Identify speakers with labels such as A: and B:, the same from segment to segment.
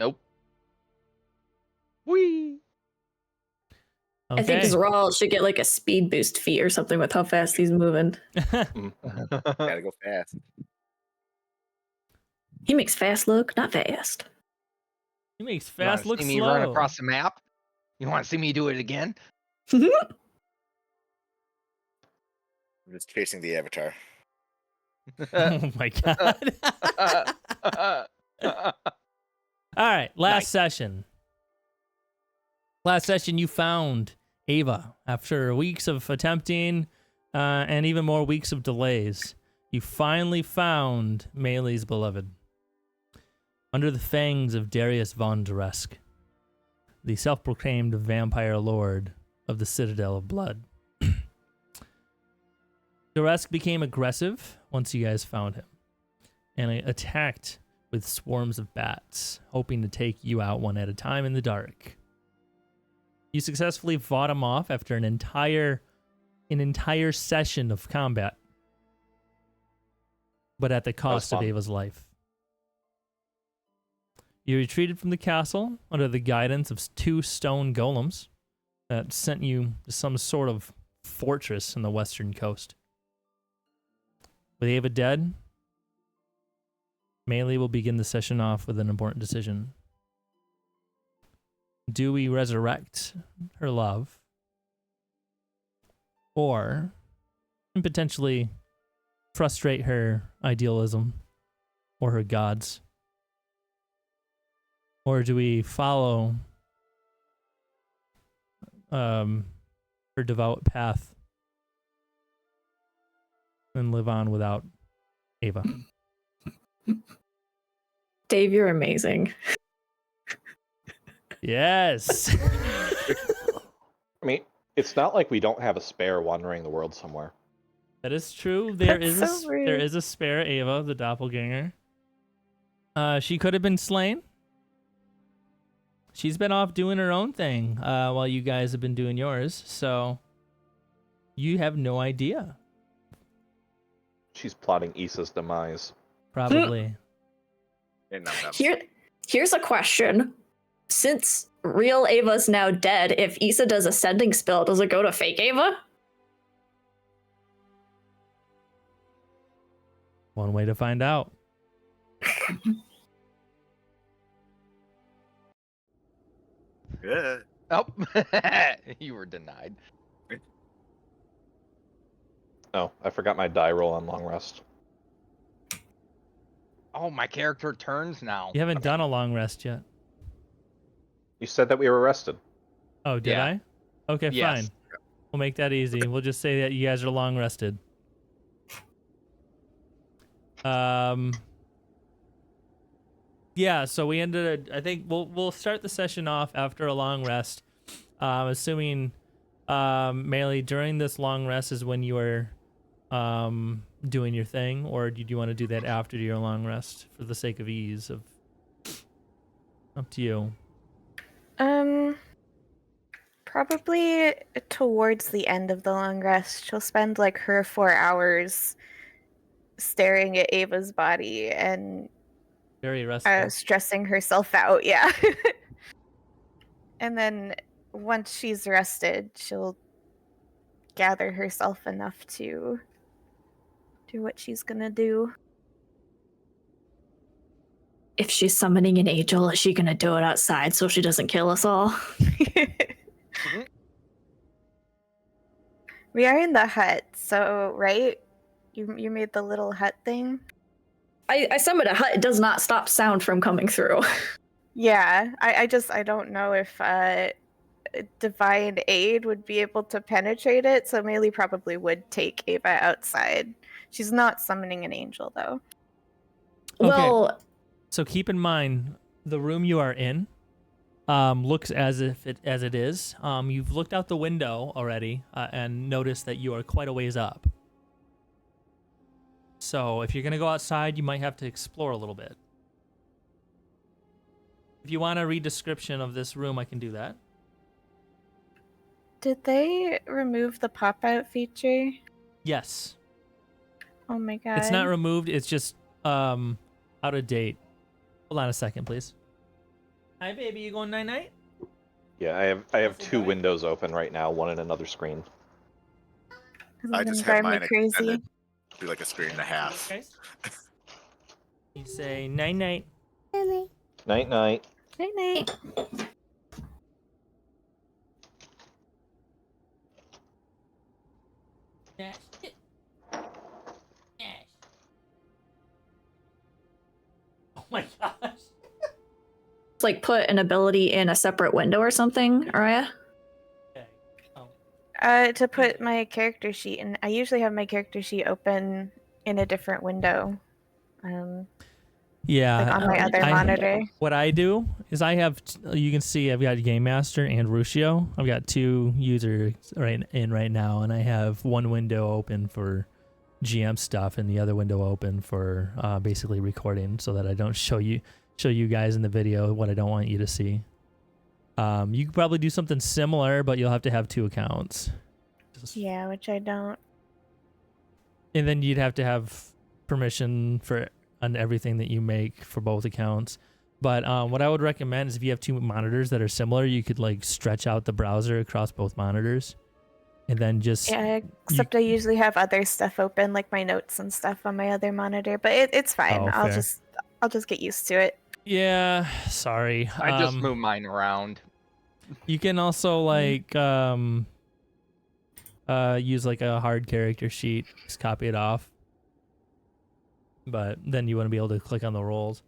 A: Nope. Whee!
B: I think
C: Okay.
B: Zral should get like a speed boost fee or something with how fast he's moving.
D: Gotta go fast.
B: He makes fast look not fast.
C: He makes
A: You wanna
C: fast look
A: see me run
C: slow.
A: across the map? You want to see me do it again?
D: I'm just chasing the avatar.
C: Oh my god. All right, last session. Last session, you found Ava after weeks of attempting and even more weeks of delays. You finally found Melee's beloved. Under the fangs of Darius von Duresk, the self-proclaimed vampire lord of the Citadel of Blood. Duresk became aggressive once you guys found him, and attacked with swarms of bats, hoping to take you out one at a time in the dark. You successfully fought him off after an entire session of combat, but at the cost of Ava's life. You retreated from the castle under the guidance of 2 stone golems that sent you to some sort of fortress in the western coast. With Ava dead, Melee will begin the session off with an important decision. Do we resurrect her love? Or potentially frustrate her idealism or her gods? Or do we follow her devout path and live on without Ava?
B: Dave, you're amazing.
C: Yes.
E: I mean, it's not like we don't have a spare wandering the world somewhere.
C: That is true. There
B: That's
C: is
B: so rude.
C: there is a spare Ava, the doppelganger. She could have been slain. She's been off doing her own thing while you guys have been doing yours, so you have no idea.
E: She's plotting Issa's demise.
C: Probably.
B: Here's a question. Since real Ava's now dead, if Issa does a sending spell, does it go to fake Ava?
C: One way to find out.
D: Yeah.
A: Oh, you were denied.
E: Oh, I forgot my die roll on long rest.
A: Oh, my character turns now.
C: You haven't done a long rest yet.
E: You said that we were rested.
C: Oh, did
A: Yeah.
C: I? Okay,
A: Yes.
C: fine. We'll make that easy. We'll just say that you guys are long rested. Yeah, so we ended. I think we'll start the session off after a long rest. Assuming, Melee, during this long rest is when you are, doing your thing, or did you want to do that after your long rest for the sake of ease? Up to you.
F: Probably towards the end of the long rest, she'll spend like her 4 hours staring at Ava's body and
C: Very restful.
F: stressing herself out. Yeah. And then once she's rested, she'll gather herself enough to do what she's gonna do.
B: If she's summoning an angel, is she gonna do it outside so she doesn't kill us all?
F: We are in the hut, so right? You made the little hut thing?
B: I summoned a hut. It does not stop sound from coming through.
F: Yeah, I don't know if divine aid would be able to penetrate it, so Melee probably would take Ava outside. She's not summoning an angel though.
C: Okay.
B: Well,
C: So keep in mind, the room you are in looks as it is. You've looked out the window already and noticed that you are quite a ways up. So if you're going to go outside, you might have to explore a little bit. If you want a read description of this room, I can do that.
F: Did they remove the pop-out feature?
C: Yes.
F: Oh my god.
C: It's not removed. It's just out of date. Hold on a second, please. Hi, baby. You going night night?
E: Yeah, I have
C: What's it
E: two
C: doing?
E: windows open right now, one in another screen.
D: I
F: Doesn't
D: just have
F: drive me
D: mine
F: crazy.
D: extended to like a screen and a half.
C: Guys. You say night night.
E: Night night.
F: Night night.
C: Dash. Dash. Oh my gosh.
B: It's like put an ability in a separate window or something, Araya?
C: Okay.
F: To put my character sheet in. I usually have my character sheet open in a different window.
C: Yeah.
F: Like on my other
C: I-
F: monitor.
C: What I do is I have, you can see I've got Game Master and Ruscio. I've got two users right now, and I have one window open for GM stuff and the other window open for basically recording, so that I don't show you guys in the video what I don't want you to see. You could probably do something similar, but you'll have to have two accounts.
F: Yeah, which I don't.
C: And then you'd have to have permission for on everything that you make for both accounts. But what I would recommend is if you have two monitors that are similar, you could like stretch out the browser across both monitors, and then just
F: Yeah, except I usually have other stuff open, like my notes and stuff on my other monitor. But it's fine.
C: Oh,
F: I'll
C: fair.
F: just get used to it.
C: yeah. Sorry.
A: I just move mine around.
C: You can also like use like a hard character sheet, just copy it off. But then you want to be able to click on the roles.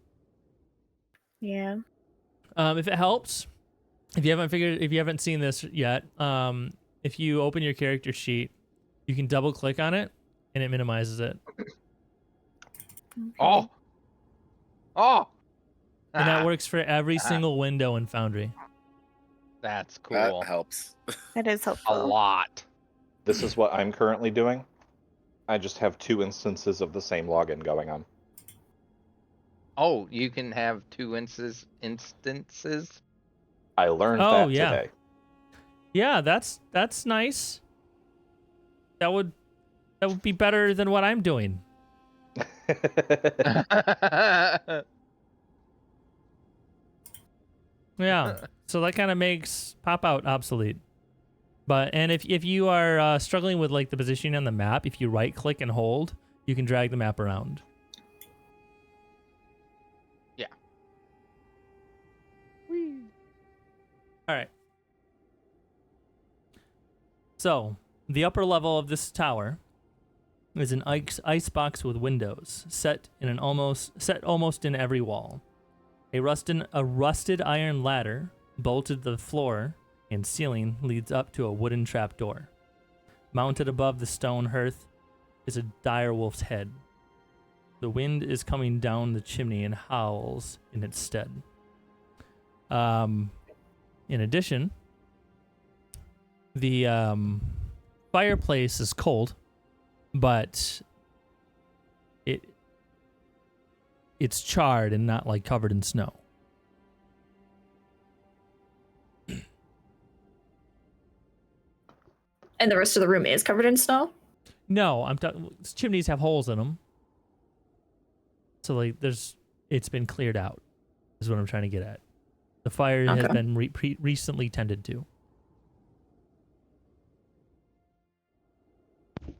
F: Yeah.
C: If it helps, if you haven't seen this yet, if you open your character sheet, you can double click on it and it minimizes it.
A: Oh.
C: And that
A: Ah,
C: works for every single window in Foundry.
A: That's
D: That
A: cool.
D: helps.
F: That is
A: A
F: helpful.
A: lot.
E: This is what I'm currently doing. I just have two instances of the same login going on.
A: Oh, you can have two instances.
E: I learned
C: Oh,
E: that
C: yeah.
E: today.
C: Yeah, that's nice. That would be better than what I'm doing. Yeah. So that kind of makes pop out obsolete. And if you are struggling with like the positioning on the map, if you right click and hold, you can drag the map around.
A: Yeah.
C: All right. So the upper level of this tower is an ice box with windows set almost in every wall. A rusted iron ladder bolted to the floor and ceiling leads up to a wooden trapdoor. Mounted above the stone hearth is a dire wolf's head. The wind is coming down the chimney and howls in its stead. In addition, the fireplace is cold, but it's charred and not like covered in snow.
B: And the rest of the room is covered in snow?
C: No, I'm talking. Chimneys have holes in them, so like it's been cleared out. Is what I'm trying to get at. The fire has
B: Okay.
C: been recently tended to.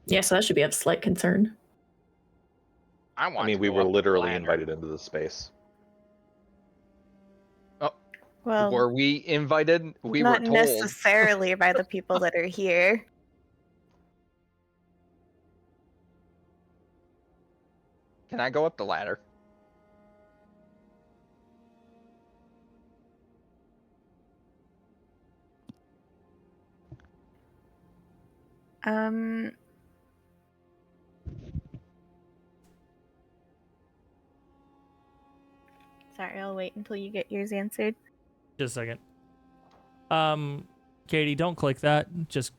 B: Yeah, so that should be of slight concern.
A: I want.
E: I mean,
A: to
E: we
A: go
E: were
A: up the
E: literally
A: ladder.
E: invited into the space.
F: Well,
A: Were we invited? We
F: not
A: were told.
F: necessarily by the people that are here.
A: Can I go up the ladder?
F: Sorry, I'll wait until you get yours answered.
C: Just a second. Katie, don't click that. Just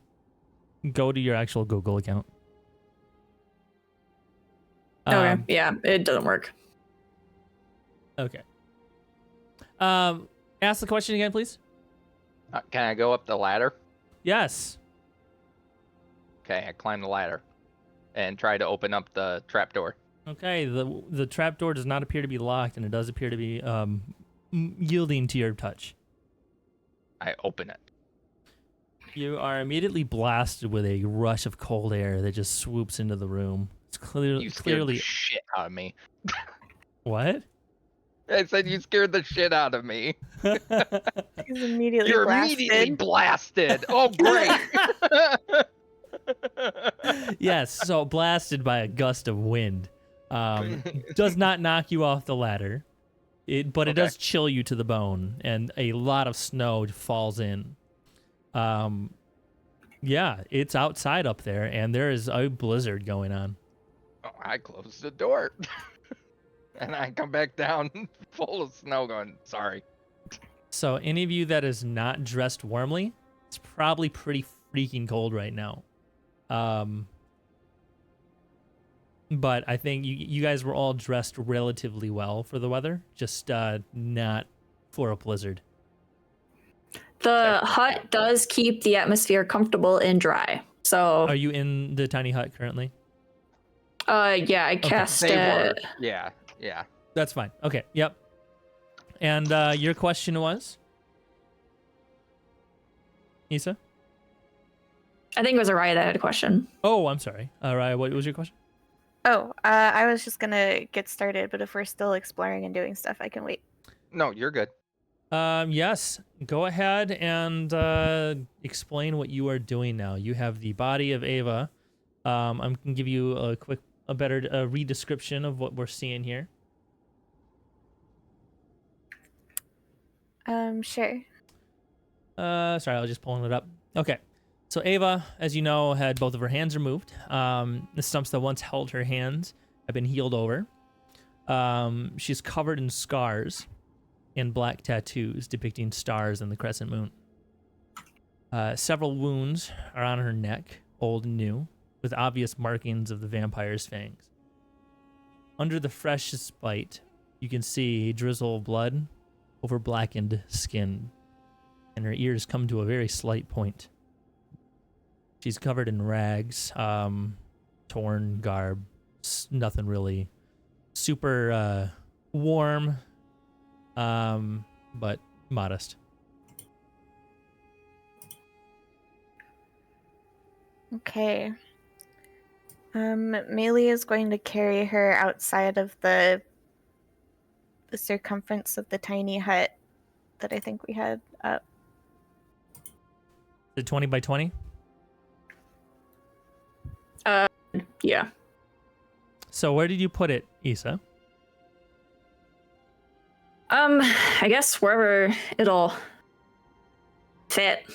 C: go to your actual Google account.
B: Okay, yeah, it doesn't work.
C: Okay. Ask the question again, please.
A: Can I go up the ladder?
C: Yes.
A: Okay, I climb the ladder and try to open up the trapdoor.
C: Okay. The trapdoor does not appear to be locked, and it does appear to be yielding to your touch.
A: I open it.
C: You are immediately blasted with a rush of cold air that just swoops into the room. It's
A: You scared
C: clearly
A: the shit out of me.
C: what?
A: I said you scared the shit out of me.
F: He's immediately
A: You're
F: blasted.
A: immediately blasted. Oh, great.
C: Yes, so blasted by a gust of wind. Does not knock you off the ladder, but it
A: Okay.
C: does chill you to the bone, and a lot of snow falls in. Yeah, it's outside up there, and there is a blizzard going on.
A: Oh, I closed the door. And I come back down full of snow going, sorry.
C: So any of you that is not dressed warmly, it's probably pretty freaking cold right now. But I think you guys were all dressed relatively well for the weather, just not for a blizzard.
B: The hut does keep the atmosphere comfortable and dry. So,
C: Are you in the tiny hut currently?
B: yeah, I cast
A: They were.
B: it.
A: Yeah.
C: That's fine. Okay, yep. And your question was? Issa?
B: I think it was Araya that had a question.
C: Oh, I'm sorry. Raya, what was your question?
F: Oh, I was just gonna get started, but if we're still exploring and doing stuff, I can wait.
A: No, you're good.
C: Yes, go ahead and explain what you are doing now. You have the body of Ava. I'm going to give you a better re-description of what we're seeing here.
F: Sure.
C: Sorry, I was just pulling it up. Okay. So Ava, as you know, had both of her hands removed. The stumps that once held her hands have been healed over. She's covered in scars and black tattoos depicting stars and the crescent moon. Several wounds are on her neck, old and new, with obvious markings of the vampire's fangs. Under the freshest bite, you can see a drizzle of blood over blackened skin, and her ears come to a very slight point. She's covered in rags, torn garb, nothing really super warm, but modest.
F: Okay. Melee is going to carry her outside of the circumference of the tiny hut that I think we had up.
C: Is it 20 by 20?
B: Yeah.
C: So where did you put it, Issa?
B: I guess wherever it'll fit.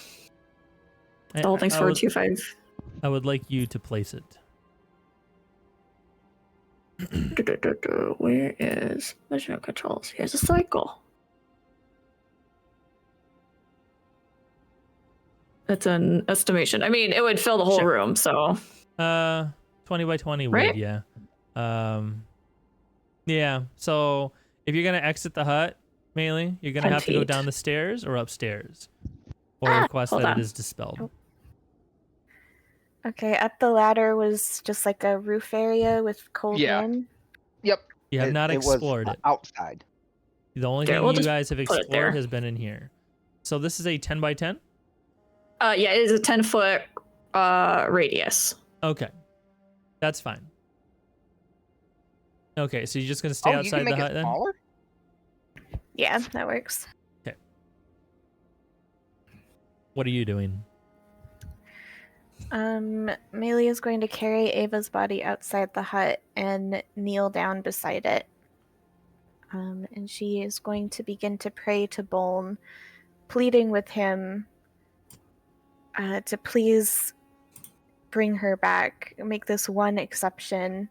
B: The whole thing's 425.
C: I would like you to place it.
B: Where is measurement controls? Here's a cycle. That's an estimation. I mean, it would fill the whole
C: Sure.
B: room, so
C: 20 by 20
B: Right?
C: would, yeah. Yeah, so if you're going to exit the hut, Melee, you're going to
B: 10
C: have to go
B: feet.
C: down the stairs or upstairs. Or request
B: hold
C: that
B: on.
C: it is dispelled.
F: Oh. Okay, at the ladder was just like a roof area with cold
A: Yeah.
F: wind.
A: Yep.
C: You have not explored
G: was,
C: it.
G: outside.
C: The only
B: Yeah,
C: thing
B: we'll
C: you
B: just
C: guys have
B: put it
C: explored
B: there.
C: has been in here. So this is a 10 by 10?
B: yeah, it is a 10-foot radius.
C: Okay. That's fine. Okay, so you're just going to stay
A: Oh, you
C: outside
A: can make
C: the
A: it
C: hut then?
A: smaller?
F: Yeah, that works.
C: What are you doing?
F: Melee is going to carry Ava's body outside the hut and kneel down beside it. And she is going to begin to pray to Boln, pleading with him to please bring her back, make this one exception.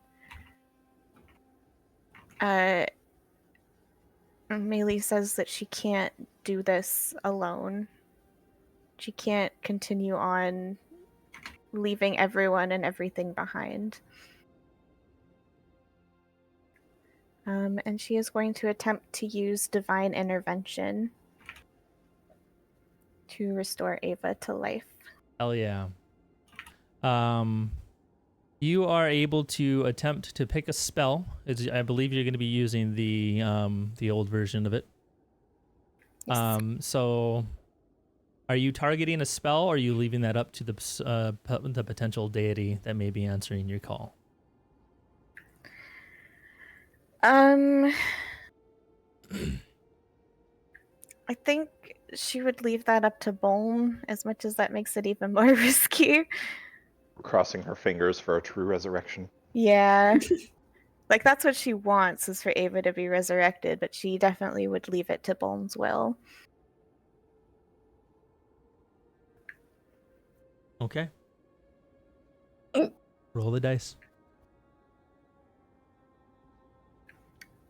F: Melee says that she can't do this alone. She can't continue on leaving everyone and everything behind. And she is going to attempt to use divine intervention to restore Ava to life.
C: Hell yeah. You are able to attempt to pick a spell. I believe you're going to be using the old version of it.
F: Yes.
C: So are you targeting a spell, or are you leaving that up to the potential deity that may be answering your call?
F: I think she would leave that up to Bolm, as much as that makes it even more risky.
E: Crossing her fingers for a true resurrection.
F: Yeah. Like, that's what she wants, is for Ava to be resurrected, but she definitely would leave it to Bolm's will.
C: Okay.
B: Mm.
C: Roll the dice.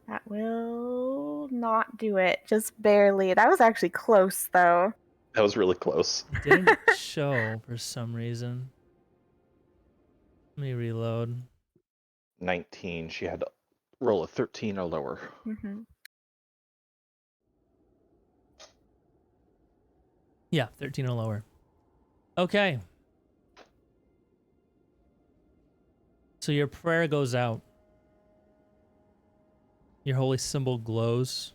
F: That will not do it. Just barely. That was actually close, though.
E: That was really close.
C: It didn't show for some reason. Let me reload.
E: 19. She had to roll a 13 or lower.
F: Mm-hmm.
C: Yeah, 13 or lower. Okay. So your prayer goes out. Your holy symbol glows.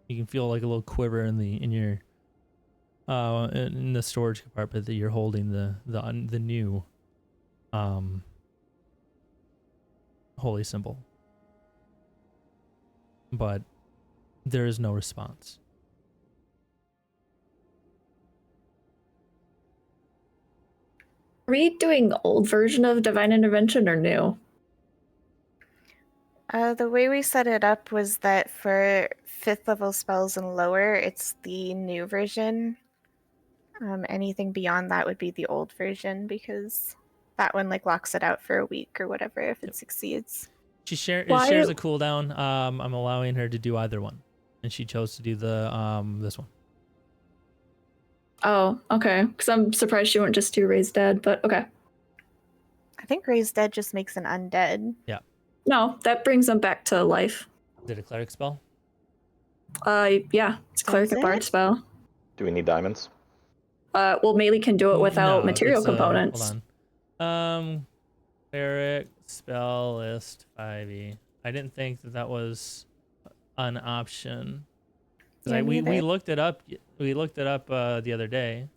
C: You can feel like a little quiver in the storage compartment that you're holding the new holy symbol. But there is no response.
B: Are we doing old version of Divine Intervention or new?
F: The way we set it up was that for 5th level spells and lower, it's the new version. Anything beyond that would be the old version, because that one like locks it out for a week or whatever if it succeeds.
C: It
B: Why-
C: shares a cooldown. I'm allowing her to do either one, and she chose to do the this one.
B: Oh, okay. Because I'm surprised she wouldn't just do Raise Dead, but okay.
F: I think Raise Dead just makes an undead.
B: No, that brings them back to life.
C: Is it a cleric spell?
B: Yeah, it's Cleric
F: Does
B: and Bard
F: it?
B: spell.
E: Do we need diamonds?
B: Well, Melee can do it without
C: No,
B: material
C: it's,
B: components.
C: Hold on. Cleric spell list 5e. I didn't think that was an option. 'Cause
F: Yeah,
C: we
F: neither.
C: looked it up. We looked it up the other day.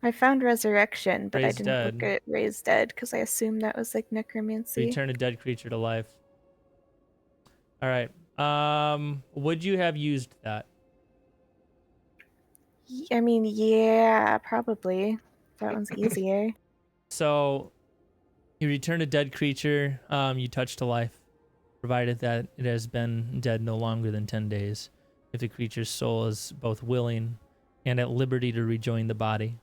F: I found Resurrection, but
C: Raise
F: I didn't look
C: Dead.
F: at Raise Dead because I assumed that was like necromancy.
C: Return a dead creature to life. All right. Would you have used that?
F: I mean, yeah, probably. That one's easier.
C: So, you return a dead creature you touch to life, provided that it has been dead no longer than 10 days. If the creature's soul is both willing and at liberty to rejoin the body,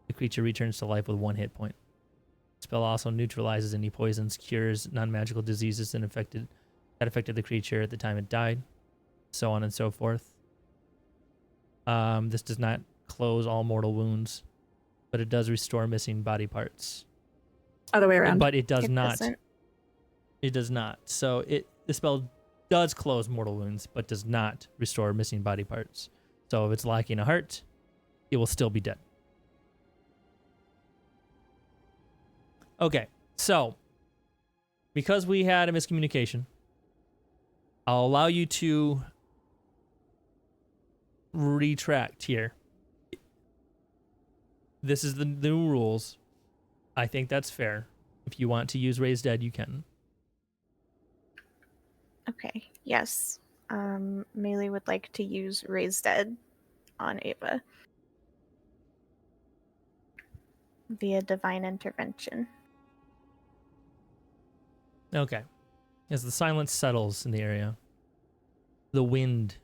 C: the creature returns to life with 1 hit point. The spell also neutralizes any poisons, cures non-magical diseases that affected the creature at the time it died, so on and so forth. This does not close all mortal wounds, but it does restore missing body parts.
B: Other way around.
C: But it does
F: It
C: not.
F: doesn't.
C: It does not. So the spell does close mortal wounds, but does not restore missing body parts. So if it's lacking a heart, it will still be dead. Okay, so because we had a miscommunication, I'll allow you to retract here. This is the new rules. I think that's fair. If you want to use Raise Dead, you can.
F: Okay, yes. Melee would like to use Raise Dead on Ava via Divine Intervention.
C: Okay. As the silence settles in the area, the wind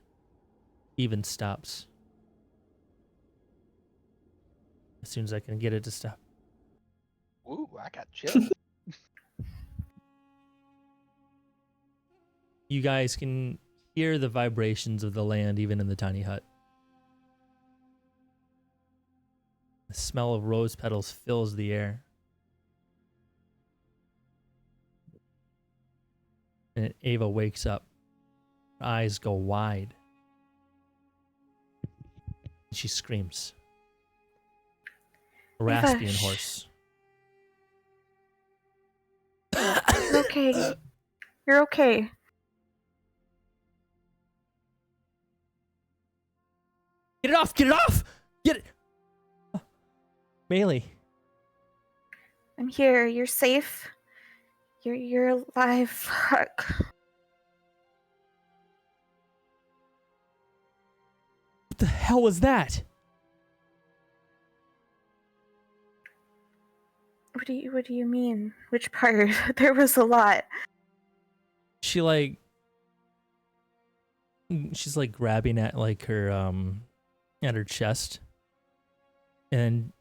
C: even stops. As soon as I can get it to stop.
A: Ooh, I got chills.
C: You guys can hear the vibrations of the land even in the tiny hut. The smell of rose petals fills the air. And Ava wakes up. Her eyes go wide. She screams. Raspy and
F: shh.
C: hoarse.
F: You're okay. You're okay.
C: Get Get it off! Get it off! Get it! Melee.
F: I'm here. You're safe. You're alive. Fuck.
C: What the hell was that?
F: What do you mean? Which part? There was a lot.
C: She's like grabbing at like her at her chest, and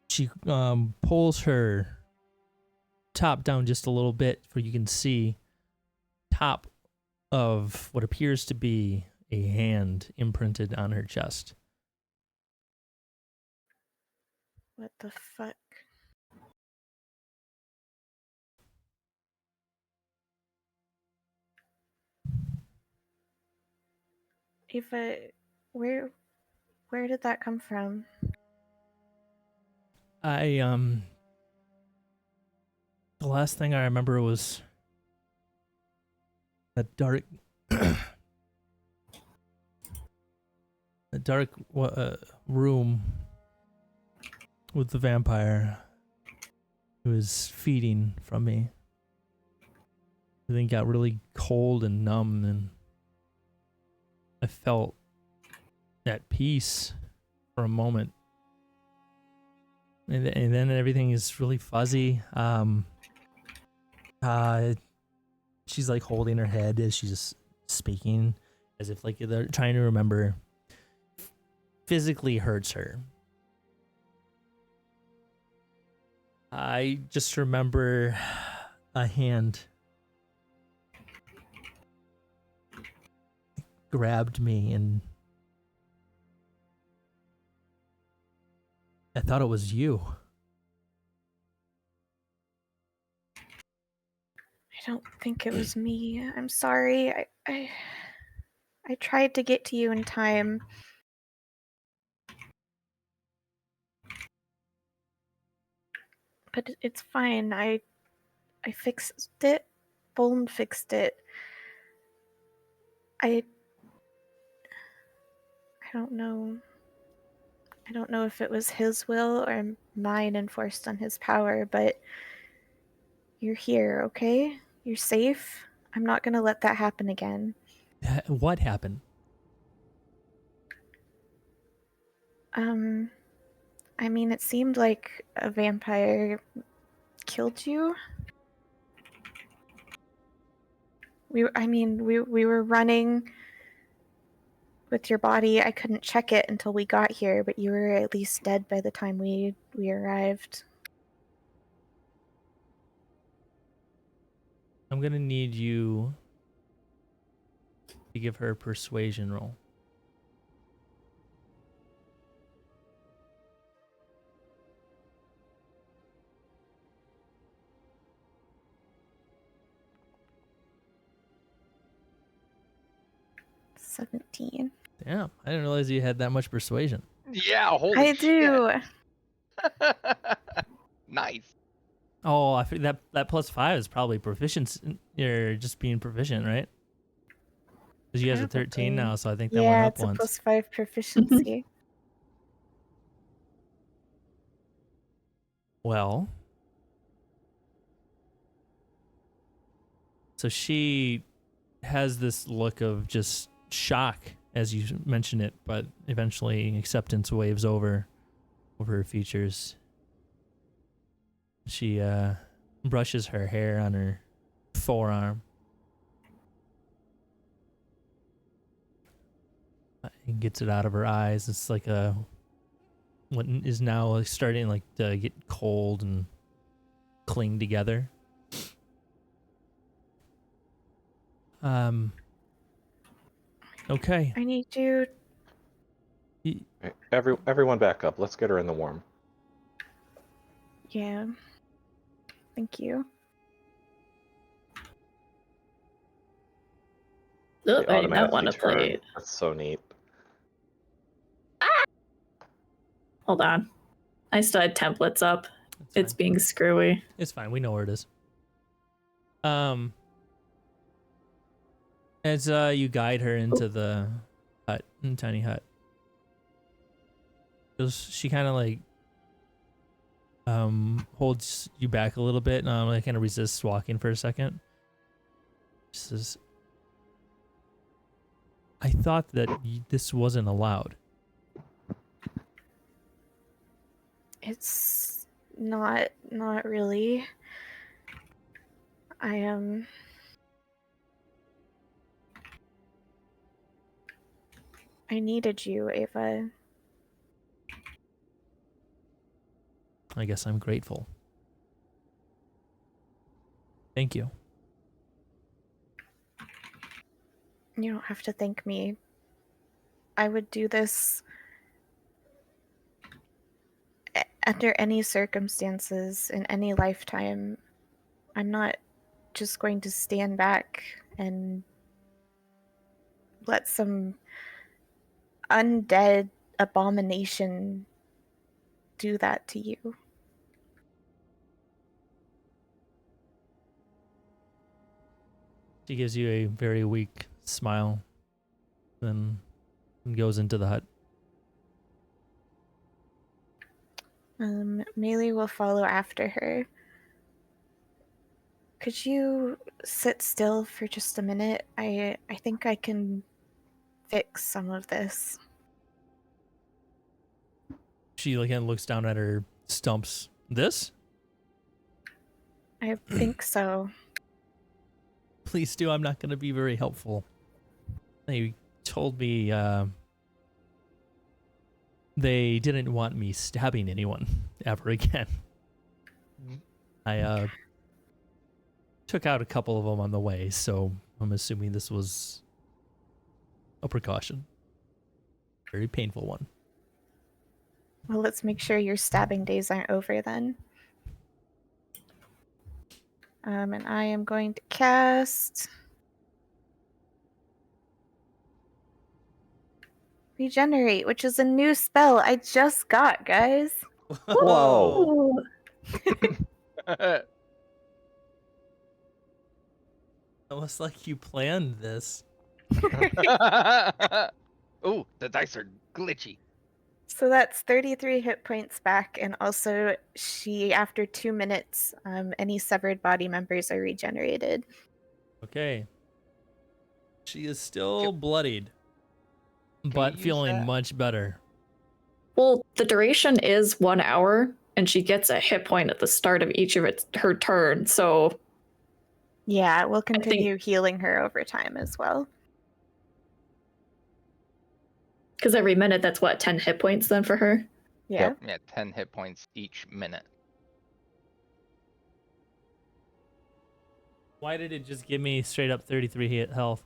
C: she pulls her top down just a little bit so you can see top of what appears to be a hand imprinted on her chest.
F: What the fuck? Eva, where did that come from?
C: The last thing I remember was that dark room with the vampire who was feeding from me. Everything got really cold and numb, and I felt at peace for a moment. And then everything is really fuzzy. She's like holding her head as she's speaking, as if like they're trying to remember. Physically hurts her. I just remember a hand grabbed me, and I thought it was you.
F: I don't think it was me. I'm sorry. I tried to get to you in time. But it's fine. I fixed it. Bone fixed it. I don't know. I don't know if it was his will or mine enforced on his power, but you're here, okay? You're safe. I'm not gonna let that happen again.
C: What happened?
F: I mean, it seemed like a vampire killed you. We were running with your body. I couldn't check it until we got here, but you were at least dead by the time we arrived.
C: I'm gonna need you to give her a persuasion roll.
F: $17.
C: Damn, I didn't realize you had that much persuasion.
A: Yeah, holy
F: I
A: shit.
F: do.
A: Nice.
C: Oh, I think that +5 is probably proficiency. You're just being proficient, right? Because you guys are 13
F: Probably.
C: now, so I think that went up
F: it's
C: once.
F: a +5 proficiency.
C: Well, so she has this look of just shock as you mention it, but eventually acceptance waves over her features. She brushes her hair on her forearm and gets it out of her eyes. It's like what is now like starting like to get cold and cling together. Okay.
F: I need you.
E: Everyone back up. Let's get her in the warm.
F: Yeah. Thank you.
B: Oh,
E: They
B: I do not want to
E: automatically turn.
B: play.
E: That's so neat.
B: Hold on. I still had templates up. It's
C: Fine.
B: being screwy.
C: It's fine. We know where it is. As you guide her into the tiny hut, She kind of like holds you back a little bit, and like kind of resists walking for a second. She says, "I thought that this wasn't allowed."
F: It's not really. I needed you, Ava.
C: I guess I'm grateful. Thank you.
F: You don't have to thank me. I would do this under any circumstances in any lifetime. I'm not just going to stand back and let some undead abomination do that to you.
C: She gives you a very weak smile, then goes into the hut.
F: Melee will follow after her. Could you sit still for just a minute? I think I can fix some of this.
C: She like looks down at her stumps. This?
F: I think so.
C: Please do. I'm not going to be very helpful. They told me they didn't want me stabbing anyone ever again. I took out a couple of them on the way, so I'm assuming this was a precaution. Very painful one.
F: Well, let's make sure your stabbing days aren't over then. And I am going to cast Regenerate, which is a new spell I just got, guys.
E: Whoa.
B: Ooh.
C: Almost like you planned this.
A: Ooh, the dice are glitchy.
F: So that's 33 hit points back, and also after 2 minutes, any severed body members are regenerated.
C: Okay. She is still bloodied,
A: you
C: but
A: use
C: feeling
A: that?
C: much better.
B: Well, the duration is 1 hour, and she gets a hit point at the start of each of her turn. So
F: Yeah, we'll continue healing her over time as well.
B: because every minute that's what, 10 hit points then for her?
F: Yeah.
E: Yep.
A: Yeah, 10 hit points each minute.
C: Why did it just give me straight up 33 hit health?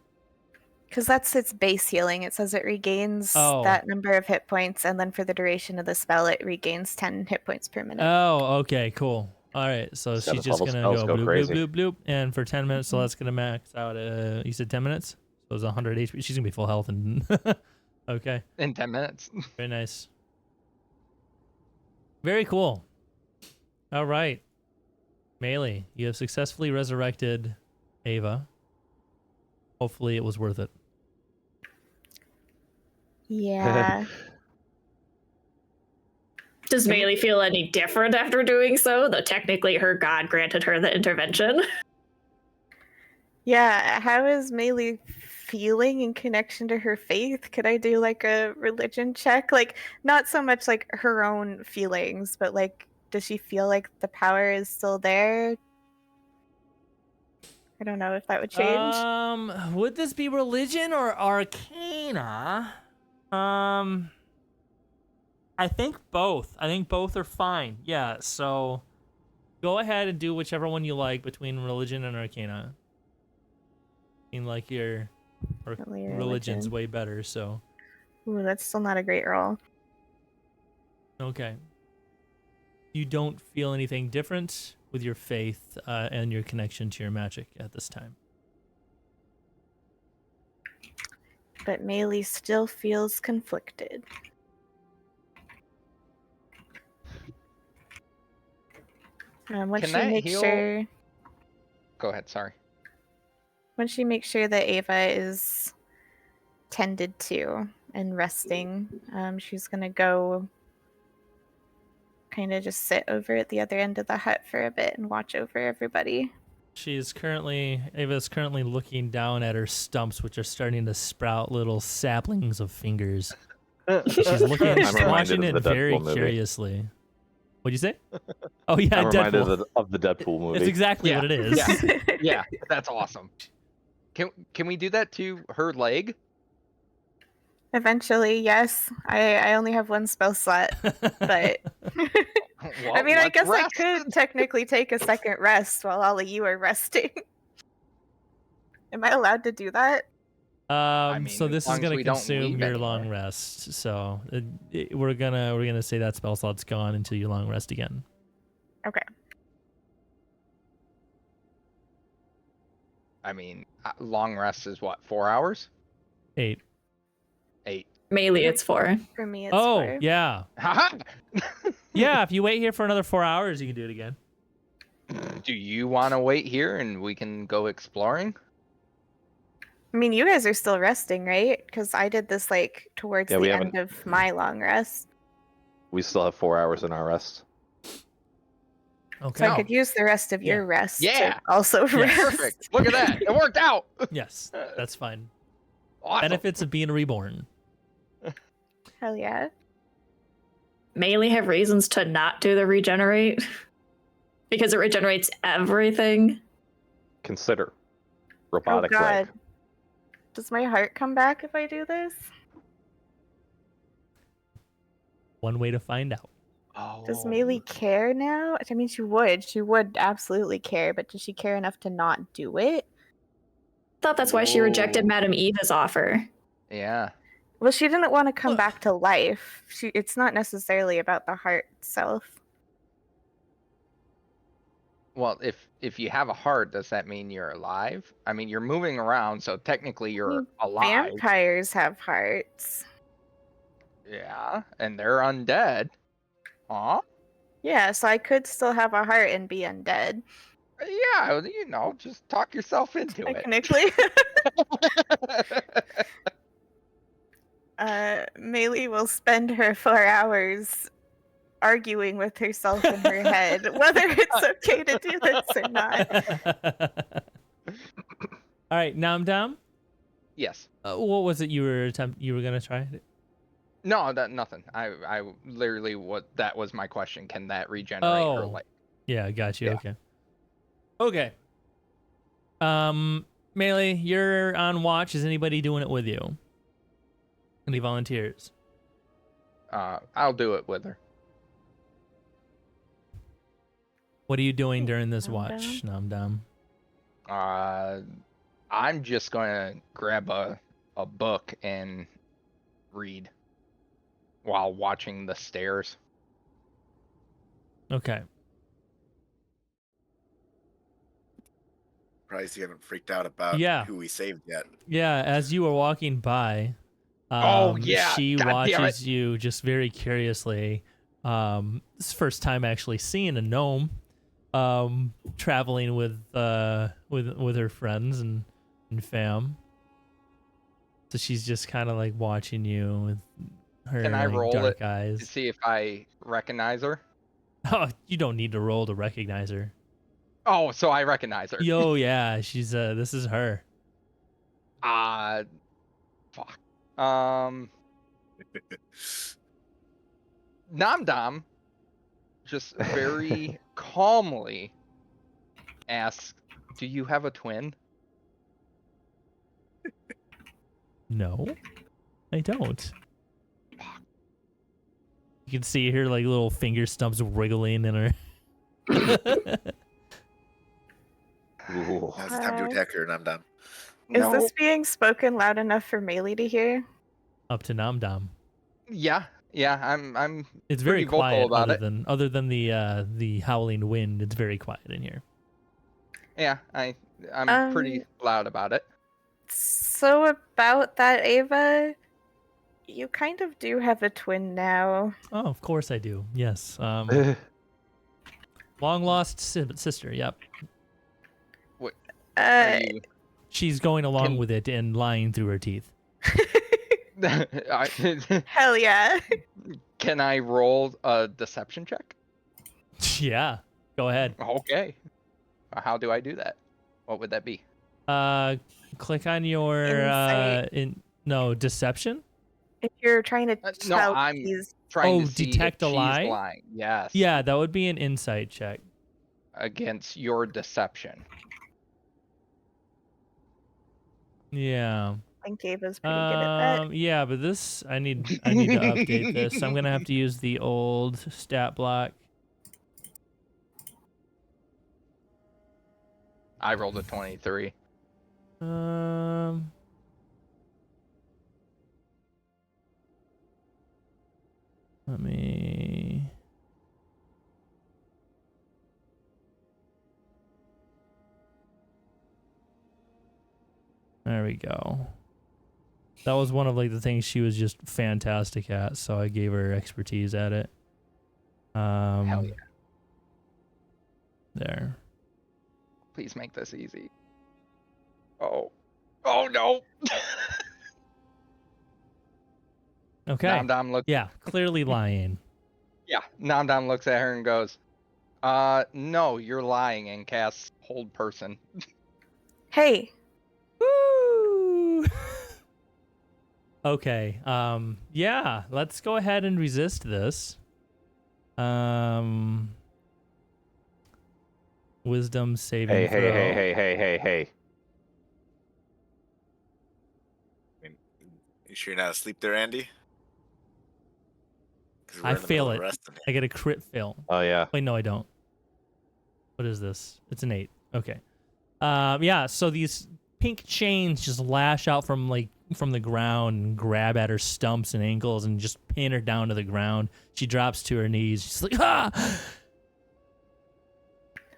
F: Because that's its base healing. It says it regains
C: Oh.
F: that number of hit points, and then for the duration of the spell, it regains 10 hit points per minute.
C: Oh, okay, cool. All right, so she's
E: Seventh
C: just
E: level
C: gonna
E: spells
C: go
E: go
C: bloop,
E: crazy.
C: bloop, bloop, bloop, and for 10 minutes, so that's gonna max out. You said 10 minutes, so it's 100 HP. She's gonna be full health and okay,
A: In 10 minutes.
C: very nice, very cool. All right, Melee, you have successfully resurrected Ava. Hopefully, it was worth it.
F: Yeah.
B: Does Melee feel any different after doing so? Though technically her god granted her the intervention.
F: Yeah, how is Melee feeling in connection to her faith? Could I do like a religion check? Like, not so much like her own feelings, but like, does she feel like the power is still there? I don't know if that would change.
C: Would this be religion or arcana? I think both. I think both are fine. Yeah, so go ahead and do whichever one you like between religion and arcana. I mean, like your
F: Definitely your
C: religion's
F: religion.
C: way better, so
F: Ooh, that's still not a great roll.
C: okay. You don't feel anything different with your faith and your connection to your magic at this time.
F: But Melee still feels conflicted. Once
A: Can
F: she
A: that
F: makes
A: heal-
F: sure,
A: Go ahead, sorry.
F: once she makes sure that Ava is tended to and resting, she's gonna go kind of just sit over at the other end of the hut for a bit and watch over everybody.
C: Ava's currently looking down at her stumps, which are starting to sprout little saplings of fingers. She's looking,
E: I'm
C: she's
E: reminded
C: watching
E: of
C: it
E: the
C: very
E: Deadpool movie.
C: curiously. What'd you say? Oh yeah,
E: I'm reminded
C: Deadpool.
E: of the Deadpool movie.
C: It's exactly
A: Yeah,
C: what it is.
A: yeah. Yeah, that's awesome. Can we do that to her leg?
F: Eventually, yes. I only have one spell slot, but
A: Well,
F: I mean, I
A: let's
F: guess
A: rest.
F: I could technically take a second rest while all of you are resting. Am I allowed to do that?
A: mean,
C: So
A: as
C: this is
A: long as
C: gonna
A: we don't
C: consume
A: leave
C: your
A: anywhere.
C: long rest. So we're gonna say that spell slot's gone until your long rest again.
F: Okay.
A: I mean, long rest is what, 4 hours?
C: 8.
A: 8.
B: Melee, it's 4.
F: For me, it's
C: Oh
F: 4.
C: yeah,
A: Haha!
C: yeah. If you wait here for another 4 hours, you can do it again.
A: Do you want to wait here and we can go exploring?
F: I mean, you guys are still resting, right? Because I did this like towards
E: Yeah, we
F: the
E: haven't-
F: end of my long rest.
E: We still have 4 hours in our rest.
C: Okay.
F: So I could use the rest of your rest
A: Yeah.
F: to also
C: Yeah.
F: rest.
A: Perfect. Look at that. It worked out.
C: Yes, that's fine.
A: Awesome.
C: Benefits of being reborn.
F: Hell yeah.
B: Melee have reasons to not do the regenerate because it regenerates everything.
E: Consider
F: Oh
E: robotic
F: god.
E: leg.
F: Does my heart come back if I do this?
C: One way to find out.
A: Oh.
F: Does Melee care now? I mean, she would. She would absolutely care, but does she care enough to not do it?
B: Thought that's why she rejected
A: Whoa.
B: Madame Eva's offer.
A: Yeah.
F: Well, she didn't want to come
C: Look.
F: back to life. It's not necessarily about the heart itself.
A: Well, if you have a heart, does that mean you're alive? I mean, you're moving around, so technically you're alive.
F: Vampires have hearts.
A: Yeah, and they're undead. Aw.
F: Yeah, so I could still have a heart and be undead.
A: Yeah, just talk yourself into it.
F: Technically. Melee will spend her 4 hours arguing with herself in her head whether it's okay to do this or not.
C: All right, Namdam.
A: Yes.
C: What was it you were gonna try?
A: No, nothing. I literally that was my question. Can that regenerate her
C: Oh.
A: leg?
C: Yeah, I got you.
A: Yeah.
C: Okay. Melee, you're on watch. Is anybody doing it with you? Any volunteers?
A: I'll do it with her.
C: What are you doing during this
F: Namdam?
C: watch, Namdam?
A: I'm just gonna grab a book and read while watching the stairs.
C: Okay.
D: Surprised you haven't freaked out about
C: Yeah.
D: who we saved yet.
C: Yeah, as you were walking by,
A: Oh, yeah,
C: she
A: God damn
C: watches you just very curiously. It's the first time actually seeing a gnome, traveling with her friends and fam. So she's just kind of like watching you with her
A: Can I
C: like,
A: roll
C: dark
A: it to
C: eyes.
A: see if I recognize her.
C: Oh, you don't need to roll to recognize her.
A: Oh, so I recognize her.
C: Yo, yeah, she's this is her.
A: Fuck. Namdam just very calmly asks, "Do you have a twin?"
C: No, I don't. You can see her like little finger stumps wriggling in her.
E: Ooh.
D: Now it's time to attack her, and I'm done.
F: Is this being spoken loud enough for Melee to hear?
C: Up to Namdam.
A: Yeah, I'm
C: It's very
A: pretty vocal
C: quiet
A: about
C: other than the howling wind. It's very quiet in here.
A: Yeah, I'm pretty loud about it.
F: So about that, Ava, you kind of do have a twin now.
C: Oh, of course I do. Yes. Long lost sister. Yep.
A: Are you...
C: She's going along
A: Can-
C: with it and lying through her teeth.
F: Hell yeah.
A: Can I roll a deception check?
C: Yeah. Go ahead.
A: Okay. How do I do that? What would that be?
C: Click on your
F: Insight.
C: deception.
F: If you're trying to
A: No,
F: tell
A: I'm
F: he's
A: trying
C: Oh,
A: to see
C: detect
A: if
C: a
A: she's
C: lie?
A: lying. Yes.
C: Yeah, that would be an insight check.
A: Against your deception.
C: Yeah.
F: I think Ava's pretty good at that.
C: Yeah, but this I need to update this. I'm gonna have to use the old stat block.
A: I rolled a 23.
C: Let me. There we go. That was one of like the things she was just fantastic at, so I gave her expertise at it.
A: Hell yeah.
C: There.
A: Please make this easy. Oh. Oh no.
C: Okay.
A: Namdam looks.
C: Yeah, clearly lying.
A: Yeah. Namdam looks at her and goes, no, you're lying, and casts hold person.
F: Hey,
C: Woo! Okay. Yeah, let's go ahead and resist this. Wisdom saving
E: Hey,
C: throw.
E: hey.
D: You sure you're not asleep there, Andy? 'Cause we're
C: I
D: in the
C: fail
D: middle
C: it.
D: of resting.
C: I get a crit fail.
E: Oh yeah.
C: Wait, no, I don't. What is this? It's an 8. Okay. Yeah, so these pink chains just lash out from the ground and grab at her stumps and ankles and just pin her down to the ground. She drops to her knees. She's like, ah!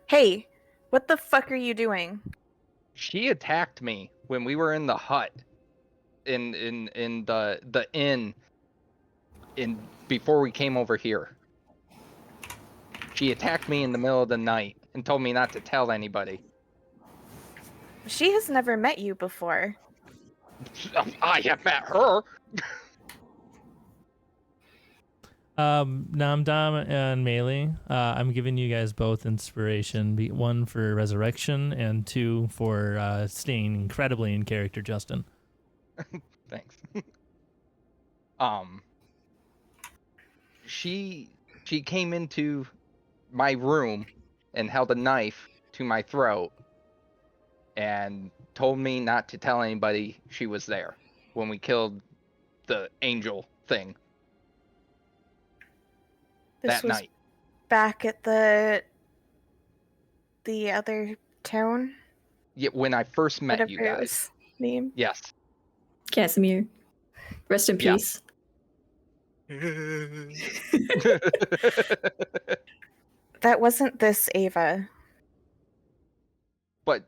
F: hey, what the fuck are you doing?
A: She attacked me when we were in the hut. In the inn. Before we came over here. She attacked me in the middle of the night and told me not to tell anybody.
F: She has never met you before.
A: I have met her.
C: Namdam and Melee, I'm giving you guys both inspiration. One for resurrection and 2 for staying incredibly in character, Justin.
A: Thanks. She came into my room and held a knife to my throat and told me not to tell anybody she was there when we killed the angel thing.
F: This
A: that
F: was
A: night.
F: back at the other town.
A: Yeah, when I first met
F: Whatever
A: you
F: it
A: guys.
F: was named.
A: Yes.
B: Casimir. Rest in
A: Yeah.
B: peace.
F: That wasn't this Ava.
A: But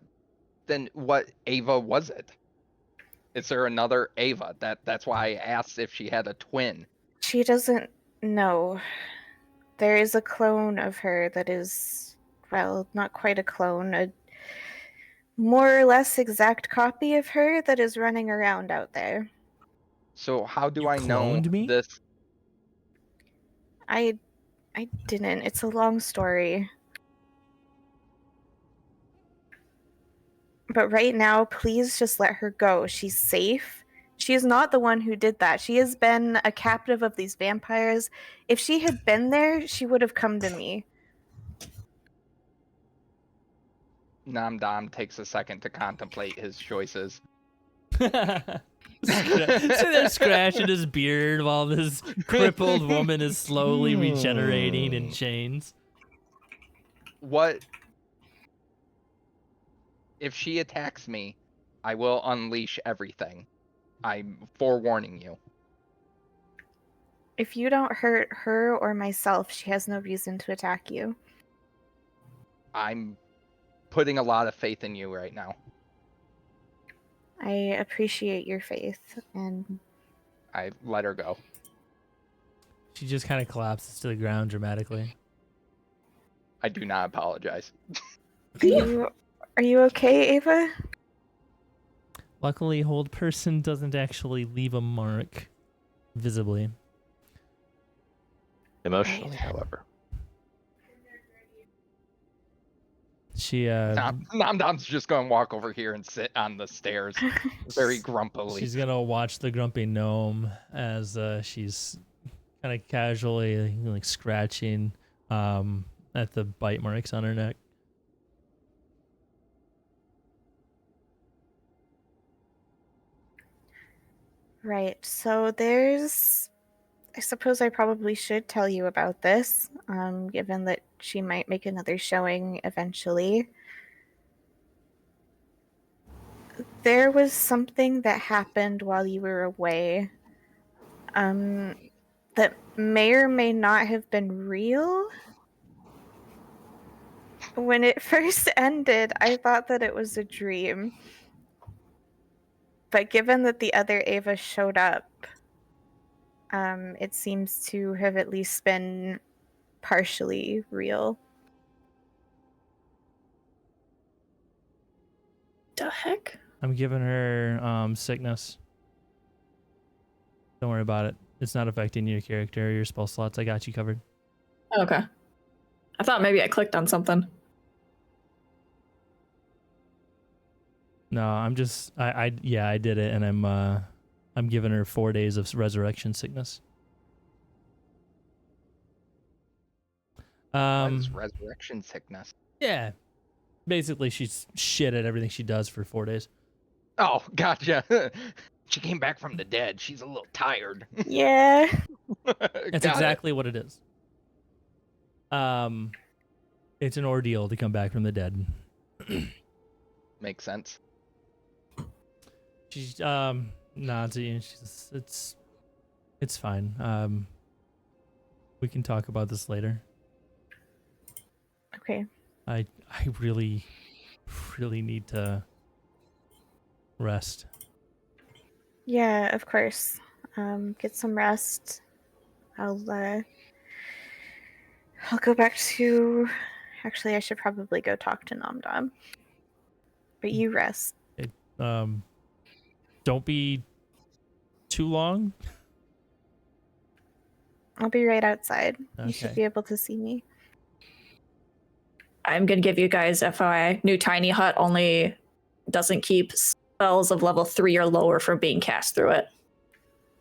A: then what Ava was it? Is there another Ava? That's why I asked if she had a twin.
F: She doesn't know. There is a clone of her that is, well, not quite a clone, a more or less exact copy of her that is running around out there.
A: So how do
C: You
A: I know
C: cloned me?
A: this?
F: I didn't. It's a long story. But right now, please just let her go. She's safe. She is not the one who did that. She has been a captive of these vampires. If she had been there, she would have come to me.
A: Namdam takes a second to contemplate his choices.
C: Sitting there scratching his beard while this crippled woman is slowly regenerating in chains.
A: What if she attacks me? I will unleash everything. I'm forewarning you.
F: If you don't hurt her or myself, she has no reason to attack you.
A: I'm putting a lot of faith in you right now.
F: I appreciate your faith, and
A: I let her go.
C: She just kind of collapses to the ground dramatically.
A: I do not apologize.
F: are you okay, Ava?
C: Luckily, hold person doesn't actually leave a mark visibly.
E: Emotionally, however.
C: She
A: Nom Dom's just gonna walk over here and sit on the stairs, very grumpily.
C: she's gonna watch the grumpy gnome as she's kind of casually like scratching at the bite marks on her neck.
F: Right. So I suppose I probably should tell you about this, given that she might make another showing eventually. There was something that happened while you were away, that may or may not have been real. When it first ended, I thought that it was a dream. But given that the other Ava showed up, it seems to have at least been partially real.
B: The heck?
C: I'm giving her sickness. Don't worry about it. It's not affecting your character or your spell slots. I got you covered.
B: Okay. I thought maybe I clicked on something.
C: No, I'm just I did it, and I'm giving her 4 days of resurrection sickness.
A: What is resurrection sickness?
C: Yeah. Basically, she's shit at everything she does for 4 days.
A: Oh, gotcha. She came back from the dead. She's a little tired.
F: Yeah.
C: That's exactly what it is. It's an ordeal to come back from the dead.
A: Makes sense.
C: She's nods at you. It's fine. We can talk about this later.
F: Okay.
C: I really need to rest.
F: Yeah, of course. Get some rest. I'll go back to. Actually, I should probably go talk to Nom Dom. But you rest.
C: Don't be too long.
F: I'll be right outside.
C: Okay.
F: You should be able to see me.
B: I'm gonna give you guys FYI. New tiny hut only doesn't keep spells of level 3 or lower from being cast through it.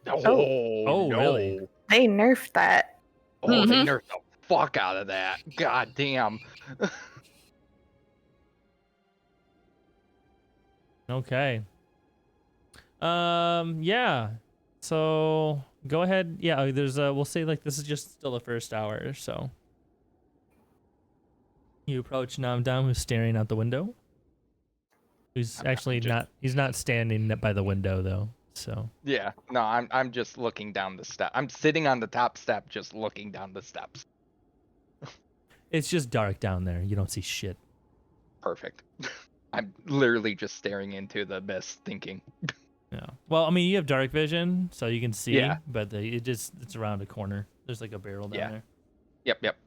C: Oh,
A: no.
C: really?
F: They nerfed that.
A: Oh, they
B: Mhm.
A: nerfed the fuck out of that. God damn.
C: Okay. Yeah. So go ahead. Yeah, there's we'll say like this is just still the first hour or so. You approach Nam Dam, who's staring out the window. Who's actually not he's not standing by the window though. So
A: Yeah, no, I'm just looking down the step. I'm sitting on the top step, just looking down the steps.
C: it's just dark down there. You don't see shit.
A: Perfect. I'm literally just staring into the abyss, thinking.
C: Yeah. Well, I mean, you have dark vision, so you can see.
A: Yeah.
C: But it's around a corner. There's like a barrel down there.
A: Yep.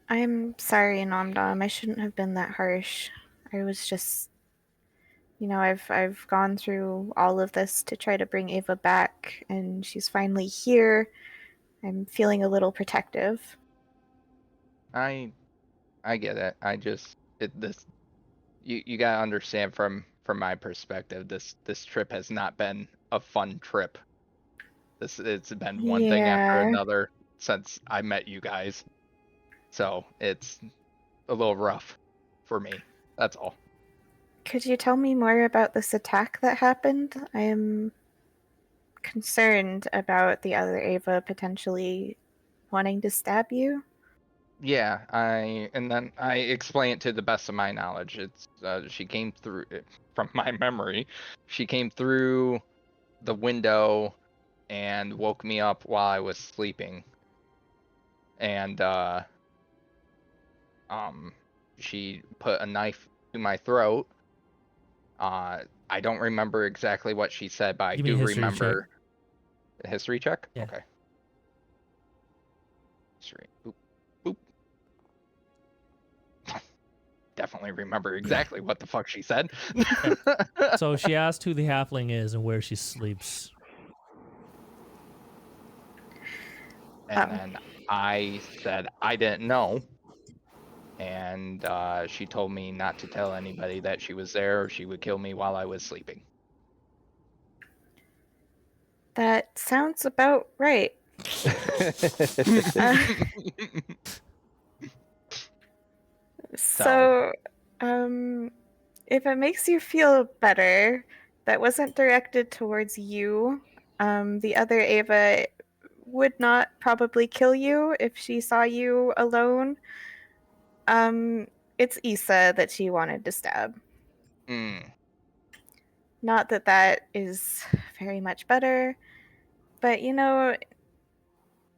F: I'm sorry, Nom Dom. I shouldn't have been that harsh. I was just, I've gone through all of this to try to bring Ava back, and she's finally here. I'm feeling a little protective.
A: I get it. You gotta understand from my perspective, this trip has not been a fun trip. It's been one thing after
F: Yeah.
A: another since I met you guys. So it's a little rough for me. That's all.
F: Could you tell me more about this attack that happened? I am concerned about the other Ava potentially wanting to stab you.
A: Yeah, and then I explain it to the best of my knowledge. It's she came through, from my memory, she came through the window and woke me up while I was sleeping. And she put a knife to my throat. I don't remember exactly what she said, but I
C: Give me a
A: do
C: history
A: remember a history check.
C: Yeah.
A: Okay. History. Boop. Boop. Definitely remember exactly what the fuck she said.
C: So she asked who the halfling is and where she sleeps.
A: And then I said I didn't know. and she told me not to tell anybody that she was there, or she would kill me while I was sleeping.
F: That sounds about right. Uh, so, if it makes you feel better, that wasn't directed towards you. The other Ava would not probably kill you if she saw you alone. It's Issa that she wanted to stab.
A: Mm.
F: Not that that is very much better, but you know,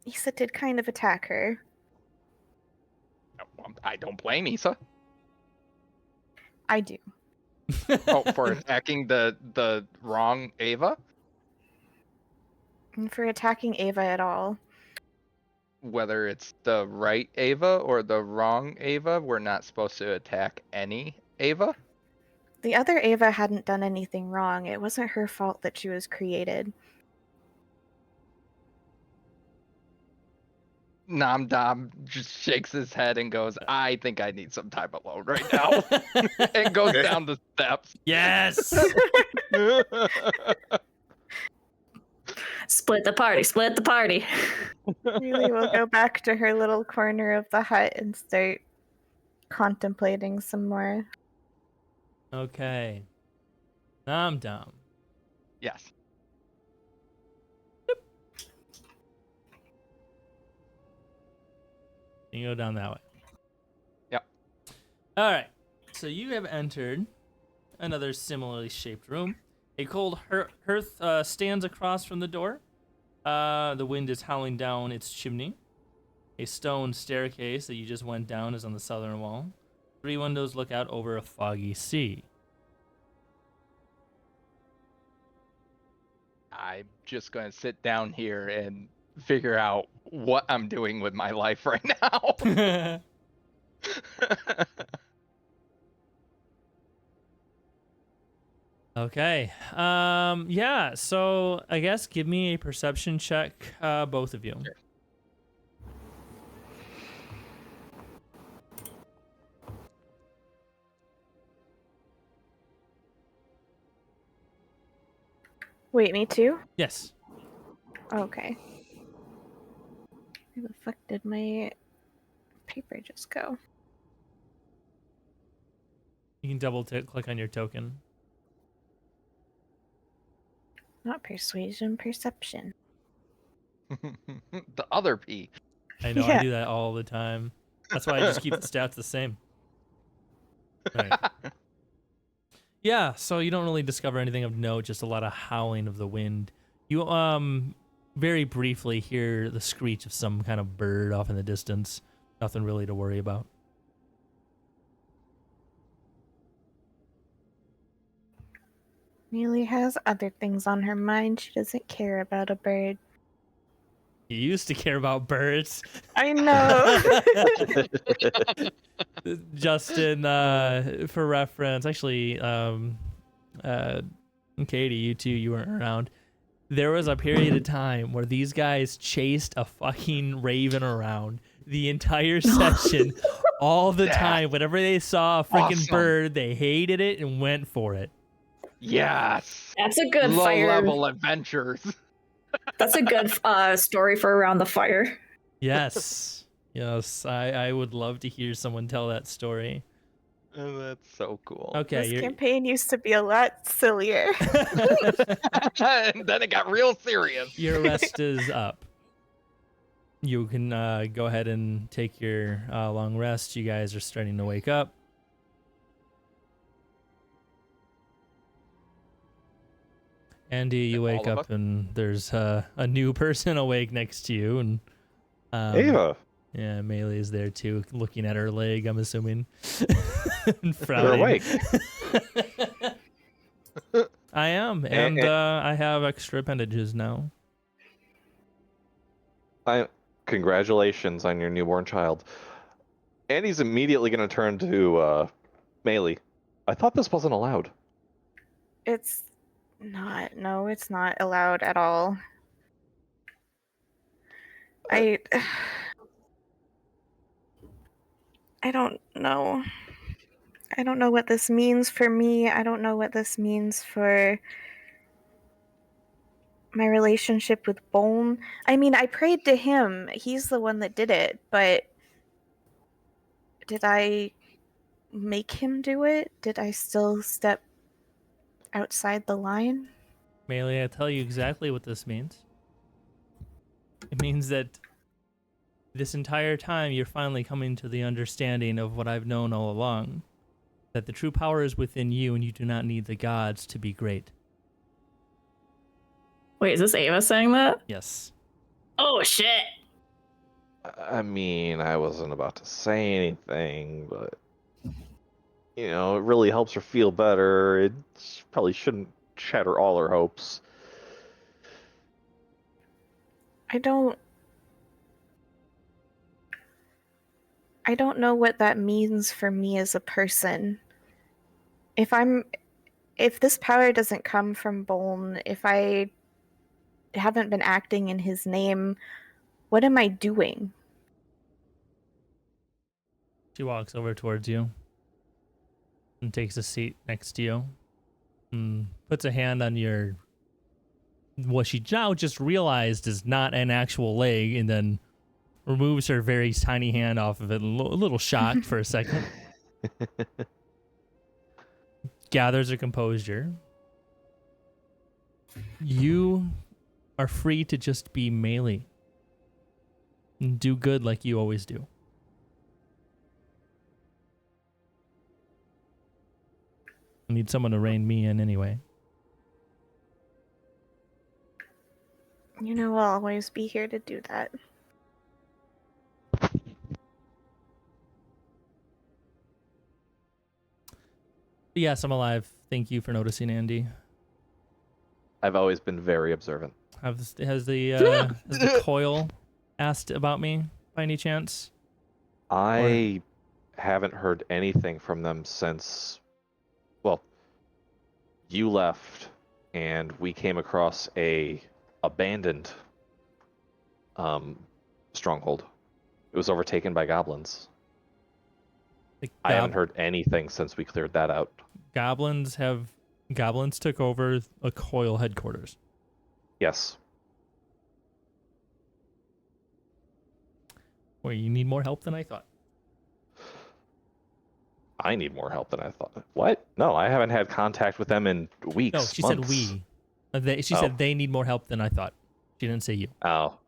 F: Issa did kind of attack her.
A: I don't blame Issa.
F: I do.
A: Oh, for attacking the wrong Ava?
F: And for attacking Ava at all.
A: Whether it's the right Ava or the wrong Ava, we're not supposed to attack any Ava.
F: The other Ava hadn't done anything wrong. It wasn't her fault that she was created.
A: Namdam just shakes his head and goes, I think I need some time alone right now. And goes down the steps.
C: Yes.
B: Split the party, split the party.
F: Really will go back to her little corner of the hut and start contemplating some more.
C: Okay. Nom Dom.
A: Yes.
C: You go down that way.
A: Yep.
C: All right. So you have entered another similarly shaped room. A cold hearth stands across from the door. The wind is howling down its chimney. A stone staircase that you just went down is on the southern wall. 3 windows look out over a foggy sea.
A: I'm just going to sit down here and figure out what I'm doing with my life right now.
C: Okay. Yeah, so I guess give me a perception check, both of you.
A: Sure.
F: Wait, me too?
C: Yes.
F: Okay. Where the fuck did my paper just go?
C: You can double click on your token.
F: Not persuasion, perception.
A: The other P.
C: I know, I
F: Yeah.
C: do that all the time. That's why I just keep the stats the same. Right. Yeah, so you don't really discover anything of note, just a lot of howling of the wind. You very briefly hear the screech of some kind of bird off in the distance. Nothing really to worry about.
F: Neely has other things on her mind. She doesn't care about a bird.
C: You used to care about birds.
F: I know.
C: Justin, for reference, actually, Katie, you too, you weren't around. There was a period of time where these guys chased a fucking raven around the entire session, all the time. Whenever they saw a freaking
A: Awesome.
C: bird, they hated it and went for it.
A: Yes.
B: That's a good
A: Low
B: fire.
A: level adventures.
B: That's a good story for around the fire.
C: Yes. Yes, I would love to hear someone tell that story.
A: Oh, that's so cool.
C: Okay,
F: This campaign used to be a lot sillier.
A: And then it got real serious.
C: your rest is up. You can go ahead and take your long rest. You guys are starting to wake up. Andy, you
A: All
C: wake
A: of
C: up
A: us?
C: and there's a new person awake next to you, and
E: Ava,
C: yeah, Melee is there too, looking at her leg. I'm assuming. And
E: you're
C: frowning.
E: awake.
C: I am, and I have extra appendages now.
E: Congratulations on your newborn child. Andy's immediately going to turn to Melee. I thought this wasn't allowed.
F: It's not. No, it's not allowed at all. I don't know. I don't know what this means for me. I don't know what this means for my relationship with Bone. I mean, I prayed to him. He's the one that did it, but did I make him do it? Did I still step outside the line?
C: Melee, I tell you exactly what this means. It means that this entire time you're finally coming to the understanding of what I've known all along. That the true power is within you and you do not need the gods to be great.
B: Wait, is this Ava saying that?
C: Yes.
B: Oh shit!
E: I mean, I wasn't about to say anything, but you know, it really helps her feel better. It probably shouldn't shatter all her hopes.
F: I don't know what that means for me as a person. If this power doesn't come from Bone, if I haven't been acting in his name, what am I doing?
C: She walks over towards you and takes a seat next to you and puts a hand on your what she now just realized is not an actual leg, and then removes her very tiny hand off of it, a little shocked for a second. Gathers her composure. You are free to just be Melee and do good like you always do. I need someone to rein me in anyway.
F: You know, I'll always be here to do that.
C: Yes, I'm alive. Thank you for noticing, Andy.
E: I've always been very observant.
C: Has the coil asked about me by any chance?
E: I haven't heard anything from them since, well, you left and we came across a abandoned stronghold. It was overtaken by goblins. I haven't heard anything since we cleared that out.
C: Goblins took over a coil headquarters.
E: Yes.
C: Well, you need more help than I thought.
E: I need more help than I thought. What? No, I haven't had contact with them in weeks.
C: No, she
E: months.
C: said we. She said they need more help than I thought. She didn't say you.
E: Oh.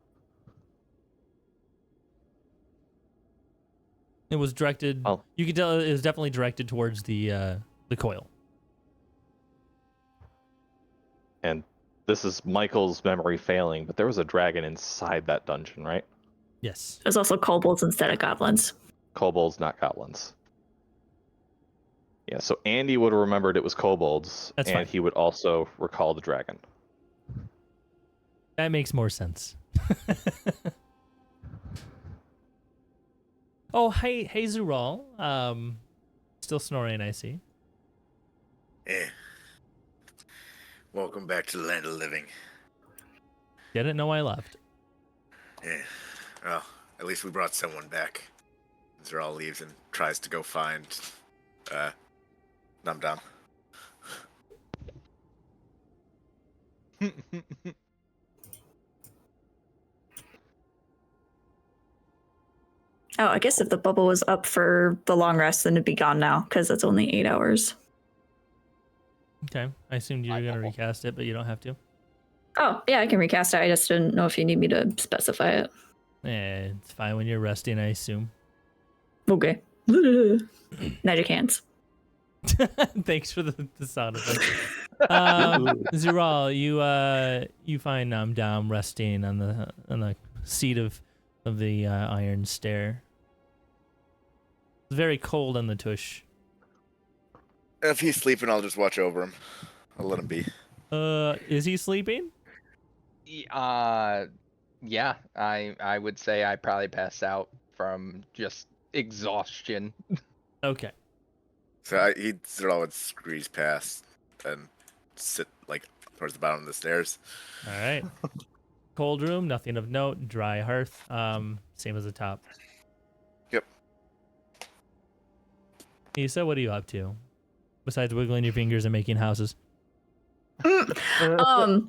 C: It was directed.
E: Oh.
C: You could tell it was definitely directed towards the coil.
E: And this is Michael's memory failing, but there was a dragon inside that dungeon, right?
C: Yes.
B: There's also kobolds instead of goblins.
E: Kobolds, not goblins. Yeah, so Andy would have remembered it was kobolds,
C: That's
E: and
C: fine.
E: he would also recall the dragon.
C: That makes more sense. Oh, hey, Zural. Still snoring, I see.
D: Welcome back to the land of the living.
C: Didn't know I left.
D: Well, at least we brought someone back. Zeral leaves and tries to go find Num Dum.
B: Oh, I guess if the bubble was up for the long rest, then it'd be gone now, because it's only 8 hours.
C: Okay. I assumed you were going to recast it, but you don't have to.
B: Oh, yeah, I can recast it. I just didn't know if you need me to specify it.
C: It's fine when you're resting, I assume.
B: Okay. Magic hands.
C: Thanks for the sound effect. Zural, you find Dom resting on the seat of the iron stair. It's very cold on the tush.
D: If he's sleeping, I'll just watch over him. I'll let him be.
C: Is he sleeping?
A: Yeah, I would say I probably passed out from just exhaustion.
C: Okay.
D: So Zeral would squeeze past and sit like towards the bottom of the stairs.
C: All right. Cold room, nothing of note. Dry hearth. Same as the top.
D: Yep.
C: Issa, what are you up to? Besides wiggling your fingers and making houses.
B: Issa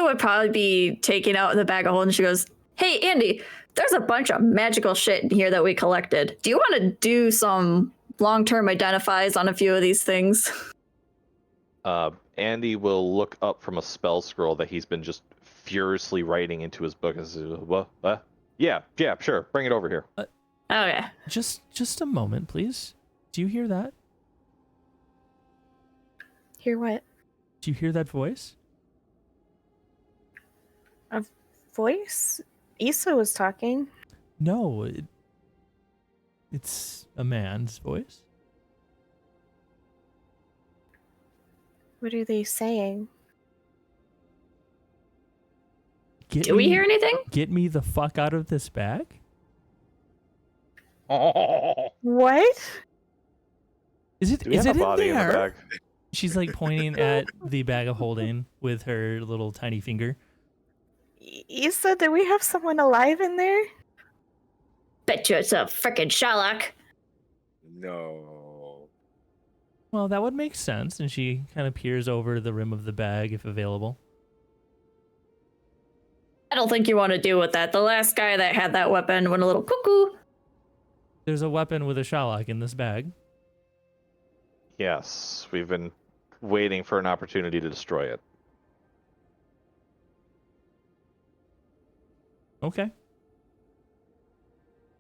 B: would probably be taking out the bag of holding. She goes, "Hey, Andy, there's a bunch of magical shit in here that we collected. Do you want to do some long-term identifies on a few of these things?"
E: Andy will look up from a spell scroll that he's been just furiously writing into his book. And says, what? Yeah, sure. Bring it over here.
B: Okay.
C: Just a moment, please. Do you hear that?
F: Hear what?
C: Do you hear that voice?
F: A voice? Issa was talking.
C: No, it's a man's voice.
F: What are they saying?
B: Do we hear anything?
C: Get me the fuck out of this bag?
A: Oh,
F: What?
C: Is it
E: Do we
C: is
E: have
C: it
E: a
C: in
E: body in the
C: there?
E: bag?
C: She's like pointing at the bag of holding with her little tiny finger.
F: Issa, do we have someone alive in there?
B: Bet you it's a frickin' Sherlock.
D: No.
C: Well, that would make sense. And she kind of peers over the rim of the bag if available.
B: I don't think you want to deal with that. The last guy that had that weapon went a little cuckoo.
C: There's a weapon with a Sherlock in this bag.
E: Yes, we've been waiting for an opportunity to destroy it.
C: Okay.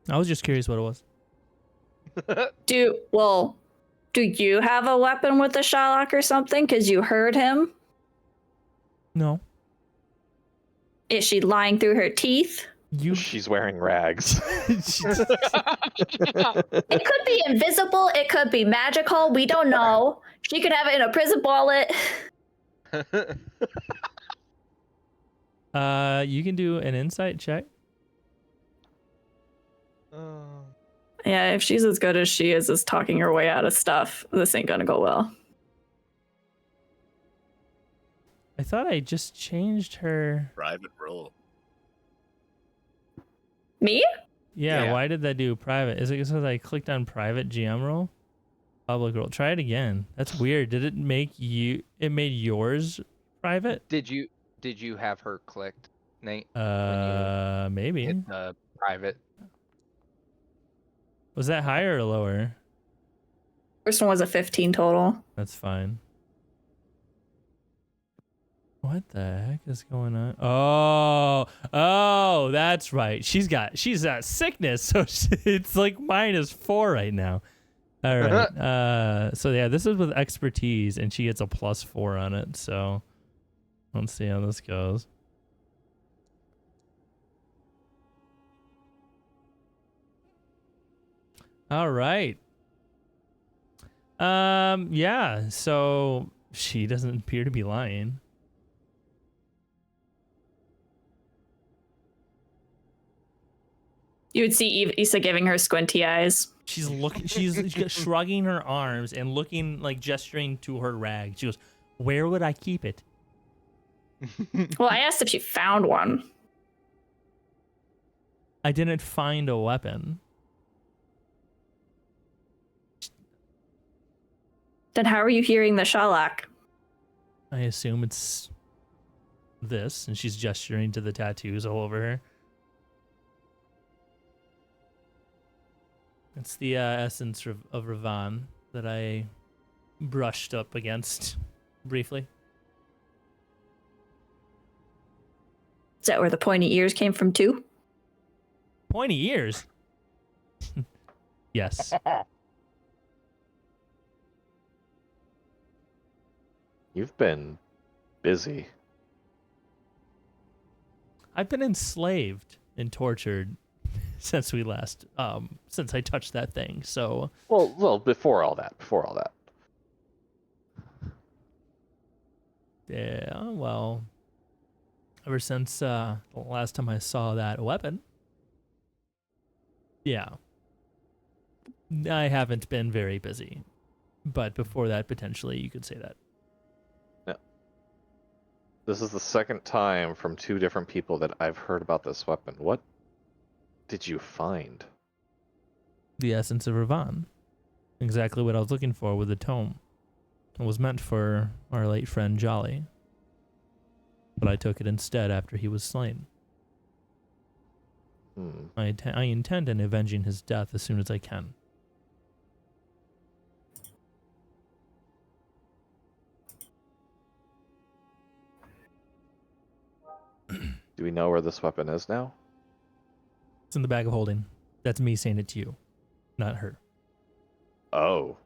C: I was just curious what it was.
B: Do you have a weapon with a Sherlock or something? Because you heard him.
C: No.
B: Is she lying through her teeth?
E: She's wearing rags.
B: It could be invisible. It could be magical. We don't know. She could have it in a prison wallet.
C: You can do an insight check.
B: Yeah, if she's as good as she is talking her way out of stuff, this ain't gonna go well.
C: I thought I just changed her.
D: Private roll.
B: Me?
C: Yeah,
A: Yeah.
C: why did that do private? Is it because I clicked on private GM roll? Public roll. Try it again. That's weird. Did it make you? It made yours private?
A: Did you have her clicked, Nate?
C: Maybe.
A: Hit the private.
C: Was that higher or lower?
B: First one was a 15 total.
C: That's fine. What the heck is going on? Oh, that's right. She's got sickness, so it's like -4 right now. All right. So yeah, this is with expertise, and she gets a +4 on it. So let's see how this goes. All right. Yeah. So she doesn't appear to be lying.
B: You would see Issa giving her squinty eyes.
C: She's looking. She's shrugging her arms and looking like gesturing to her rag. She goes, "Where would I keep it?"
B: Well, I asked if she found one.
C: I didn't find a weapon.
B: Then how are you hearing the Sherlock?
C: I assume it's this, and she's gesturing to the tattoos all over her. It's the essence of Ravan that I brushed up against briefly.
B: Is that where the pointy ears came from too?
C: Pointy ears. Yes.
E: You've been busy.
C: I've been enslaved and tortured since we last since I touched that thing. So
E: Well, before all that.
C: yeah, well, ever since the last time I saw that weapon, yeah, I haven't been very busy. But before that, potentially, you could say that.
E: This is the second time from 2 different people that I've heard about this weapon. What did you find?
C: The essence of Ravan. Exactly what I was looking for with the tome. It was meant for our late friend Jolly. But I took it instead after he was slain. I intend on avenging his death as soon as I can.
E: Do we know where this weapon is now?
C: It's in the bag of holding. That's me saying it to you, not her.
E: Oh.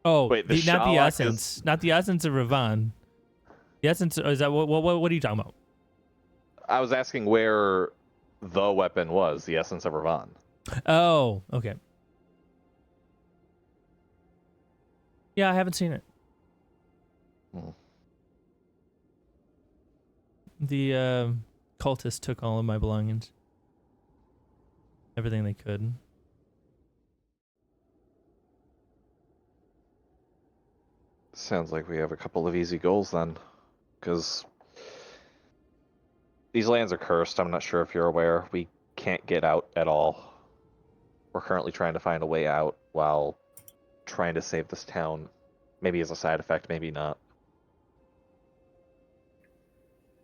C: Oh,
E: Wait, the
C: not the
E: Shalak
C: essence. Not the essence of Ravan. The essence, is that what are you talking about?
E: I was asking where the weapon was, the essence of Ravan.
C: Oh, okay. Yeah, I haven't seen it. The cultists took all of my belongings. Everything they could.
E: Sounds like we have a couple of easy goals then. Because these lands are cursed. I'm not sure if you're aware. We can't get out at all. We're currently trying to find a way out while trying to save this town. Maybe as a side effect, maybe not.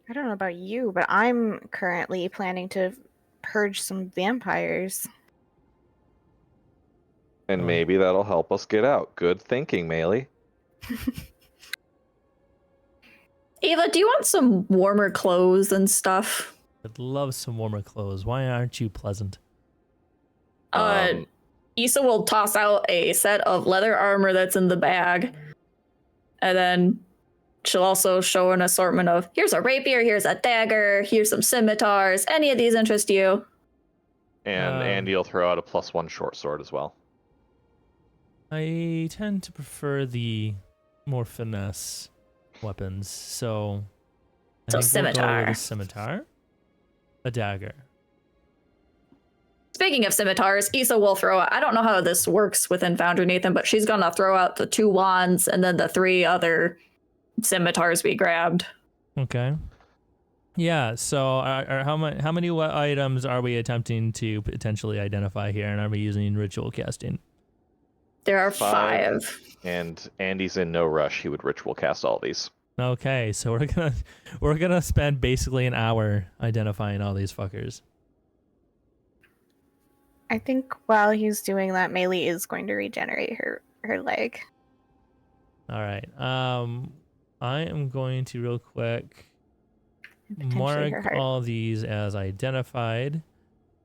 F: I don't know about you, but I'm currently planning to purge some vampires.
E: And maybe that'll help us get out. Good thinking, Melee.
B: Eva, do you want some warmer clothes and stuff?
C: I'd love some warmer clothes. Why aren't you pleasant?
B: Issa will toss out a set of leather armor that's in the bag. And then she'll also show an assortment of, here's a rapier, here's a dagger, here's some scimitars. Any of these interest you?
E: And Andy will throw out a +1 short sword as well.
C: I tend to prefer the more finesse weapons, so I think we'll go with a scimitar, a dagger.
B: Speaking of scimitars, Issa will throw out, I don't know how this works within Foundry Nathan, but she's gonna throw out the 2 wands and then the 3 other scimitars we grabbed.
C: Okay. Yeah, so how many items are we attempting to potentially identify here, and are we using ritual casting?
B: There are 5.
E: And Andy's in no rush. He would ritual cast all these.
C: Okay, so we're gonna spend basically an hour identifying all these fuckers.
F: I think while he's doing that, Melee is going to regenerate her leg.
C: All right. I am going to real quick
F: Potentially her
C: mark
F: heart.
C: all these as identified.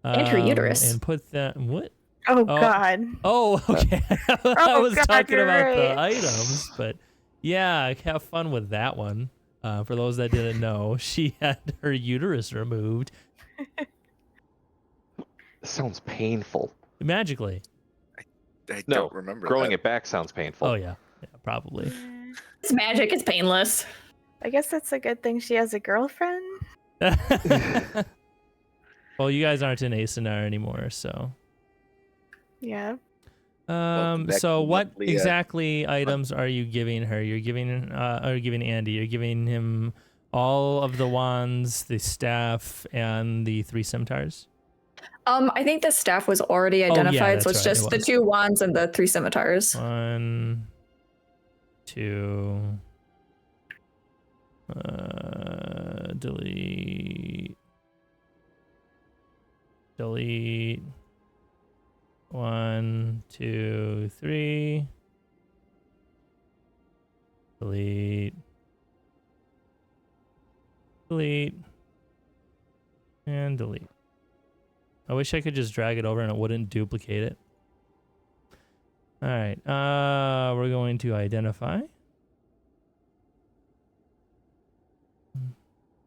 B: And her uterus.
C: And put that what?
F: Oh God.
C: Oh, okay. I was
F: God,
C: talking
F: you're
C: about the
F: right.
C: items, but yeah, have fun with that one. For those that didn't know, she had her uterus removed
E: This sounds painful.
C: magically.
D: I
E: No,
D: don't remember
E: growing
D: that.
E: it back sounds painful.
C: Oh yeah, probably.
B: It's magic, it's painless.
F: I guess that's a good thing she has a girlfriend.
C: Well, you guys aren't in Asenar anymore, so.
F: Yeah.
D: Welcome back
C: So
D: to
C: what
D: Leah.
C: exactly items are you giving her? You're giving Andy. You're giving him all of the wands, the staff, and the 3 scimitars.
B: I think the staff was already identified, so it's
C: that's right,
B: just
C: it
B: the
C: was.
B: 2 wands and the 3 scimitars.
C: 1, 2. Delete. 1, 2, 3. Delete. And delete. I wish I could just drag it over and it wouldn't duplicate it. All right. We're going to identify.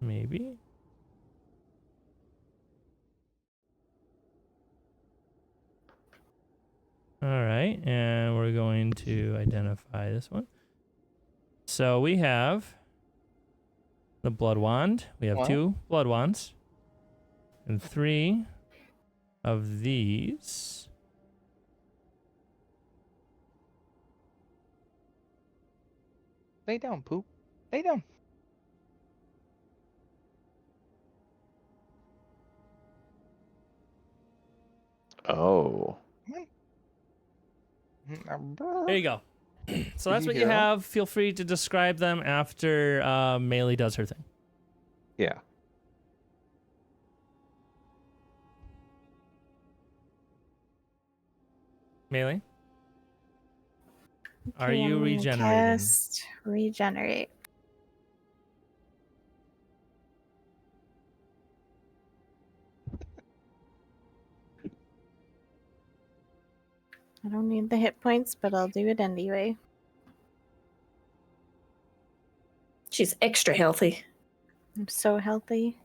C: Maybe. All right, and we're going to identify this one. So we have the blood wand. We have 2 blood wands and 3 of these.
A: Lay down, poop. Lay down.
E: Oh.
C: There you go. So that's what you
E: Yeah.
C: have. Feel free to describe them after Melee does her thing.
E: Yeah.
C: Melee? Are
F: Okay,
C: you
F: I'm gonna
C: regenerating?
F: cast regenerate. I don't need the hit points, but I'll do it anyway.
B: She's extra healthy.
F: I'm so healthy.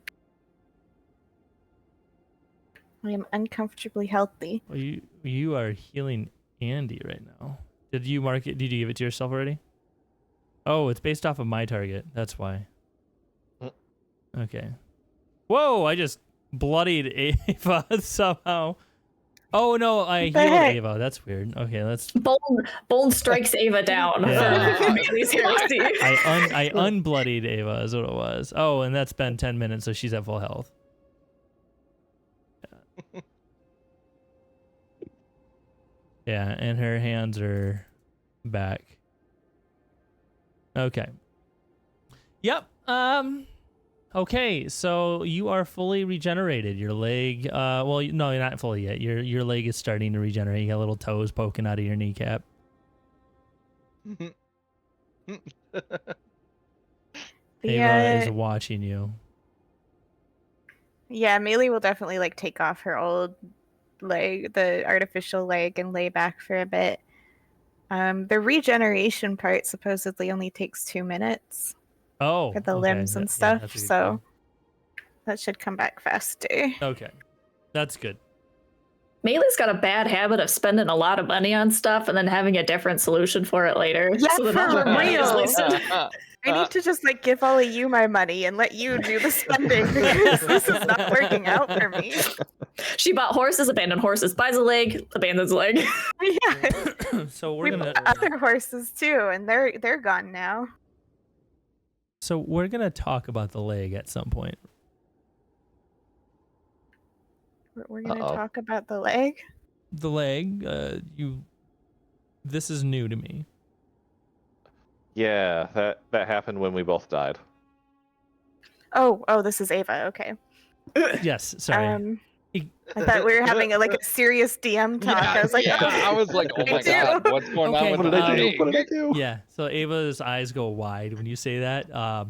F: I am uncomfortably healthy.
C: Well, you are healing Andy right now. Did you mark it? Did you give it to yourself already? Oh, it's based off of my target. That's why. Okay. Whoa! I just bloodied Ava somehow. Oh no! I
F: What the
C: healed
F: heck?
C: Ava. That's weird. Okay, let's.
B: Bone strikes Ava down.
C: Yeah.
B: For Melee's heresy.
C: I unbloodied Ava is what it was. Oh, and that's been 10 minutes, so she's at full health. Yeah, and her hands are back. Okay. Yep. Okay, so you are fully regenerated. Your leg, well, no, you're not fully yet. Your leg is starting to regenerate. You got little toes poking out of your kneecap. Ava is watching you.
F: Yeah, Melee will definitely like take off her old leg, the artificial leg, and lay back for a bit. The regeneration part supposedly only takes 2 minutes
C: Oh,
F: for the
C: okay.
F: limbs and
C: Yeah,
F: stuff,
C: that's a good
F: so that should come back faster.
C: thing. Okay, that's good.
B: Melee's got a bad habit of spending a lot of money on stuff and then having a different solution for it later.
F: Yeah,
B: so that
F: for
B: all her money is
F: real.
B: wasted.
F: I need to just like give all of you my money and let you do the spending because this is not working out for me.
B: She bought horses, abandoned horses, buys a leg, abandons a leg.
F: Yeah,
C: So
F: we
C: we're gonna.
F: bought other horses too, and they're gone now.
C: So we're gonna talk about the leg at some point.
F: We're gonna
E: Uh-oh.
F: talk about the leg.
C: The leg, this is new to me.
E: Yeah, that happened when we both died.
F: Oh, this is Ava. Okay.
C: Yes, sorry.
F: I thought we were having a serious DM talk. I was like,
A: yeah, I was like, oh
F: Me
A: my
F: too.
A: god, what's going
C: Okay,
A: on with
C: what
A: the
C: did I do?
A: leg?
E: What did I do?
C: Yeah, so Ava's eyes go wide when you say that.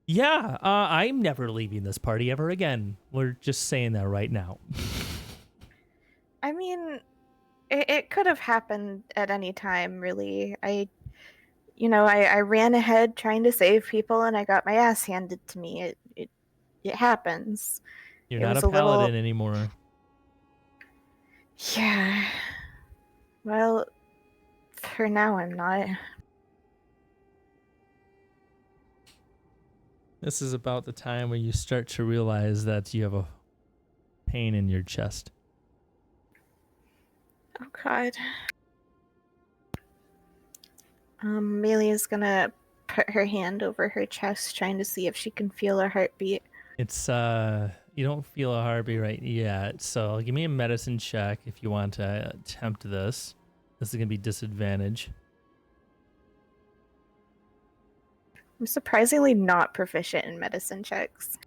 C: Yeah, I'm never leaving this party ever again. We're just saying that right now.
F: I mean, it could have happened at any time, really. I ran ahead trying to save people, and I got my ass handed to me. It happens.
C: You're
F: It
C: not
F: was
C: a
F: a little-
C: paladin anymore.
F: Yeah. Well, for now, I'm not.
C: This is about the time where you start to realize that you have a pain in your chest.
F: Oh God. Amelia's gonna put her hand over her chest, trying to see if she can feel her heartbeat.
C: It's you don't feel a heartbeat right yet, so give me a medicine check if you want to attempt this. This is gonna be disadvantage.
F: I'm surprisingly not proficient in medicine checks.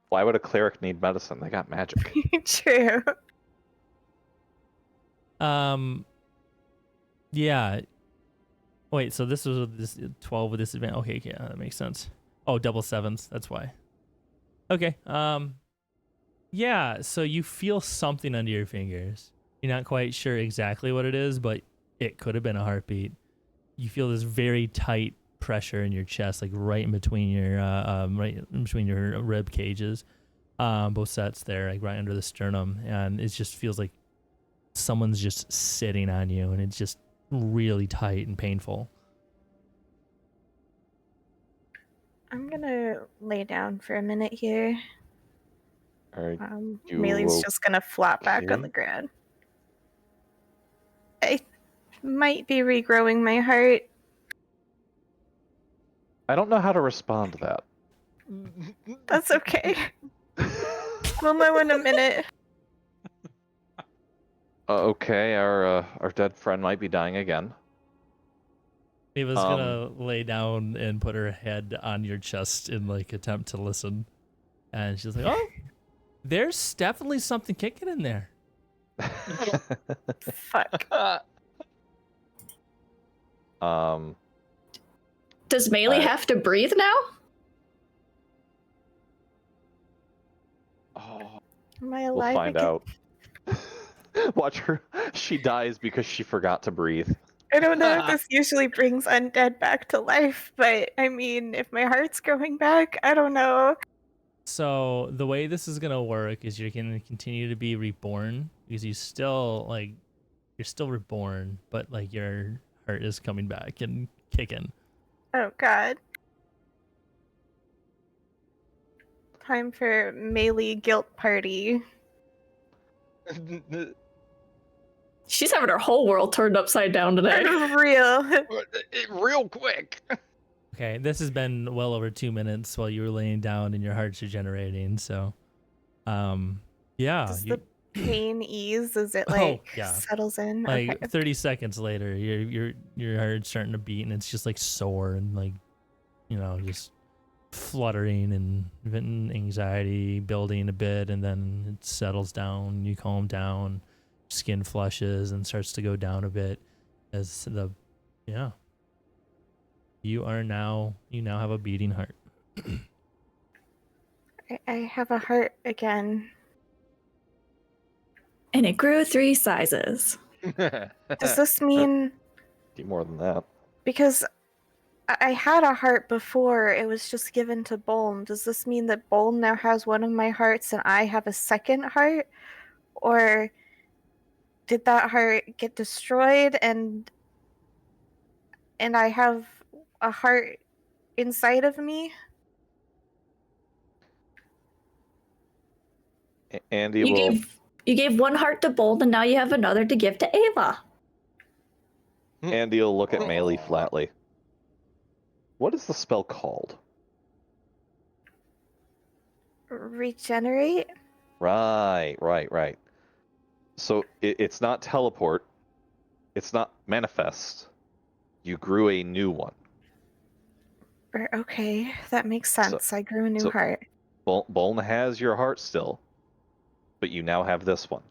E: Why would a cleric need medicine? They got magic.
F: True.
C: Yeah. Wait, so this was this 12 with disadvantage. Okay, yeah, that makes sense. Oh, double sevens. That's why. Okay. Yeah. So you feel something under your fingers. You're not quite sure exactly what it is, but it could have been a heartbeat. You feel this very tight pressure in your chest, like right in between your rib cages, both sets there, like right under the sternum, and it just feels like someone's just sitting on you, and it's just really tight and painful.
F: I'm gonna lay down for a minute here.
E: Alright. You
F: Melee's just gonna flop back on
E: okay?
F: the ground. I might be regrowing my heart.
E: I don't know how to respond to that.
F: That's okay. We'll know in a minute.
E: Okay, our dead friend might be dying again.
C: Eva's gonna lay down and put her head on your chest in like attempt to listen, and she's like, "Oh, there's definitely something kicking in there."
F: Fuck.
B: Does Melee have to breathe now?
E: Oh,
F: Am I
E: we'll
F: alive
E: find
F: again?
E: out. Watch her. She dies because she forgot to breathe.
F: I don't know if this usually brings undead back to life, but I mean, if my heart's growing back, I don't know.
C: So the way this is gonna work is you're gonna continue to be reborn because you're still reborn, but like your heart is coming back and kicking.
F: Oh god. Time for melee guilt party.
B: She's having her whole world turned upside down today.
F: Real.
A: Real quick.
C: Okay, this has been well over 2 minutes while you were laying down and your heart's regenerating. So, yeah,
F: Does the pain ease as it settles in?
C: like
F: Okay.
C: 30 seconds later, your heart's starting to beat and it's just like sore and like, just fluttering and anxiety building a bit, and then it settles down. You calm down, skin flushes and starts to go down a bit as you now have a beating heart.
F: I have a heart again.
B: And it grew 3 sizes.
F: Does this mean
E: More than that.
F: because I had a heart before, it was just given to Bolm. Does this mean that Bolm now has one of my hearts and I have a second heart? Or did that heart get destroyed and I have a heart inside of me?
E: Andy
B: You gave 1 heart to Bold, and now you have another to give to Ava.
E: Andy will look at Melee flatly. What is the spell called?
F: Regenerate?
E: Right. So it's not teleport. It's not manifest. You grew a new one.
F: Okay, that makes sense. I grew a new heart.
E: Boln has your heart still, but you now have this one.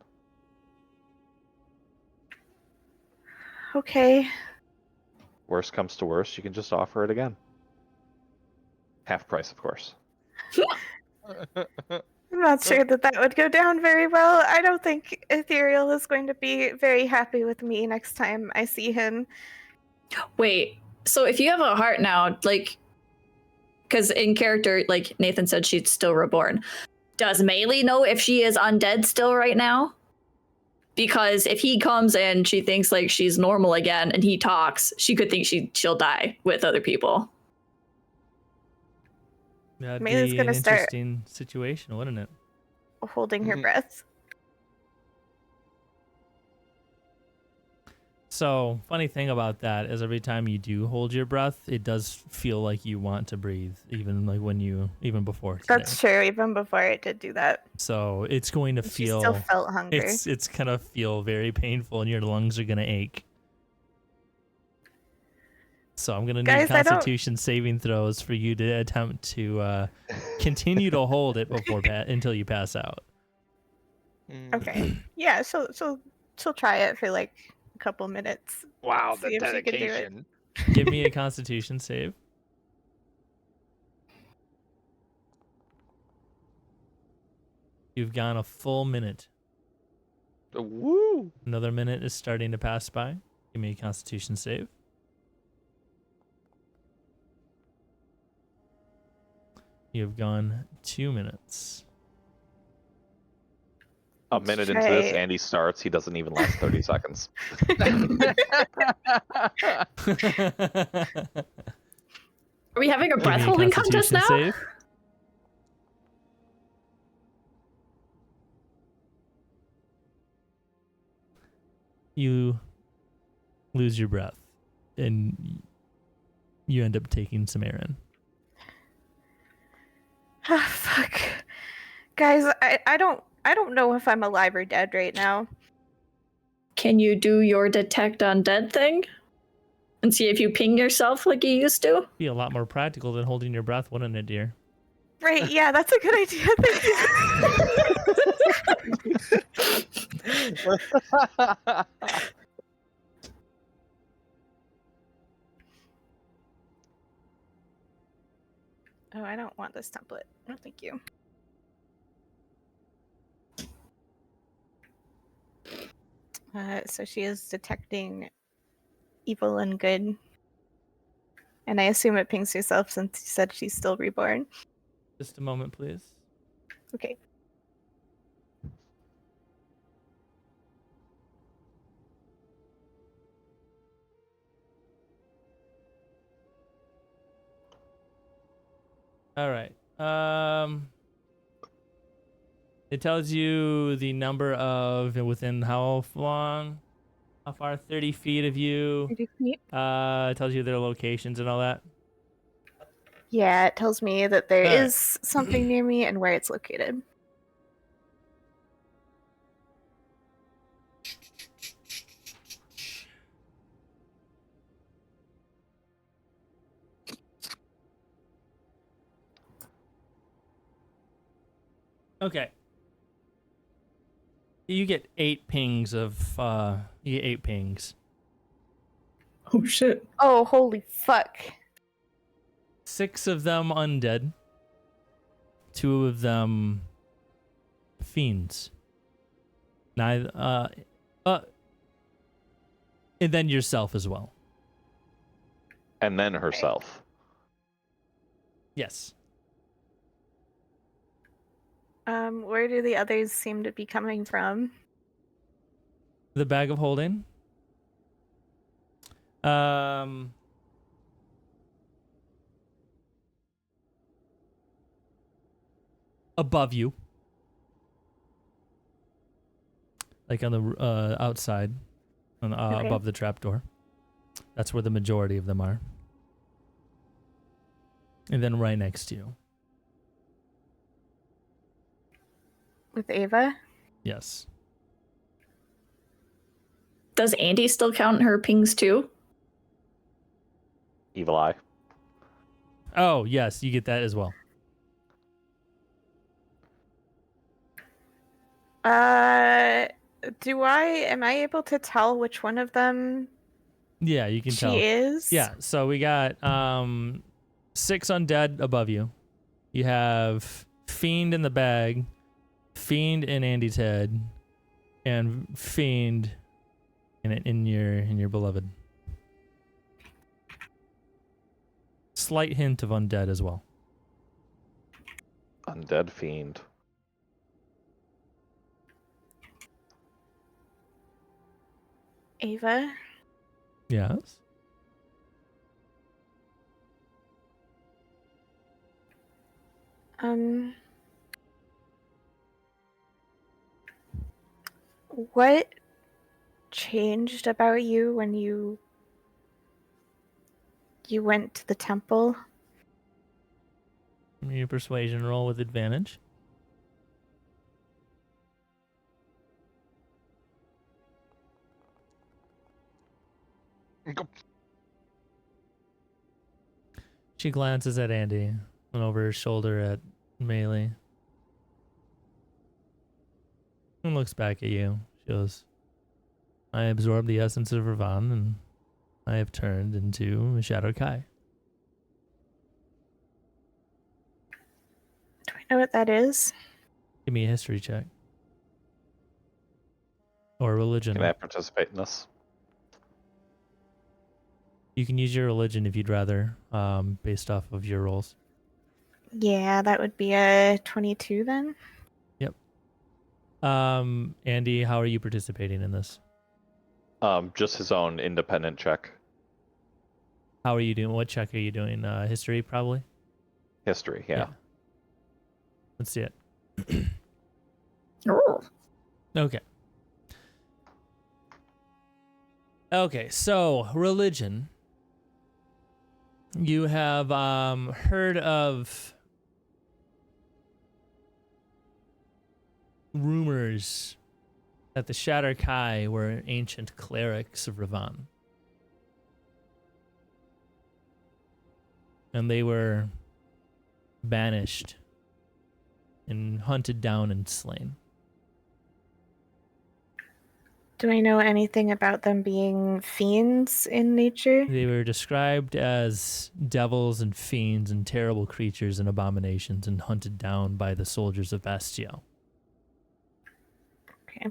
F: Okay.
E: Worst comes to worst, you can just offer it again. Half price, of course.
F: I'm not sure that would go down very well. I don't think Ethereal is going to be very happy with me next time I see him.
B: Wait, so if you have a heart now, like, because in character, like Nathan said, she's still reborn. Does Melee know if she is undead still right now? Because if he comes and she thinks like she's normal again and he talks, she could think she'll die with other people.
C: That'd
F: Melee's
C: be
F: gonna
C: an
F: start
C: interesting situation, wouldn't it?
F: holding her breath.
C: So, funny thing about that is every time you do hold your breath, it does feel like you want to breathe, even before today.
F: That's true. Even before it did do that.
C: So it's going to feel.
F: She still felt hungry.
C: It's gonna feel very painful, and your lungs are gonna ache. So I'm gonna need Constitution saving throws for you to attempt to continue to hold it until you pass out.
F: Okay. Yeah. She'll try it for like a couple minutes.
A: Wow,
F: See
A: the
F: if she can do it.
A: dedication.
C: Give me a Constitution save. You've gone a full minute.
E: Woo!
C: Another minute is starting to pass by. Give me a Constitution save. You've gone 2 minutes.
E: A minute into this, Andy starts. He doesn't even last 30 seconds.
B: Are we having a
C: Give
B: breath
C: me a
B: holding contest
C: Constitution
B: now?
C: save. You lose your breath and you end up taking some air in.
F: Ah, fuck. Guys, I don't know if I'm alive or dead right now.
B: can you do your detect undead thing? And see if you ping yourself like you used to?
C: Be a lot more practical than holding your breath, wouldn't it, dear?
F: Right, yeah, that's a good idea. Thank you. Oh, I don't want this template. No, thank you. So she is detecting evil and good. And I assume it pings herself since you said she's still reborn.
C: Just a moment, please.
F: Okay.
C: All right. It tells you the number of within how long, how far, 30 feet of you.
F: 30 feet.
C: It tells you their locations and all that.
F: Yeah, it tells me that there
C: All right.
F: is something near me and where it's located.
C: Okay. You get 8 pings of you get 8 pings.
B: Oh shit.
F: Oh, holy fuck.
C: 6 of them undead. 2 of them fiends. Neither and then yourself as well.
E: And then herself.
C: Yes.
F: Where do the others seem to be coming from?
C: The bag of holding. Above you. Like on the outside, on the,
F: Okay.
C: above the trapdoor. That's where the majority of them are. And then right next to you.
F: With Ava?
C: Yes.
B: Does Andy still count her pings too?
E: Evil eye.
C: Oh, yes, you get that as well.
F: Am I able to tell which one of them
C: Yeah, you can tell.
F: she is?
C: Yeah, so we got 6 undead above you. You have Fiend in the bag, Fiend in Andy's head, and Fiend in your beloved. Slight hint of undead as well.
E: Undead fiend.
F: Ava?
C: Yes.
F: What changed about you when you went to the temple?
C: Your persuasion roll with advantage. She glances at Andy and over her shoulder at Melee. And looks back at you. She goes, I absorbed the essence of Ravan and I have turned into a Shadow Kai.
F: Do I know what that is?
C: Give me a history check. Or religion.
E: Can I participate in this?
C: You can use your religion if you'd rather, based off of your rolls.
F: Yeah, that would be a 22 then.
C: Yep. Andy, how are you participating in this?
E: Just his own independent check.
C: How are you doing? What check are you doing? History, probably?
E: History, yeah.
C: Let's see it.
B: Oh.
C: Okay. Okay, so religion. You have heard of rumors that the Shatter Kai were ancient clerics of Ravan. And they were banished and hunted down and slain.
F: Do I know anything about them being fiends in nature?
C: They were described as devils and fiends and terrible creatures and abominations and hunted down by the soldiers of Bastiel.
F: Okay.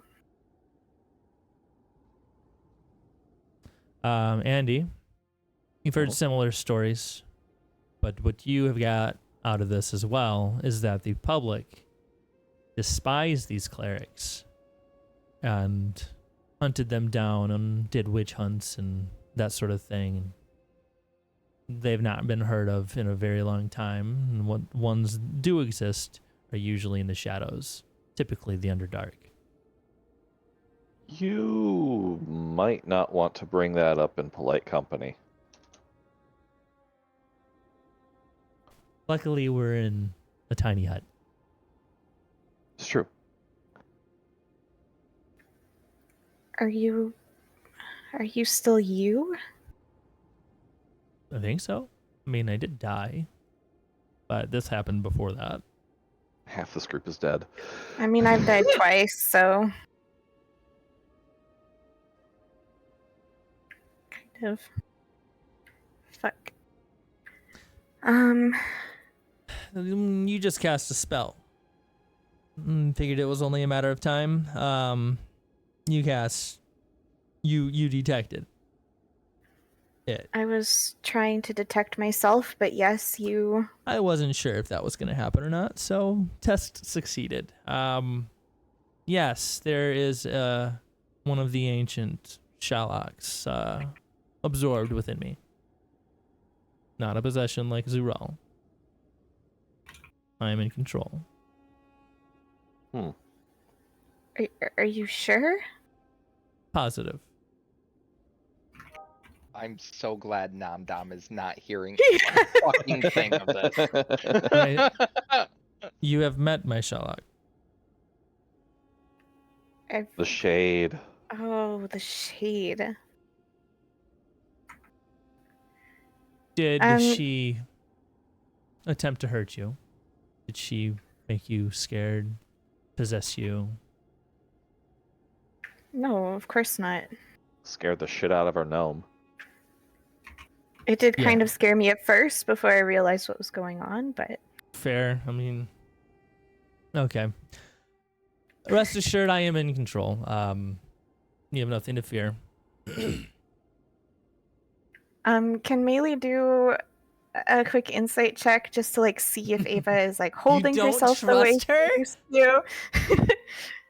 C: Andy, you've heard similar stories, but what you have got out of this as well is that the public despised these clerics and hunted them down and did witch hunts and that sort of thing. They've not been heard of in a very long time, and what ones do exist are usually in the shadows, typically the Underdark.
E: You might not want to bring that up in polite company.
C: Luckily, we're in a tiny hut.
E: It's true.
F: Are you still you?
C: I think so. I mean, I did die, but this happened before that.
E: Half this group is dead.
F: I mean, I've died twice, so kind of. Fuck.
C: You just cast a spell. Figured it was only a matter of time. You detected it.
F: I was trying to detect myself, but yes, you.
C: I wasn't sure if that was going to happen or not, so test succeeded. Yes, there is one of the ancient Shalloks absorbed within me. Not a possession like Zural. I am in control.
F: Are you sure?
C: Positive.
A: I'm so glad Namdam is not hearing a fucking thing of this.
C: You have met my Shallock.
E: The shade.
F: Oh, the shade.
C: Did she attempt to hurt you? Did she make you scared? Possess you?
F: No, of course not.
E: Scared the shit out of our gnome.
F: It did kind
C: Yeah.
F: of scare me at first before I realized what was going on, but
C: Fair. I mean, okay. Rest assured, I am in control. You have nothing to fear.
F: can Melee do a quick insight check just to like see if Ava is like holding
C: don't
F: herself the way
C: trust her?
F: she used to?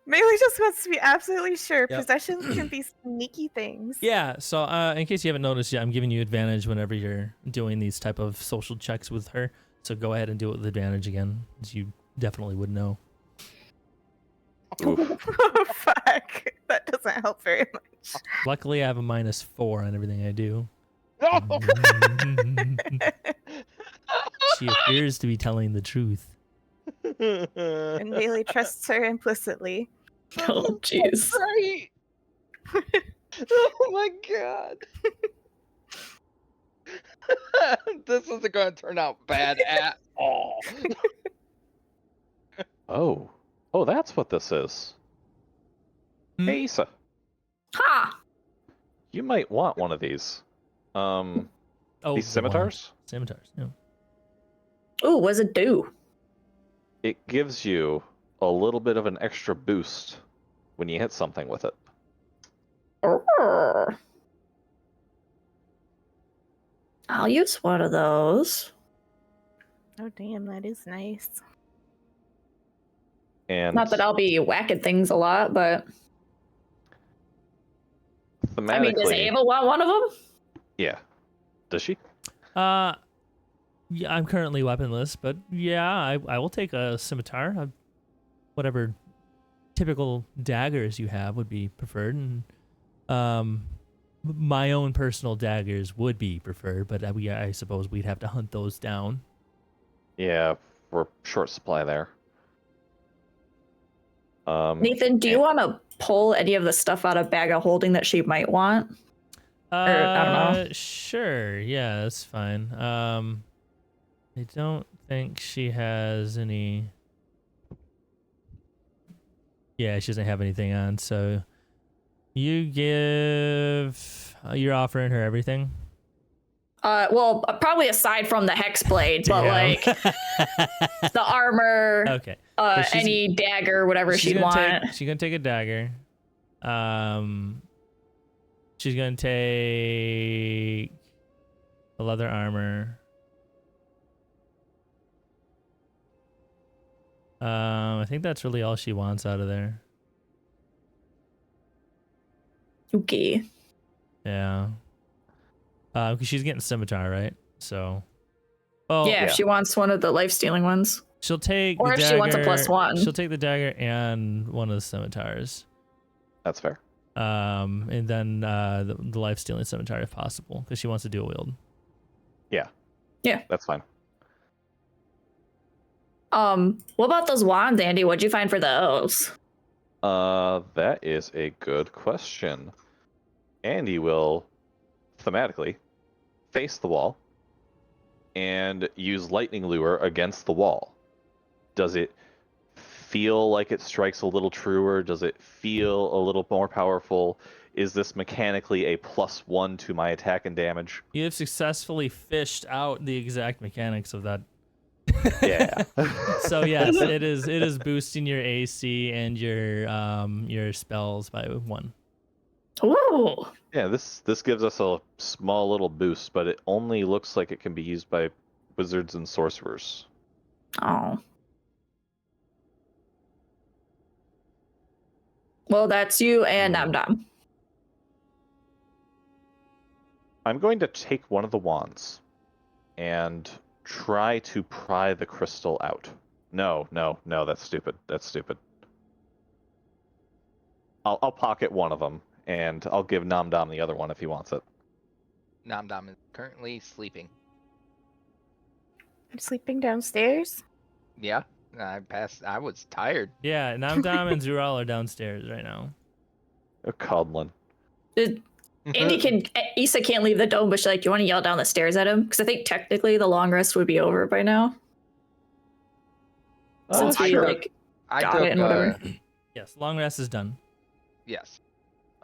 F: Melee just wants to be absolutely sure.
C: Yep.
F: Possessions can be sneaky things.
C: Yeah, so in case you haven't noticed yet, I'm giving you advantage whenever you're doing these type of social checks with her. So go ahead and do it with advantage again, as you definitely would know.
F: Oh, fuck. That doesn't help very much.
C: Luckily, I have a -4 on everything I do. She appears to be telling the truth.
F: And Melee trusts her implicitly.
B: Oh, jeez.
A: Right. Oh my god. This isn't going to turn out bad at all.
E: Oh, that's what this is. Hey, Issa,
B: Ha!
E: you might want one of these.
C: Oh,
E: These
C: the wand.
E: scimitars?
C: Scimitars, yeah.
B: Ooh, what does it do?
E: It gives you a little bit of an extra boost when you hit something with it.
B: Urgh. I'll use one of those.
F: Oh, damn, that is nice.
E: And
B: Not that I'll be whacking things a lot, but I mean, does
E: thematically,
B: Ava want one of them?
E: yeah. Does she?
C: Yeah, I'm currently weaponless, but yeah, I will take a scimitar. Whatever typical daggers you have would be preferred, and my own personal daggers would be preferred, but I suppose we'd have to hunt those down.
E: Yeah, we're short supply there.
B: Nathan, do you want to pull any of the stuff out of bag of holding that she might want? Or, I don't know.
C: Sure. Yeah, that's fine. I don't think she has any. Yeah, she doesn't have anything on. So you give. You're offering her everything.
B: Well, probably aside from the hex blade, but
C: Damn.
B: like the armor,
C: Okay. So
B: any dagger, whatever she'd want.
C: She's gonna take a dagger. She's gonna take a leather armor. I think that's really all she wants out of there.
B: Okay.
C: Yeah. Because she's getting scimitar, right? So. Oh,
B: Yeah, if she wants one of the life stealing ones.
C: She'll take
B: Or
C: the
B: if
C: dagger.
B: she wants a +1.
C: She'll take the dagger and one of the scimitars.
E: That's fair.
C: And then the life stealing scimitar if possible, because she wants to dual wield.
E: Yeah.
B: Yeah.
E: That's fine.
B: What about those wands, Andy? What'd you find for those?
E: That is a good question. Andy will thematically face the wall and use lightning lure against the wall. Does it feel like it strikes a little truer? Does it feel a little more powerful? Is this mechanically a +1 to my attack and damage?
C: You have successfully fished out the exact mechanics of that.
E: Yeah.
C: So yes, it is boosting your AC and your spells by 1.
B: Ooh.
E: Yeah, this gives us a small little boost, but it only looks like it can be used by wizards and sorcerers.
B: Oh. Well, that's you and Namdam.
E: I'm going to take one of the wands and try to pry the crystal out. No, that's stupid. That's stupid. I'll pocket one of them, and I'll give Namdam the other one if he wants it.
A: Namdam is currently sleeping.
F: I'm sleeping downstairs.
A: Yeah, I was tired.
C: Yeah, Namdam and Zural are downstairs right now.
E: A Codlin.
B: Issa can't leave the dome, but she's like, you want to yell down the stairs at him? Because I think technically the long rest would be over by now. Since we
E: sure.
B: got it and whatever.
C: Yes, long rest is done.
A: Yes.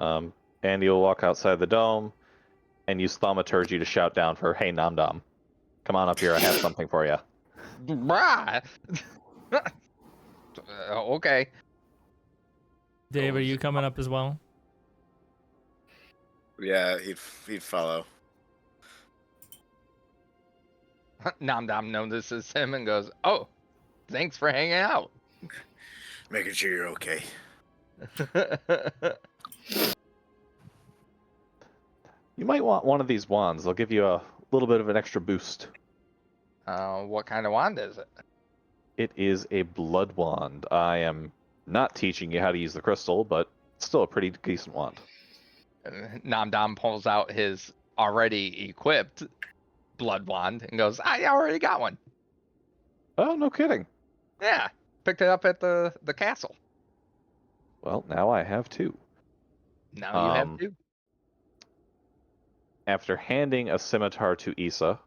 E: Andy will walk outside the dome and use thaumaturgy to shout down for, hey, Namdam, come on up here, I have something for you.
A: Brah. Okay.
C: Dave, are you coming up as well?
D: Yeah, he'd follow.
A: Namdam notices him and goes, "Oh, thanks for hanging out."
D: Making sure you're okay.
E: You might want one of these wands. They'll give you a little bit of an extra boost.
A: What kind of wand is it?
E: It is a blood wand. I am not teaching you how to use the crystal, but still a pretty decent wand.
A: Namdam pulls out his already equipped blood wand and goes, "I already got one.
E: Oh, no kidding.
A: Yeah, picked it up at the castle.
E: Well, now I have 2.
A: Now you have 2."
E: After handing a scimitar to Issa,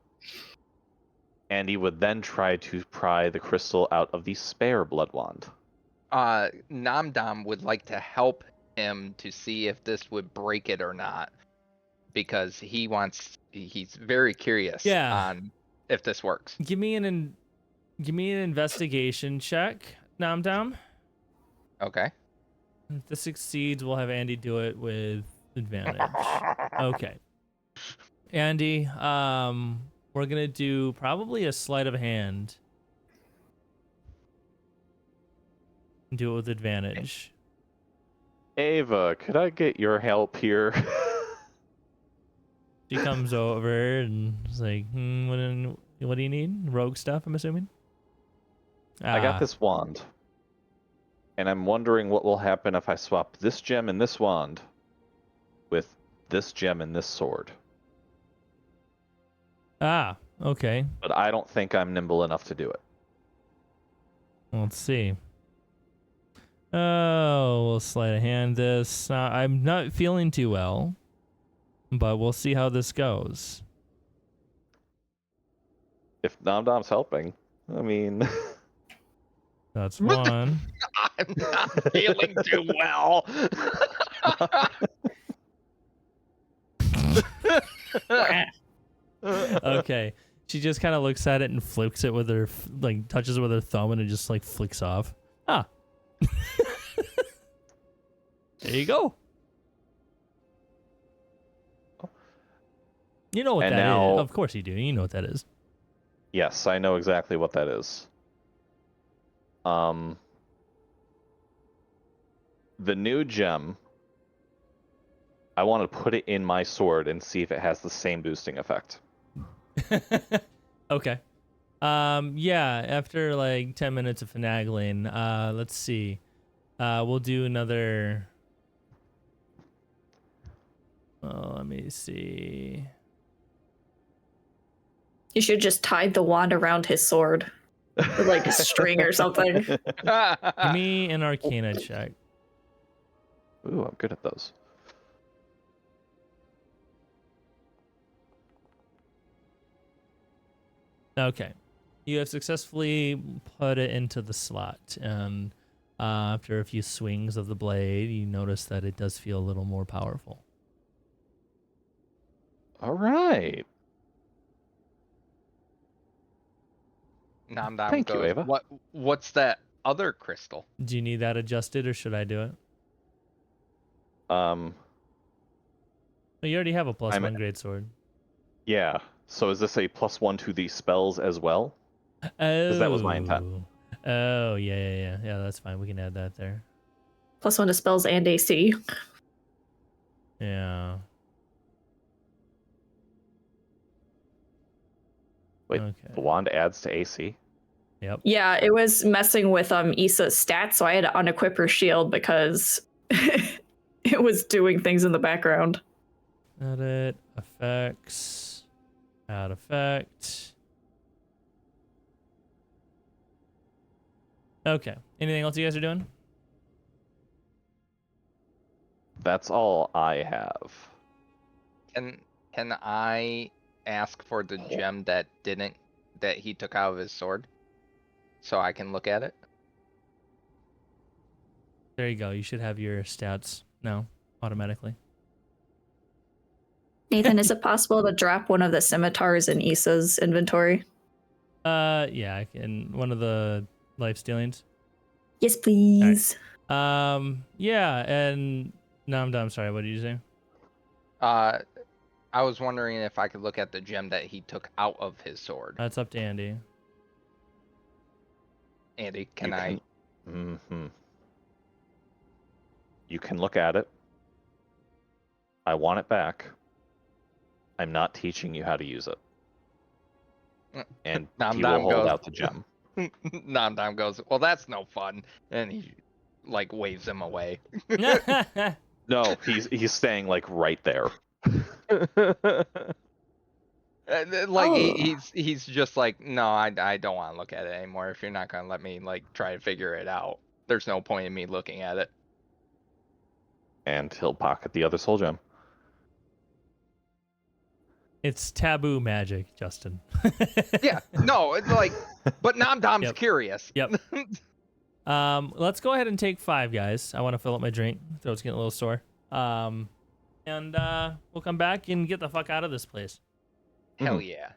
E: Andy would then try to pry the crystal out of the spare blood wand.
A: Namdam would like to help him to see if this would break it or not, because he's very curious on if this works.
C: Give me an investigation check, Namdam.
A: Okay.
C: If this succeeds, we'll have Andy do it with advantage. Okay. Andy, we're gonna do probably a sleight of hand. Do it with advantage.
E: Ava, could I get your help here?
C: She comes over and is like, what do you need? Rogue stuff, I'm assuming?
E: I got this wand, and I'm wondering what will happen if I swap this gem and this wand with this gem and this sword.
C: Okay.
E: But I don't think I'm nimble enough to do it.
C: Let's see. Oh, we'll sleight of hand this. I'm not feeling too well, but we'll see how this goes.
E: If Dom's helping, I mean,
C: That's one.
A: I'm not feeling too well.
C: Okay. She just kind of looks at it and flicks it with her, like, touches it with her thumb and it just, like, flicks off. Ah. There you go. You know what
E: And
C: that
E: now-
C: is. Of course you do. You know what that is.
E: yes, I know exactly what that is. The new gem, I want to put it in my sword and see if it has the same boosting effect.
C: Okay. Yeah, after like 10 minutes of finagling, let's see. We'll do another. Oh, let me see.
B: You should just tie the wand around his sword with like a string or something.
C: Give me an Arcana check.
E: Ooh, I'm good at those.
C: Okay. You have successfully put it into the slot, and after a few swings of the blade, you notice that it does feel a little more powerful.
E: All right.
A: Nom Dom
E: Thank you,
A: goes,
E: Ava.
A: What's that other crystal?
C: Do you need that adjusted, or should I do it?
E: Um,
C: Well, you already have a +1
E: I'm-
C: greatsword.
E: yeah. So is this a +1 to the spells as well?
C: Oh.
E: that was my intent.
C: Oh, yeah. That's fine. We can add that there.
B: +1 to spells and AC.
C: Yeah.
E: Wait,
C: Okay.
E: the wand adds to AC?
C: Yep.
B: Yeah, it was messing with Issa's stats, so I had to unequip her shield because it was doing things in the background.
C: Edit effects. Add effect. Okay. Anything else you guys are doing?
E: That's all I have.
A: Can I ask for the gem that he took out of his sword, so I can look at it?
C: There you go. You should have your stats now automatically.
B: Nathan, is it possible to drop one of the scimitars in Issa's inventory?
C: Yeah, I can. One of the life stealings.
B: Yes, please.
C: Yeah, and no, I'm sorry. What did you say?
A: I was wondering if I could look at the gem that he took out of his sword.
C: That's up to Andy.
A: Andy, can I?
E: Mm-hmm. You can look at it. I want it back. I'm not teaching you how to use it. And
A: Nom
E: he will
A: Dom
E: hold
A: goes.
E: out the gem.
A: Nom Dom goes, well, that's no fun, and he like waves him away.
E: No, he's staying like right there.
A: Like
B: Oh.
A: he's just like, no, I don't want to look at it anymore. If you're not gonna let me like try to figure it out, there's no point in me looking at it.
E: And he'll pocket the other soul gem.
C: It's taboo magic, Justin.
A: Yeah, no, it's like, but Nom Dom's
C: Yep.
A: curious.
C: Yep. Let's go ahead and take 5, guys. I want to fill up my drink. Throat's getting a little sore. And we'll come back and get the fuck out of this place.
A: Hell yeah.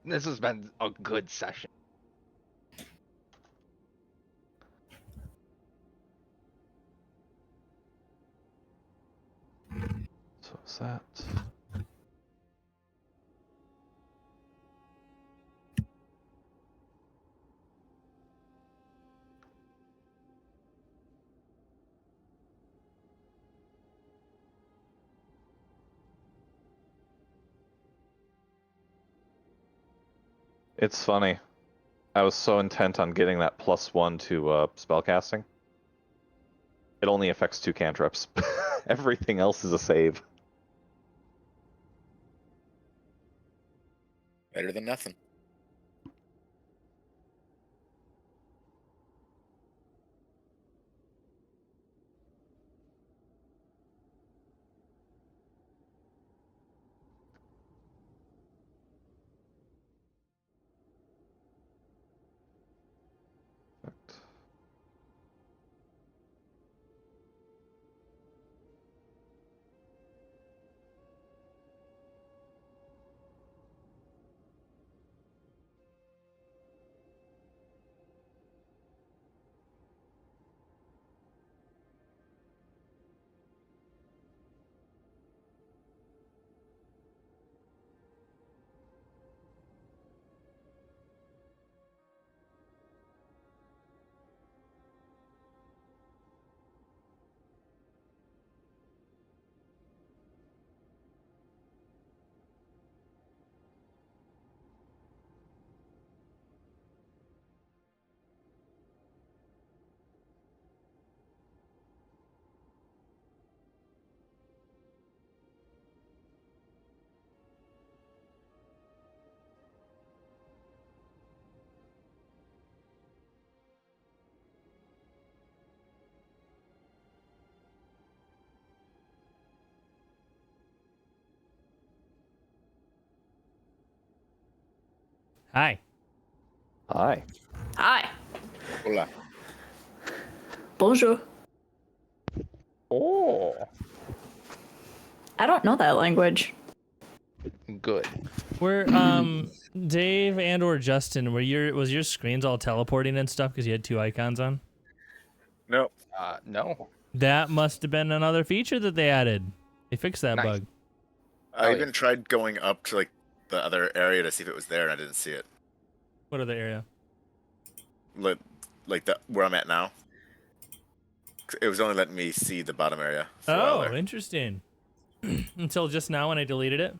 A: This has been a good session.
E: So is that. It's funny. I was so intent on getting that +1 to spellcasting. It only affects 2 cantrips. Everything else is a save.
D: Better than nothing.
C: Hi.
E: Hi.
B: Hi.
D: Hola.
B: Bonjour.
A: Oh,
B: I don't know that language.
A: good.
C: Were Dave and or Justin, was your screens all teleporting and stuff because you had two icons on?
D: No.
A: No.
C: That must have been another feature that they added. They fixed that
A: Nice.
C: bug.
D: I
A: Oh,
D: even tried going up to like the other area to see if it was there, and I didn't see it.
C: What other area?
D: Like the where I'm at now. It was only letting me see the bottom area. For a while
C: Oh,
D: there.
C: interesting. Until just now when I deleted it.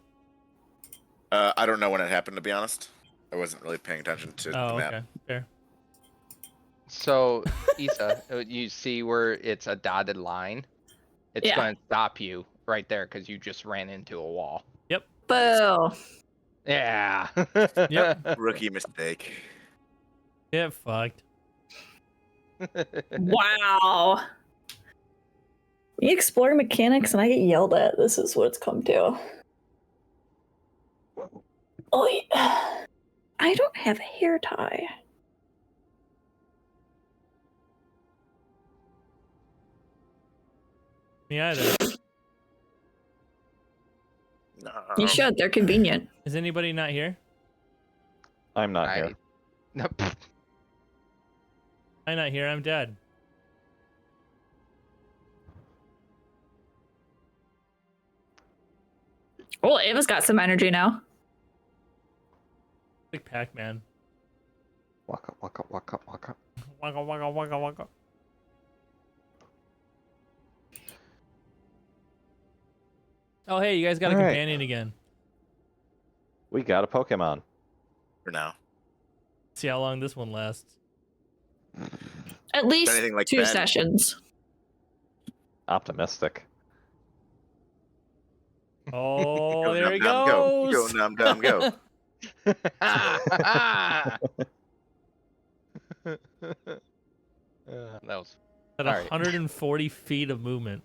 D: I don't know when it happened, to be honest. I wasn't really paying attention to the
C: Oh,
D: map.
C: okay, fair.
A: So, Isa, you see where it's a dotted line? It's
B: Yeah.
A: going to stop you right there because you just ran into a wall.
C: Yep.
B: Boo.
A: Yeah.
C: Yep.
D: Rookie mistake.
C: Get fucked.
B: Wow. We explore mechanics and I get yelled at. This is what it's come to. Oh, yeah. I don't have a hair tie.
C: Me either.
D: No.
B: You should. They're convenient.
C: Is anybody not here?
E: I'm not here.
A: No,
C: I'm not here. I'm dead.
B: Oh, Ava's got some energy now.
C: Like Pac-Man.
E: Waka waka waka waka.
C: Waka waka waka waka. Oh, hey, you guys got a
E: All right.
C: companion again.
E: We got a Pokemon.
D: For now.
C: See how long this one lasts.
B: At least
D: Anything like
B: 2
D: Ben.
B: sessions.
E: Optimistic.
C: Oh,
D: Go,
C: there he
D: Num Num, go.
C: goes.
D: Go, Num Num, go.
A: that was
C: At
A: all right.
C: 140 feet of movement.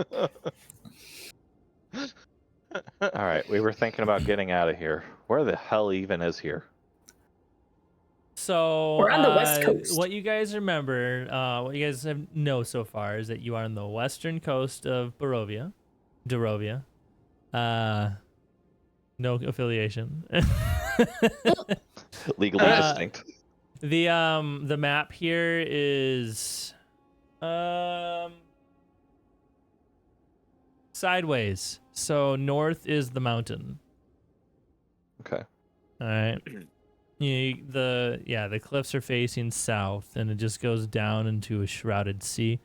E: All right, we were thinking about getting out of here. Where the hell even is here?
C: So
B: We're on the West Coast.
C: What you guys remember, what you guys know so far is that you are on the western coast of Darrovia. No affiliation.
E: Legally distinct.
C: The map here is sideways. So north is the mountain.
E: Okay.
C: All right. The cliffs are facing south, and it just goes down into a shrouded sea.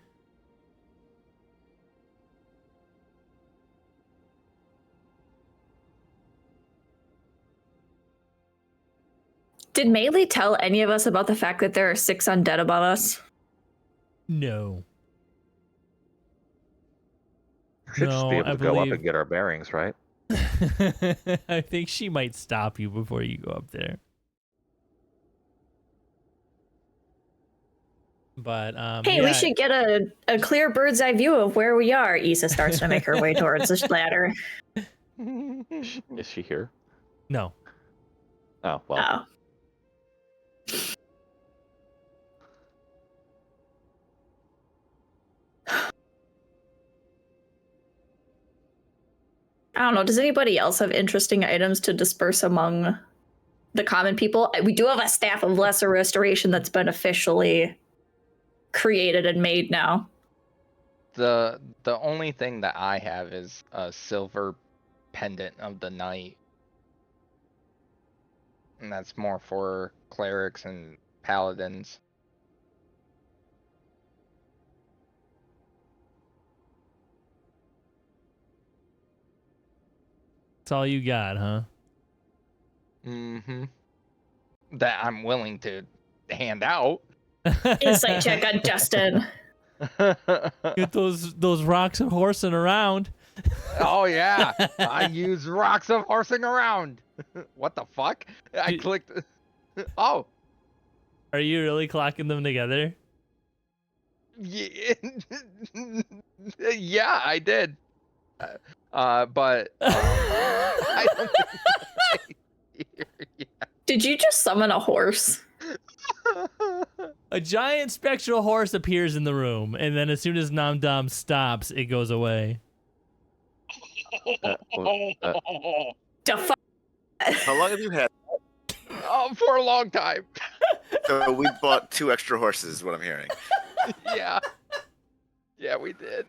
B: Did Maylee tell any of us about the fact that there are 6 undead above us?
C: No.
E: Should just be
C: No,
E: able
C: I
E: to go up
C: believe-
E: and get our bearings, right?
C: I think she might stop you before you go up there. But
B: Hey, we should get a clear bird's eye view of where we are. Issa starts to make her way towards this ladder.
E: Is she here?
C: No.
E: Oh, well.
B: Oh. I don't know. Does anybody else have interesting items to disperse among the common people? We do have a staff of lesser restoration that's been officially created and made now.
A: The only thing that I have is a silver pendant of the night. And that's more for clerics and paladins.
C: That's all you got, huh?
A: Mm-hmm. That I'm willing to hand out.
B: Insight check on Justin.
C: Get those rocks of horsing around.
A: Oh yeah, I use rocks of horsing around. What the fuck? I
C: Did-
A: clicked. Oh
C: Are you really clocking them together?
A: yeah, yeah, I did. But I don't think it's right here yet.
B: Did you just summon a horse?
C: A giant spectral horse appears in the room, and then as soon as Nam Dam stops, it goes away.
B: The fuck?
D: How long have you had?
A: Oh, for a long time.
D: So we bought 2 extra horses, is what I'm hearing.
A: Yeah. Yeah, we did.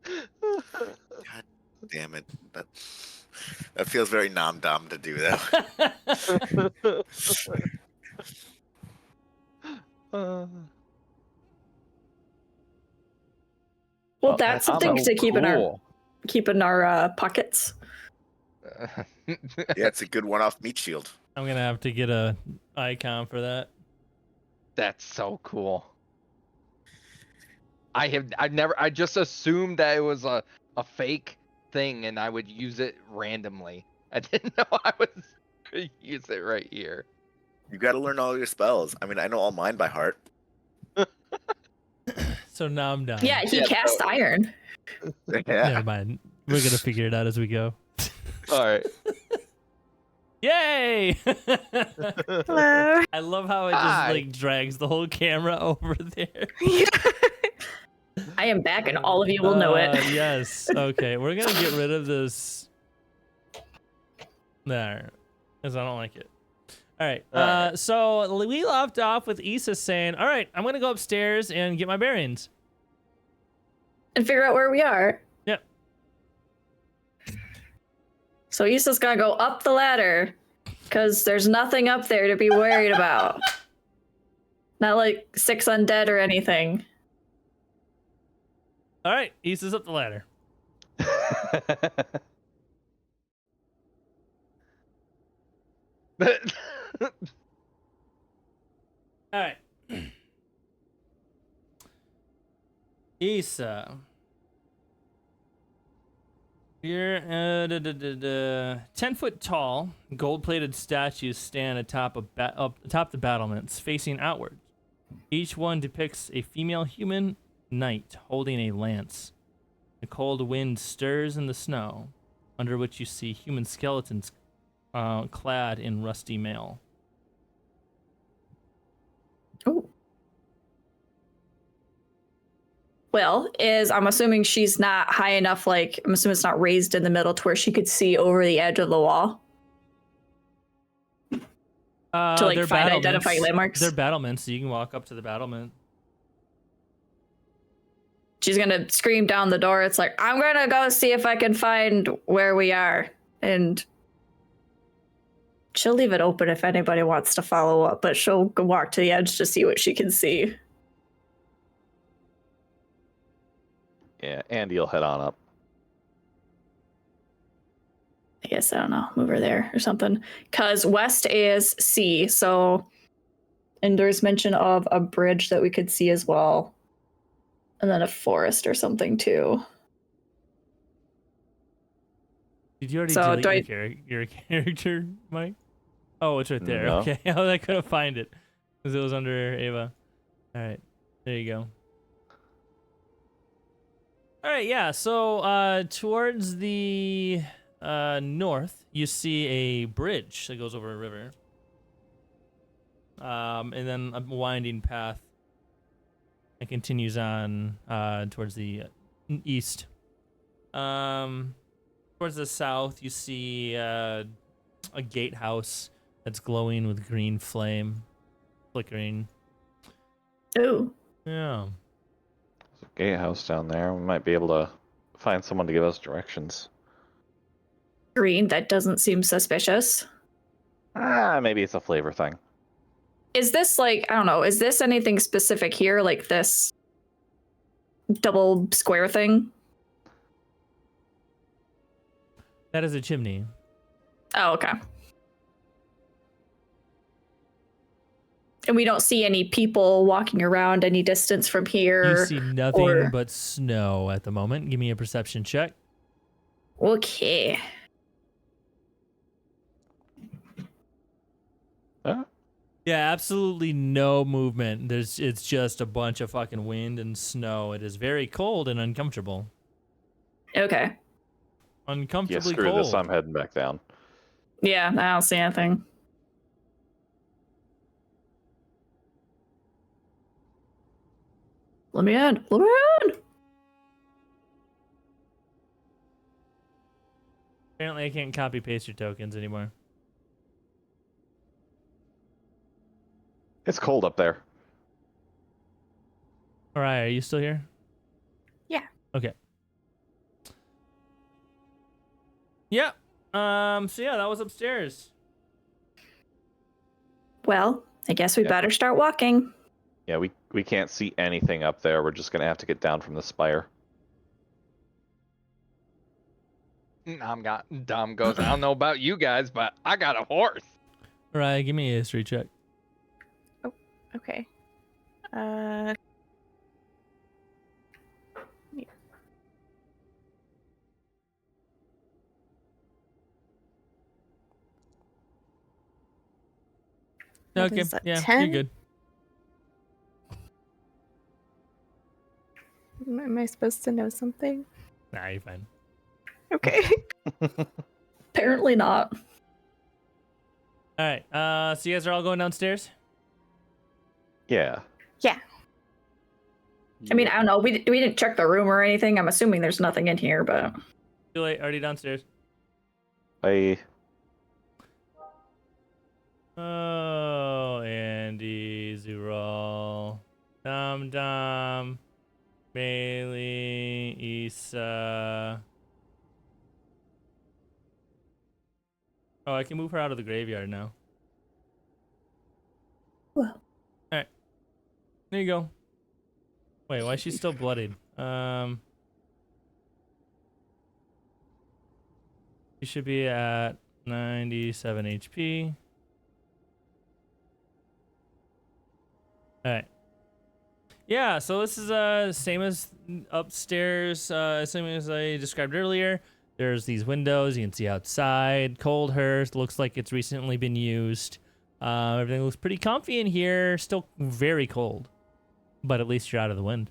D: God damn it. That feels very nom-dom to do that.
B: Well, that's something to keep in our pockets.
D: Yeah, it's a good one-off meat shield.
C: I'm gonna have to get a icon for that.
A: That's so cool. I just assumed that it was a fake thing and I would use it randomly. I didn't know I was gonna use it right here.
D: You got to learn all your spells. I mean, I know all mine by heart.
C: So Nam Dam.
B: Yeah, he cast iron.
D: Yeah.
C: Never mind. We're gonna figure it out as we go.
A: All right.
C: Yay!
F: Hello.
C: I love how it just
A: Hi.
C: like drags the whole camera over there.
B: I am back, and all of you will know it.
C: Yes. Okay, we're gonna get rid of this. There, because I don't like it. All right.
A: All
C: So we left off with Issa saying, "All right, I'm gonna go upstairs and get my bearings."
B: And figure out where we are.
C: Yep.
B: So Issa's gonna go up the ladder, because there's nothing up there to be worried about. Not like 6 undead or anything.
C: All right, Issa's up the ladder. All right. Issa. You're 10-foot tall, gold-plated statues stand atop the battlements, facing outward. Each one depicts a female human knight holding a lance. A cold wind stirs in the snow, under which you see human skeletons clad in rusty mail.
B: Oh. Well, I'm assuming she's not high enough, I'm assuming it's not raised in the middle to where she could see over the edge of the wall. To
C: They're
B: find
C: battlements.
B: identifying landmarks.
C: They're battlements, so you can walk up to the battlement.
B: She's gonna scream down the door. It's like, I'm gonna go see if I can find where we are. And she'll leave it open if anybody wants to follow up, but she'll go walk to the edge to see what she can see.
E: Yeah, Andy'll head on up.
B: I guess, I don't know, move her there or something. Because west is sea, so... And there's mention of a bridge that we could see as well. And then a forest or something, too.
C: Did you already
B: So,
C: delete your character, Mike? Oh, it's right there.
E: No.
C: Okay. I couldn't find it because it was under Ava. All right. There you go. All right. Yeah. So towards the north, you see a bridge that goes over a river. And then a winding path that continues on towards the east. Towards the south, you see a gatehouse that's glowing with green flame, flickering.
B: Ooh.
C: Yeah.
E: There's a gatehouse down there. We might be able to find someone to give us directions.
B: Green, that doesn't seem suspicious.
E: Maybe it's a flavor thing.
B: Is this I don't know, is this anything specific here? Like this double square thing?
C: That is a chimney.
B: Oh, okay. And we don't see any people walking around any distance from here.
C: You see nothing
B: or-
C: but snow at the moment. Give me a perception check.
B: Okay.
E: Huh?
C: Yeah, absolutely no movement. It's just a bunch of fucking wind and snow. It is very cold and uncomfortable.
B: Okay.
C: Uncomfortably
E: Yeah, screw
C: cold.
E: this. I'm heading back down.
B: Yeah, I don't see anything. Let me in. Let me in.
C: Apparently, I can't copy paste your tokens anymore.
E: It's cold up there.
C: All right, are you still here?
F: Yeah.
C: Okay. Yeah. So yeah, that was upstairs.
B: Well, I guess we
E: Yeah.
B: better start walking.
E: Yeah, we can't see anything up there. We're just gonna have to get down from the spire.
A: Dom goes, I don't know about you guys, but I got a horse.
C: All right, give me a history check.
F: Okay. What
C: Okay,
F: is that,
C: yeah,
F: 10?
C: you're good.
F: Am I supposed to know something?
C: Nah, you're fine.
F: Okay.
B: Apparently not.
C: All right, so you guys are all going downstairs?
E: Yeah.
F: Yeah.
B: I mean, I don't know. We didn't check the room or anything. I'm assuming there's nothing in here, but
C: Too late, already downstairs. Oh, Andy, Zural, Dom, Bailey, Issa. Oh, I can move her out of the graveyard now.
B: well,
C: There you go. Wait, why is she still bloodied? She should be at 97 HP. All right. Yeah, so this is same as upstairs, same as I described earlier. There's these windows, you can see outside, cold hearth, looks like it's recently been used. Everything looks pretty comfy in here, still very cold, but at least you're out of the wind.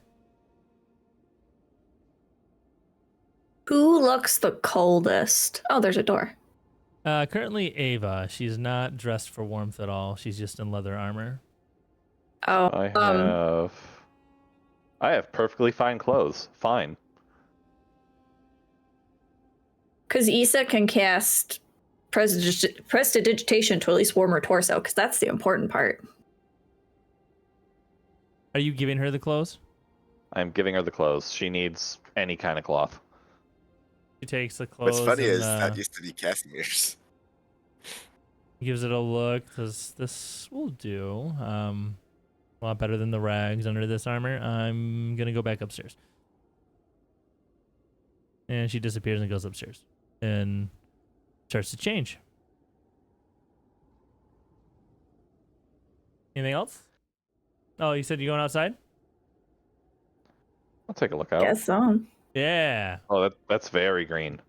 B: who looks the coldest? Oh, there's a door.
C: Currently Ava, she's not dressed for warmth at all. She's just in leather armor.
B: Oh,
E: I have perfectly fine clothes. Fine.
B: because Issa can cast prestidigitation to at least warm her torso, because that's the important part.
C: Are you giving her the clothes?
E: I'm giving her the clothes. She needs any kind of cloth.
C: She takes the clothes.
D: What's funny
C: and,
D: is that used to be Casimir's.
C: gives it a look. This will do. A lot better than the rags under this armor. I'm gonna go back upstairs. And she disappears and goes upstairs and starts to change. Anything else? Oh, you said you're going outside?
E: I'll take a look out.
B: Guess so.
C: Yeah.
E: Oh, that's very green.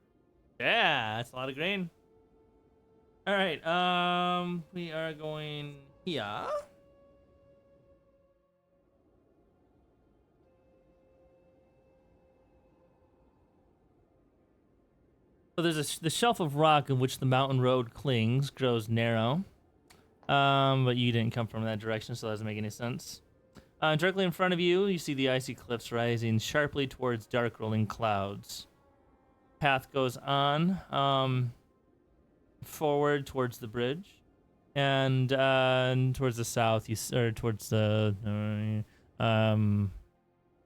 C: Yeah, that's a lot of grain. All right. We are going here. So there's the shelf of rock in which the mountain road clings grows narrow. But you didn't come from that direction, so that doesn't make any sense. Directly in front of you, you see the icy cliffs rising sharply towards dark rolling clouds. Path goes on forward towards the bridge, and towards the south, or towards the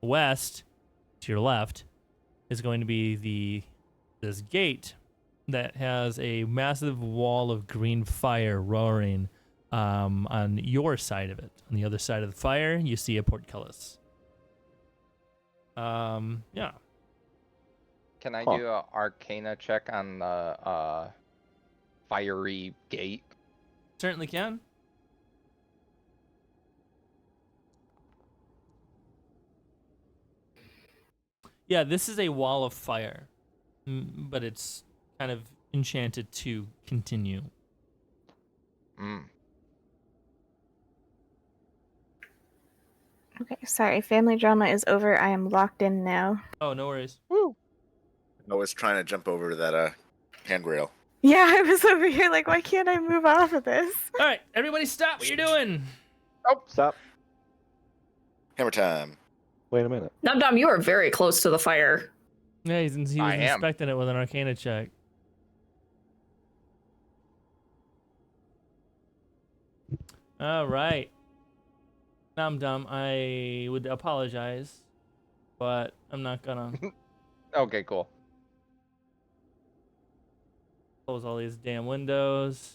C: west, to your left, is going to be this gate that has a massive wall of green fire roaring on your side of it. On the other side of the fire, you see a portcullis. Yeah.
A: Can I
E: Huh.
A: do a Arcana check on the fiery gate?
C: Certainly can. Yeah, this is a wall of fire, but it's kind of enchanted to continue.
A: Mm.
F: Okay, sorry. Family drama is over. I am locked in now.
C: Oh, no worries.
D: I was trying to jump over to that handrail.
F: Yeah, I was over here like, why can't I move off of this?
C: All right, everybody stop what you're doing.
E: Oh, stop.
D: Hammer time.
E: Wait a minute.
B: Dum Dum, you are very close to the fire.
C: Yeah, he was
A: I am.
C: inspecting it with an Arcana check. All right. Dum Dum, I would apologize, but I'm not gonna
A: Okay, cool.
C: close all these damn windows.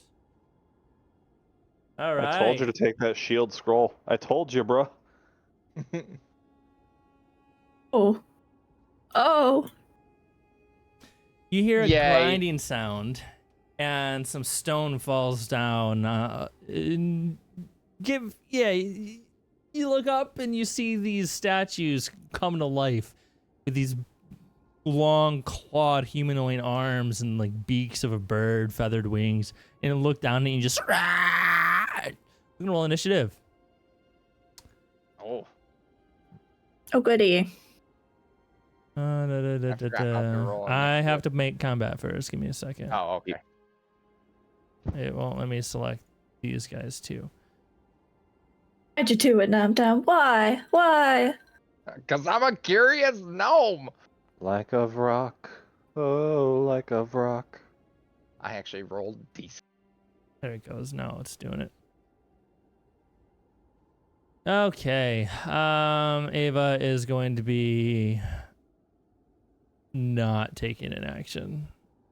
C: All right.
E: I told you to take that shield scroll. I told you, bro.
B: Oh. Oh.
C: You hear a
A: Yay.
C: grinding sound, and some stone falls down. You look up and you see these statues come to life with these long clawed humanoid arms and like beaks of a bird, feathered wings. And you look down and you just you can roll initiative.
A: Oh,
B: Oh, goody.
A: forgot how to roll
C: I have
A: initiative.
C: to make combat first. Give me a second.
A: oh, okay.
C: It won't let me select these guys too.
B: Why'd you do it, Dum Dum? Why? Why?
A: Cause I'm a curious gnome.
E: Like of rock. Oh, like of rock.
A: I actually rolled decent.
C: There it goes. Now it's doing it. Okay. Ava is going to be not taking an action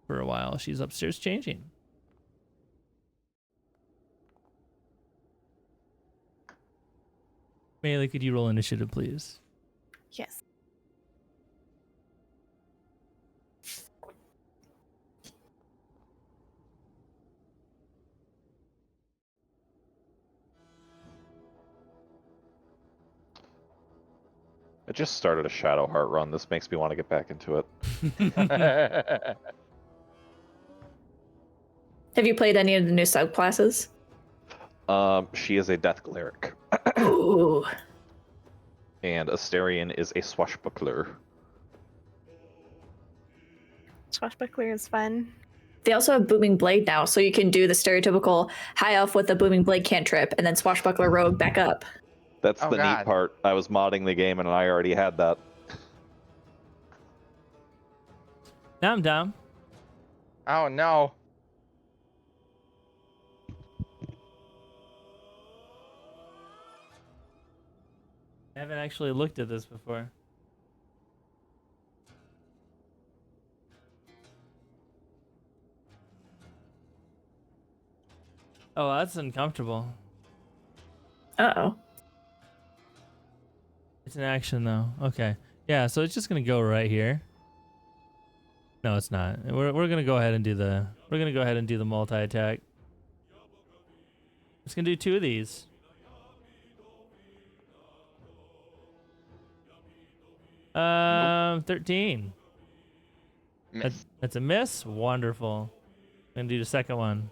C: for a while. She's upstairs changing. Melee, could you roll initiative, please?
F: Yes.
E: I just started a Shadowheart run. This makes me want to get back into it.
B: Have you played any of the new subclasses?
E: She is a Death Cleric,
B: Ooh.
E: and Asterion is a Swashbuckler.
F: Swashbuckler is fun.
B: They also have Booming Blade now, so you can do the stereotypical high elf with the Booming Blade cantrip and then Swashbuckler rogue back up.
E: That's
A: Oh,
E: the
A: God.
E: neat part. I was modding the game and I already had that.
C: Now I'm down.
A: Oh no.
C: I haven't actually looked at this before. Oh, that's uncomfortable.
B: Uh-oh.
C: It's an action though. Okay. Yeah, so it's just gonna go right here. No, it's not. We're gonna go ahead and do the multi-attack. It's gonna do 2 of these.
A: Nope.
C: 13.
A: Miss.
C: That's a miss. Wonderful. Gonna do the second one.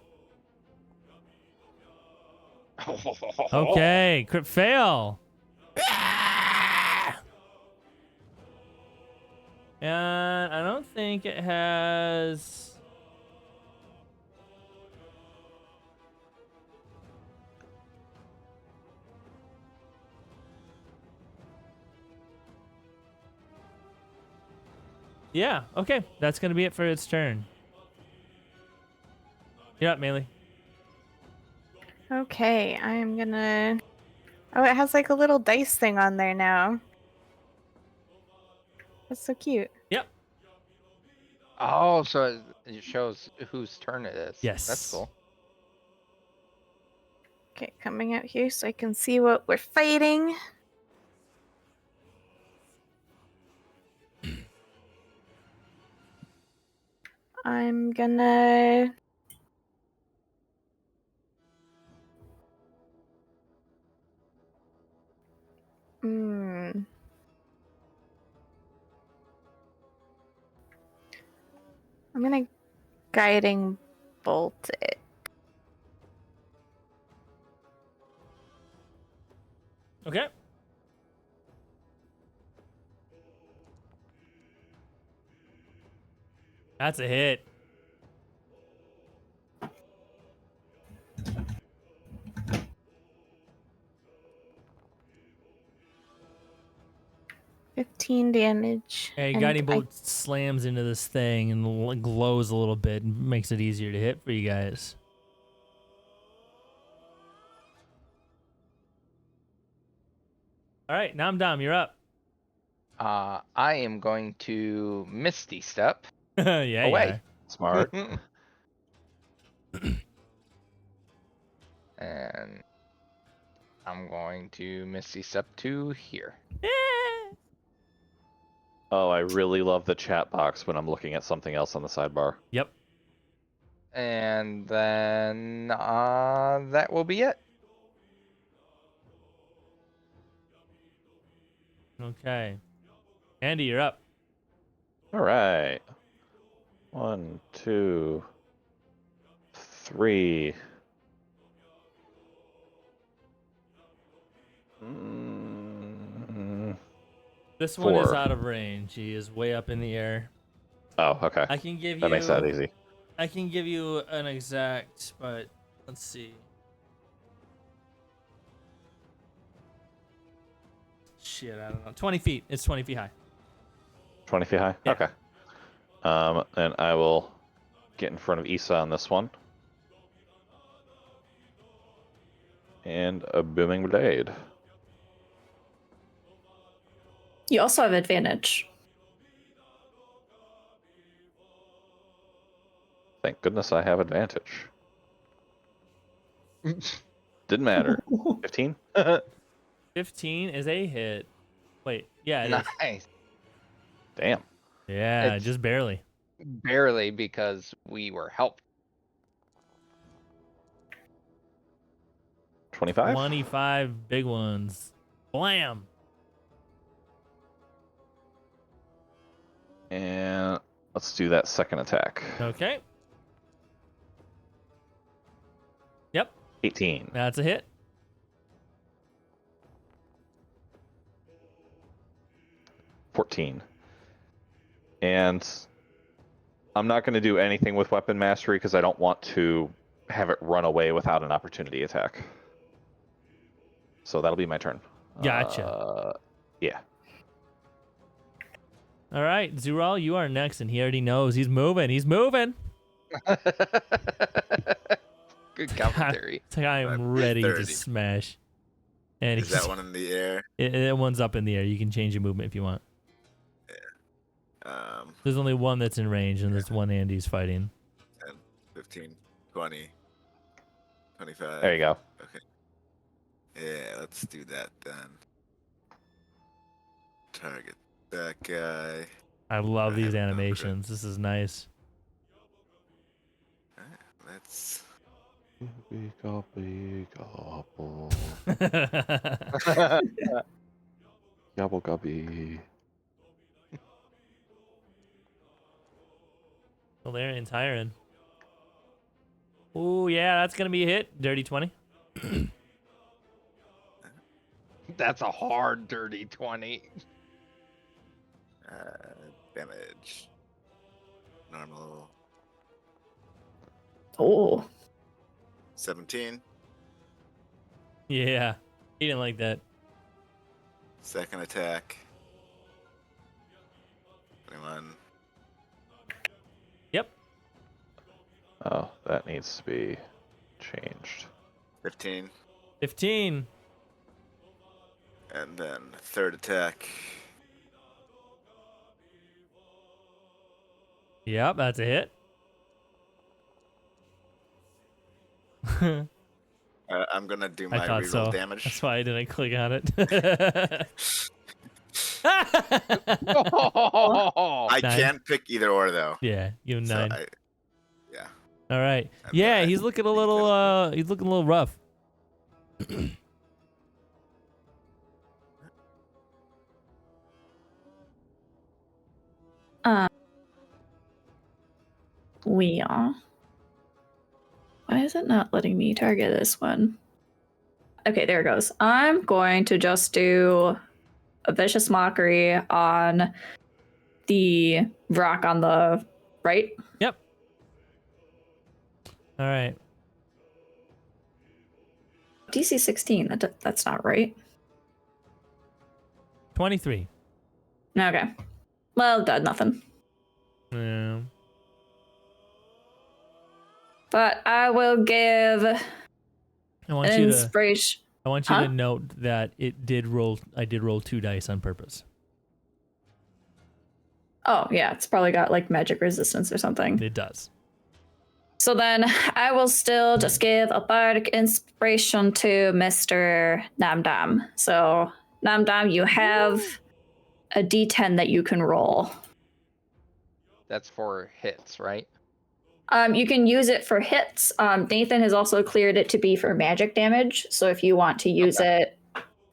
C: Okay, crit fail. And I don't think it has. Yeah, okay. That's gonna be it for its turn. You're up, Melee.
F: Okay, I'm gonna. Oh, it has like a little dice thing on there now. That's so cute.
C: Yep.
A: Oh, so it shows whose turn it is.
C: Yes.
A: That's cool.
F: Okay, coming out here so I can see what we're fighting. I'm gonna. Hmm. I'm gonna guiding bolt it.
C: Okay. That's a hit.
F: 15 damage.
C: Hey,
F: and
C: guiding
F: I-
C: bolt slams into this thing and glows a little bit and makes it easier to hit for you guys. All right, now I'm Dom. You're up.
A: I am going to Misty Step
C: Yeah,
A: away.
E: Smart.
A: And I'm going to Misty Step to here.
C: Yeah.
E: Oh, I really love the chat box when I'm looking at something else on the sidebar.
C: Yep.
A: And then that will be it.
C: Okay. Andy, you're up.
E: All right. 1, 2, 3.
C: This one is
E: 4.
C: out of range. He is way up in the air.
E: Oh, okay.
C: I can give
E: That
C: you.
E: makes that easy.
C: I can give you an exact, but let's see. Shit, I don't know. 20 feet. It's 20 feet high.
E: 20 feet high?
C: Yeah.
E: Okay. And I will get in front of Issa on this one. And a booming blade.
B: You also have advantage.
E: Thank goodness I have advantage. Didn't matter. 15?
C: 15 is a hit. Wait, yeah, it is.
A: Nice.
E: Damn.
C: Yeah,
A: It's-
C: just barely.
A: Barely, because we were helped.
E: 25?
C: 25 big ones. Blam.
E: And let's do that second attack.
C: Okay. Yep,
E: 18.
C: that's a hit.
E: $14. And I'm not going to do anything with weapon mastery because I don't want to have it run away without an opportunity attack. So that'll be my turn.
C: Gotcha.
E: Yeah.
C: All right, Zural, you are next, and he already knows. He's moving. He's moving.
A: Good commentary.
C: It's like I am ready to
D: 30.
C: smash. And
D: Is that one in the air?
C: That one's up in the air. You can change your movement if you want. There's only one that's in range, and there's one Andy's fighting.
D: 10, 15, 20, 25.
E: There you go.
D: Okay. Yeah, let's do that then. Target that guy.
C: I love
D: I
C: these
D: have no
C: animations. This is nice.
D: Alright, let's.
E: Gobby gobble. Gobble gobby.
C: Valerian's hiring. Oh, yeah, that's going to be a hit. Dirty 20.
A: That's a hard dirty 20.
D: Damage. Normal.
B: Oh,
D: 17.
C: Yeah, he didn't like that.
D: Second attack. 21.
C: Yep.
E: Oh, that needs to be changed.
D: 15.
C: 15.
D: And then third attack.
C: Yep, that's a hit.
D: I'm gonna do
C: I
D: my
C: thought
D: reroll
C: so.
D: damage.
C: That's why I didn't click on it.
D: I
C: Nine.
D: can't pick either or though.
C: Yeah, you have
D: So
C: 9.
D: yeah.
C: All right.
D: I'm
C: Yeah,
D: not-
C: he's looking a little he's looking a little rough.
B: we are. Why is it not letting me target this one? Okay, there it goes. I'm going to just do a vicious mockery on the rock on the right.
C: Yep. All right.
B: DC 16. That's not right.
C: 23.
B: Okay. Well, done nothing.
C: Yeah.
B: But I will give
C: I want
B: an
C: you to.
B: inspiration.
C: I want you
B: Huh?
C: to note that it did roll. I did roll 2 dice on purpose.
B: Oh, yeah, it's probably got like magic resistance or something.
C: It does.
B: So then I will still just give a bardic inspiration to Mr. Namdam. So, Namdam, you have a d10 that you can roll.
A: That's for hits, right?
B: You can use it for hits. Nathan has also cleared it to be for magic damage. So if you want to use it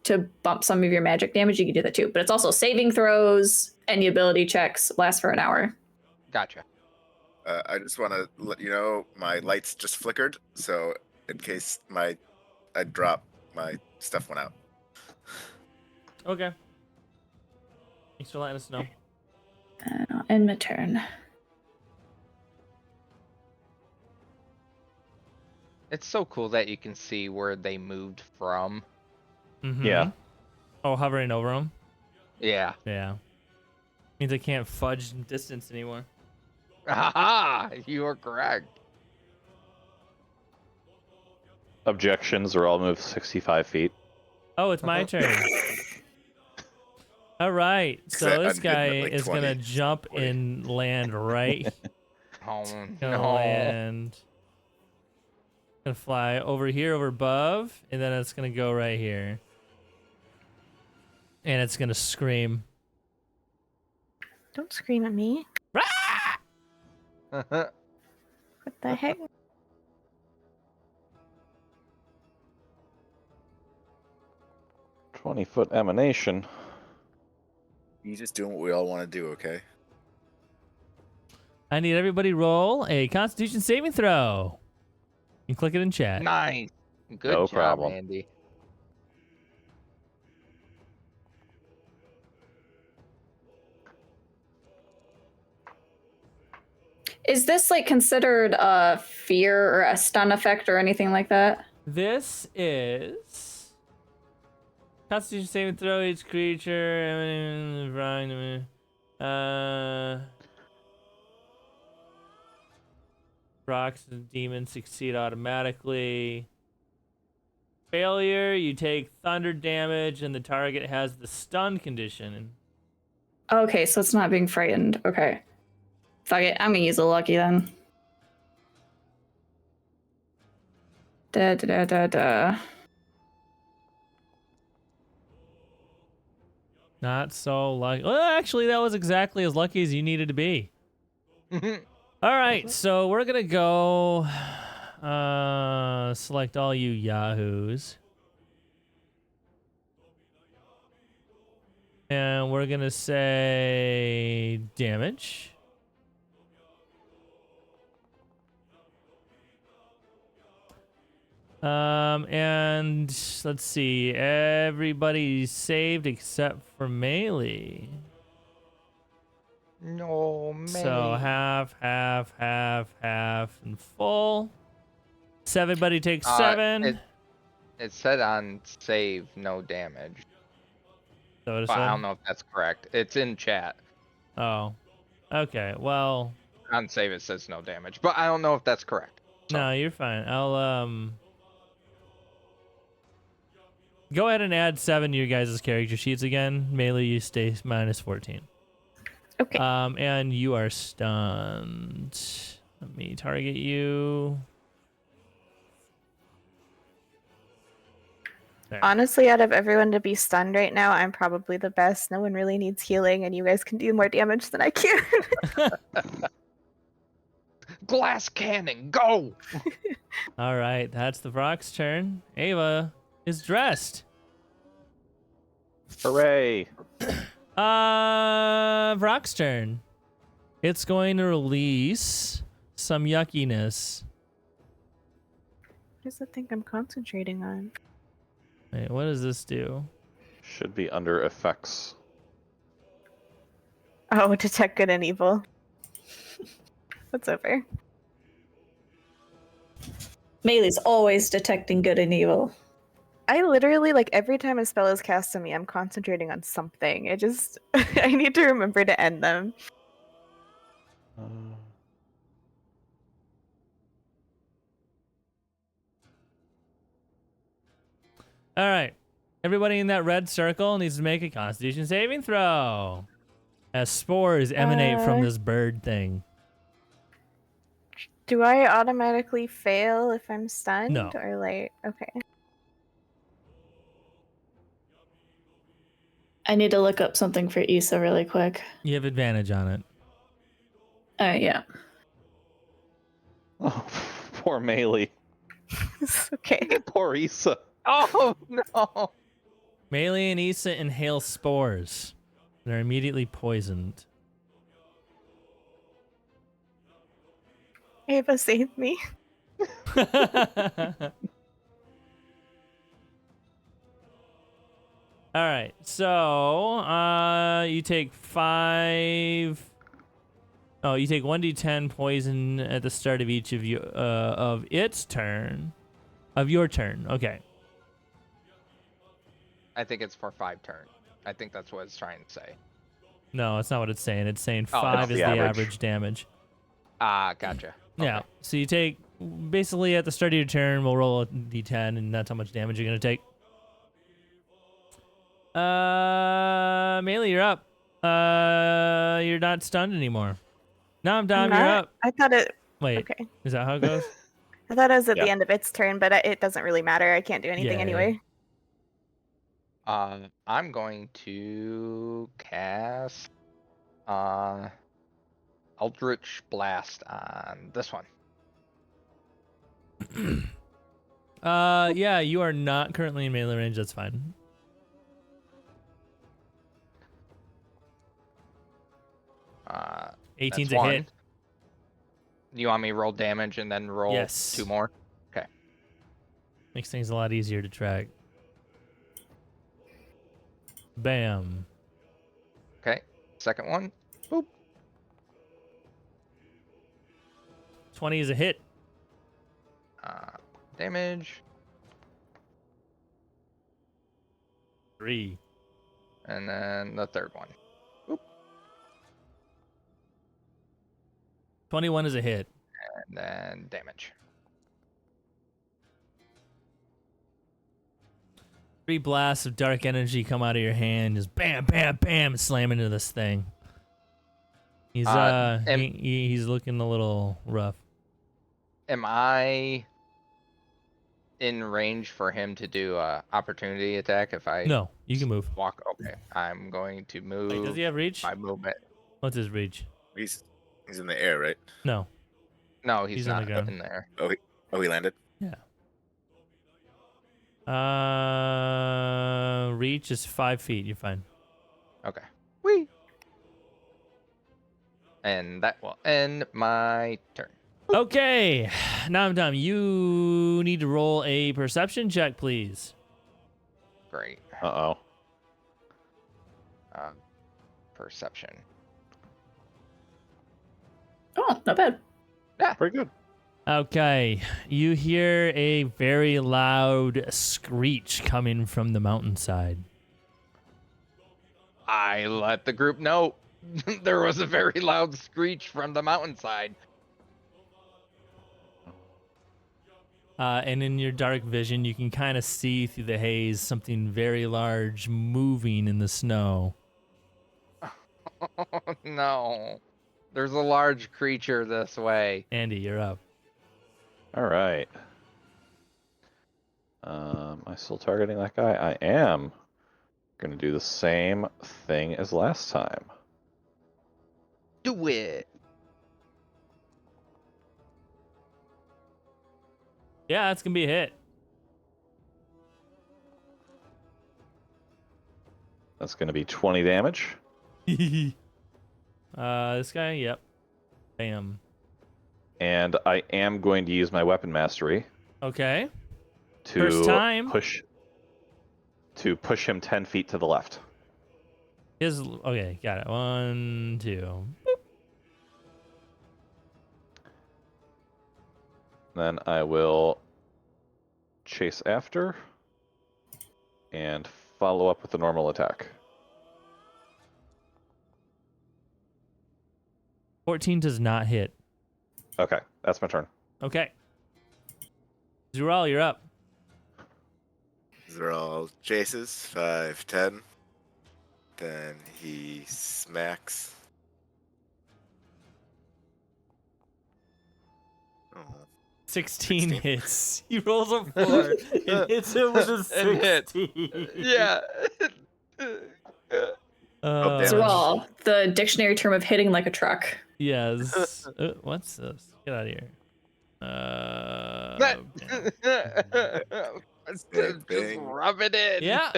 B: to bump some of your magic damage, you can do that too. But it's also saving throws and the ability checks last for an hour.
A: Gotcha.
D: I just want to let you know my lights just flickered, so in case I drop, my stuff went out.
C: Okay. Thanks for letting us know.
B: And I'll end my turn.
A: It's so cool that you can see where they moved from.
C: Mm-hmm.
E: Yeah.
C: Oh, hovering over them.
A: Yeah.
C: Yeah. Means I can't fudge distance anymore.
A: Haha! You are correct.
E: Objections are all moved 65 feet.
C: Oh, it's my turn. All right. So
D: I
C: this
D: did
C: guy
D: like
C: is
D: 20,
C: gonna jump
D: 40.
C: and land right.
A: Oh
C: Gonna
A: no.
C: land. Gonna fly over here, over above, and then it's gonna go right here. And it's gonna scream.
F: Don't scream at me. What the heck?
E: 20-foot emanation.
D: You just doing what we all want to do, okay?
C: I need everybody roll a Constitution saving throw. You can click it in chat.
A: Nice. Good
E: No
A: job,
E: problem.
A: Andy.
B: Is this like considered a fear or a stun effect or anything like that?
C: This is Constitution saving throw. Each creature. Rocs and demons succeed automatically. Failure, you take thunder damage, and the target has the stun condition.
B: Okay, so it's not being frightened. Okay. Fuck it, I'm gonna use a lucky then. Da da da da da.
C: Not so lucky. Well, actually, that was exactly as lucky as you needed to be. All right, so we're gonna go select all you yahoos. And we're gonna say damage. And let's see, everybody saved except for melee.
A: No, man.
C: So half, and full. So everybody takes 7.
A: It said on save no damage.
C: So it
A: But I
C: said?
A: don't know if that's correct. It's in chat.
C: Oh, okay. Well,
A: On save it says no damage, but I don't know if that's correct. So.
C: no, you're fine. I'll go ahead and add 7 to your guys' character sheets again. Melee, you stay minus 14.
F: Okay.
C: And you are stunned. Let me target you. There.
F: Honestly, out of everyone to be stunned right now, I'm probably the best. No one really needs healing, and you guys can do more damage than I can.
A: Glass cannon, go!
C: All right, that's the Rocs' turn. Ava is dressed.
E: Hooray!
C: Rocs' turn. It's going to release some yuckiness.
F: What does it think I'm concentrating on?
C: Wait, what does this do?
E: Should be under effects.
F: Oh, detect good and evil. What's over?
B: Melee's always detecting good and evil.
F: I literally, like, every time a spell is cast on me, I'm concentrating on something. It just, I need to remember to end them.
E: Uh,
C: All right. Everybody in that red circle needs to make a Constitution saving throw. As spores emanate from this bird thing.
F: Do I automatically fail if I'm stunned?
C: No.
F: Or, like, okay.
B: I need to look up something for Issa really quick.
C: You have advantage on it.
B: Yeah.
E: oh, poor Melee.
F: It's okay.
E: Poor Issa.
A: Oh no!
C: Melee and Issa inhale spores. They're immediately poisoned.
F: Ava saved me.
C: All right, so you take 5. Oh, you take 1d10 poison at the start of each of you of its turn, of your turn. Okay.
A: I think it's for 5 turns. I think that's what it's trying to say.
C: No, that's not what it's saying. It's saying
A: Oh,
C: 5
E: it's
C: is
E: the
C: the
E: average.
C: average damage.
A: Ah, gotcha.
C: Yeah.
A: Okay.
C: So you take basically at the start of your turn, we'll roll a d10, and that's how much damage you're gonna take. Melee, you're up. You're not stunned anymore. Nom Dom, you're
F: Not-
C: up.
F: I thought it.
C: Wait,
F: Okay.
C: is that how it goes?
F: I thought it was at
E: Yeah.
F: the end of its turn, but it doesn't really matter. I can't do anything
C: Yeah, yeah.
F: anyway.
A: I'm going to cast Eldritch Blast on this one.
C: Yeah, you are not currently in melee range. That's fine.
A: Uh,
C: 18's
A: that's
C: a
A: one.
C: hit.
A: You want me to roll damage and then roll
C: Yes.
A: 2 more?
C: Makes things a lot easier to track. Bam.
A: Okay. Second one. Boop.
C: 20 is a hit.
A: Damage.
C: 3.
A: And then the third one.
C: 21 is a hit.
A: And then damage.
C: 3 blasts of dark energy come out of your hand, just bam, bam, bam, slam into this thing. He's he's looking a little rough.
A: Am I in range for him to do a opportunity attack if I
C: No, you can move.
A: walk? Okay. I'm going to move
C: Wait, does he have reach?
A: my movement.
C: What's his reach?
D: He's in the air, right?
C: No.
A: No,
C: He's
A: he's
C: on the
A: not
C: ground.
A: in there.
D: Oh, he landed.
C: Yeah. Reach is 5 feet. You're fine.
A: Okay. Whee! And that will end my turn.
C: Okay. Now I'm done. You need to roll a perception check, please.
A: Great.
E: Uh-oh.
A: Perception.
B: Oh, not bad.
E: Pretty good.
C: Okay. You hear a very loud screech coming from the mountainside.
A: I let the group know there was a very loud screech from the mountainside.
C: And in your dark vision, you can kind of see through the haze something very large moving in the snow.
A: Oh, no. There's a large creature this way.
C: Andy, you're up.
E: All right. Am I still targeting that guy? I am. Gonna do the same thing as last time.
A: Do it.
C: Yeah, that's going to be a hit.
E: That's gonna be 20 damage.
C: This guy, yep. Bam.
E: And I am going to use my weapon mastery
C: Okay.
E: to
C: First time.
E: push him 10 feet to the left.
C: Okay, got it. 1, 2.
E: Then I will chase after. and follow up with a normal attack.
C: 14 does not hit.
E: Okay, that's my turn.
C: Okay. Zural, you're up.
D: These are all chases. 5, 10. Then he smacks. Oh.
C: 16
D: 16.
C: hits. He rolls a 4 and hits him with a
A: And hit.
C: 16.
A: Yeah.
D: damage.
B: Zral, the dictionary term of hitting like a truck.
C: Yes. What's this? Get out of here. Okay.
A: Just
D: thing.
A: rub it in.
C: Yeah.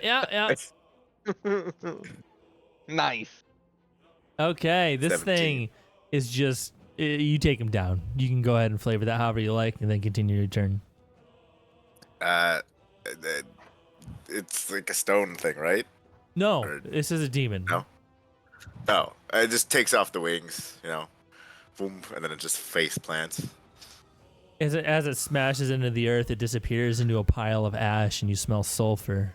A: Nice.
C: Okay, this
D: 17.
C: thing is just you take him down. You can go ahead and flavor that however you like, and then continue your turn.
D: It's like a stone thing, right?
C: No,
D: Or-
C: this is a demon.
D: No? No, it just takes off the wings, boom, and then it just face plants.
C: As it smashes into the earth, it disappears into a pile of ash, and you smell sulfur.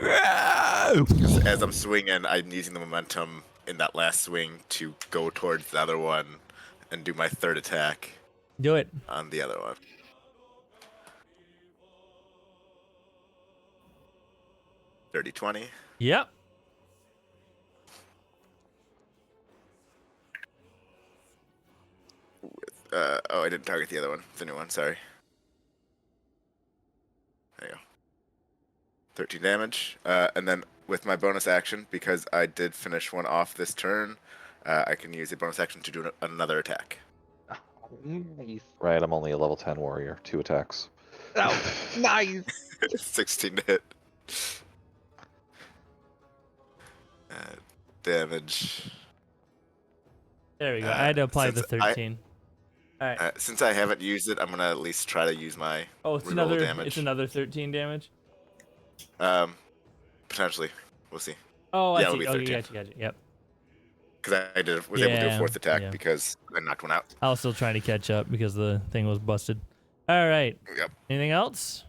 D: As I'm swinging, I'm using the momentum in that last swing to go towards the other one and do my third attack
C: Do it.
D: on the other one. Dirty 20.
C: Yep.
D: I didn't target the other one. The new one, sorry. There you go. 13 damage. And then with my bonus action, because I did finish one off this turn, I can use a bonus action to do another attack.
A: Nice.
E: Right, I'm only a level 10 warrior. 2 attacks.
A: Oh, nice.
D: 16 to hit. Damage.
C: There we go. I had to apply the
D: since I-
C: 13. All right.
D: Since I haven't used it, I'm gonna at least try to use my
C: Oh, it's
D: reroll
C: another.
D: damage.
C: It's another 13 damage.
D: Potentially. We'll see.
C: Oh, I
D: Yeah, it'll
C: see.
D: be
C: Oh,
D: 13.
C: gotcha. Yep.
D: Because was able to do a
C: Yeah,
D: fourth attack
C: yeah.
D: because I knocked one out.
C: I was still trying to catch up because the thing was busted. All right.
D: Yep.
C: Anything else?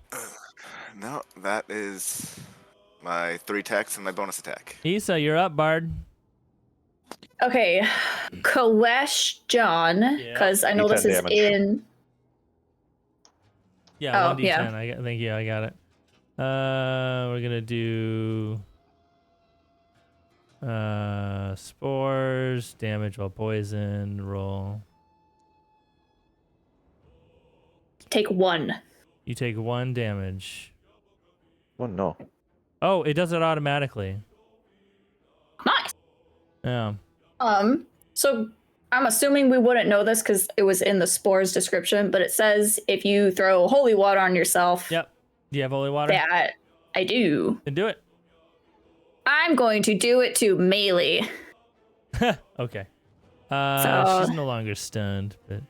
D: No, that is my 3 attacks and my bonus attack.
C: Issa, you're up, Bard.
B: Okay, question, because I know this
E: D10
B: is
E: damage.
B: in.
C: Yeah,
B: Oh,
C: 1d10.
B: yeah.
C: I think I got it. We're gonna do spores, damage while poisoned, roll.
B: Take 1.
C: You take 1 damage.
E: Oh, no.
C: Oh, it does it automatically.
B: Nice.
C: Yeah.
B: So I'm assuming we wouldn't know this because it was in the spores description, but it says if you throw holy water on yourself,
C: Yep. Do you have holy water?
B: that I do.
C: Then do it.
B: I'm going to do it to melee.
C: Okay.
B: So-
C: She's no longer stunned, but.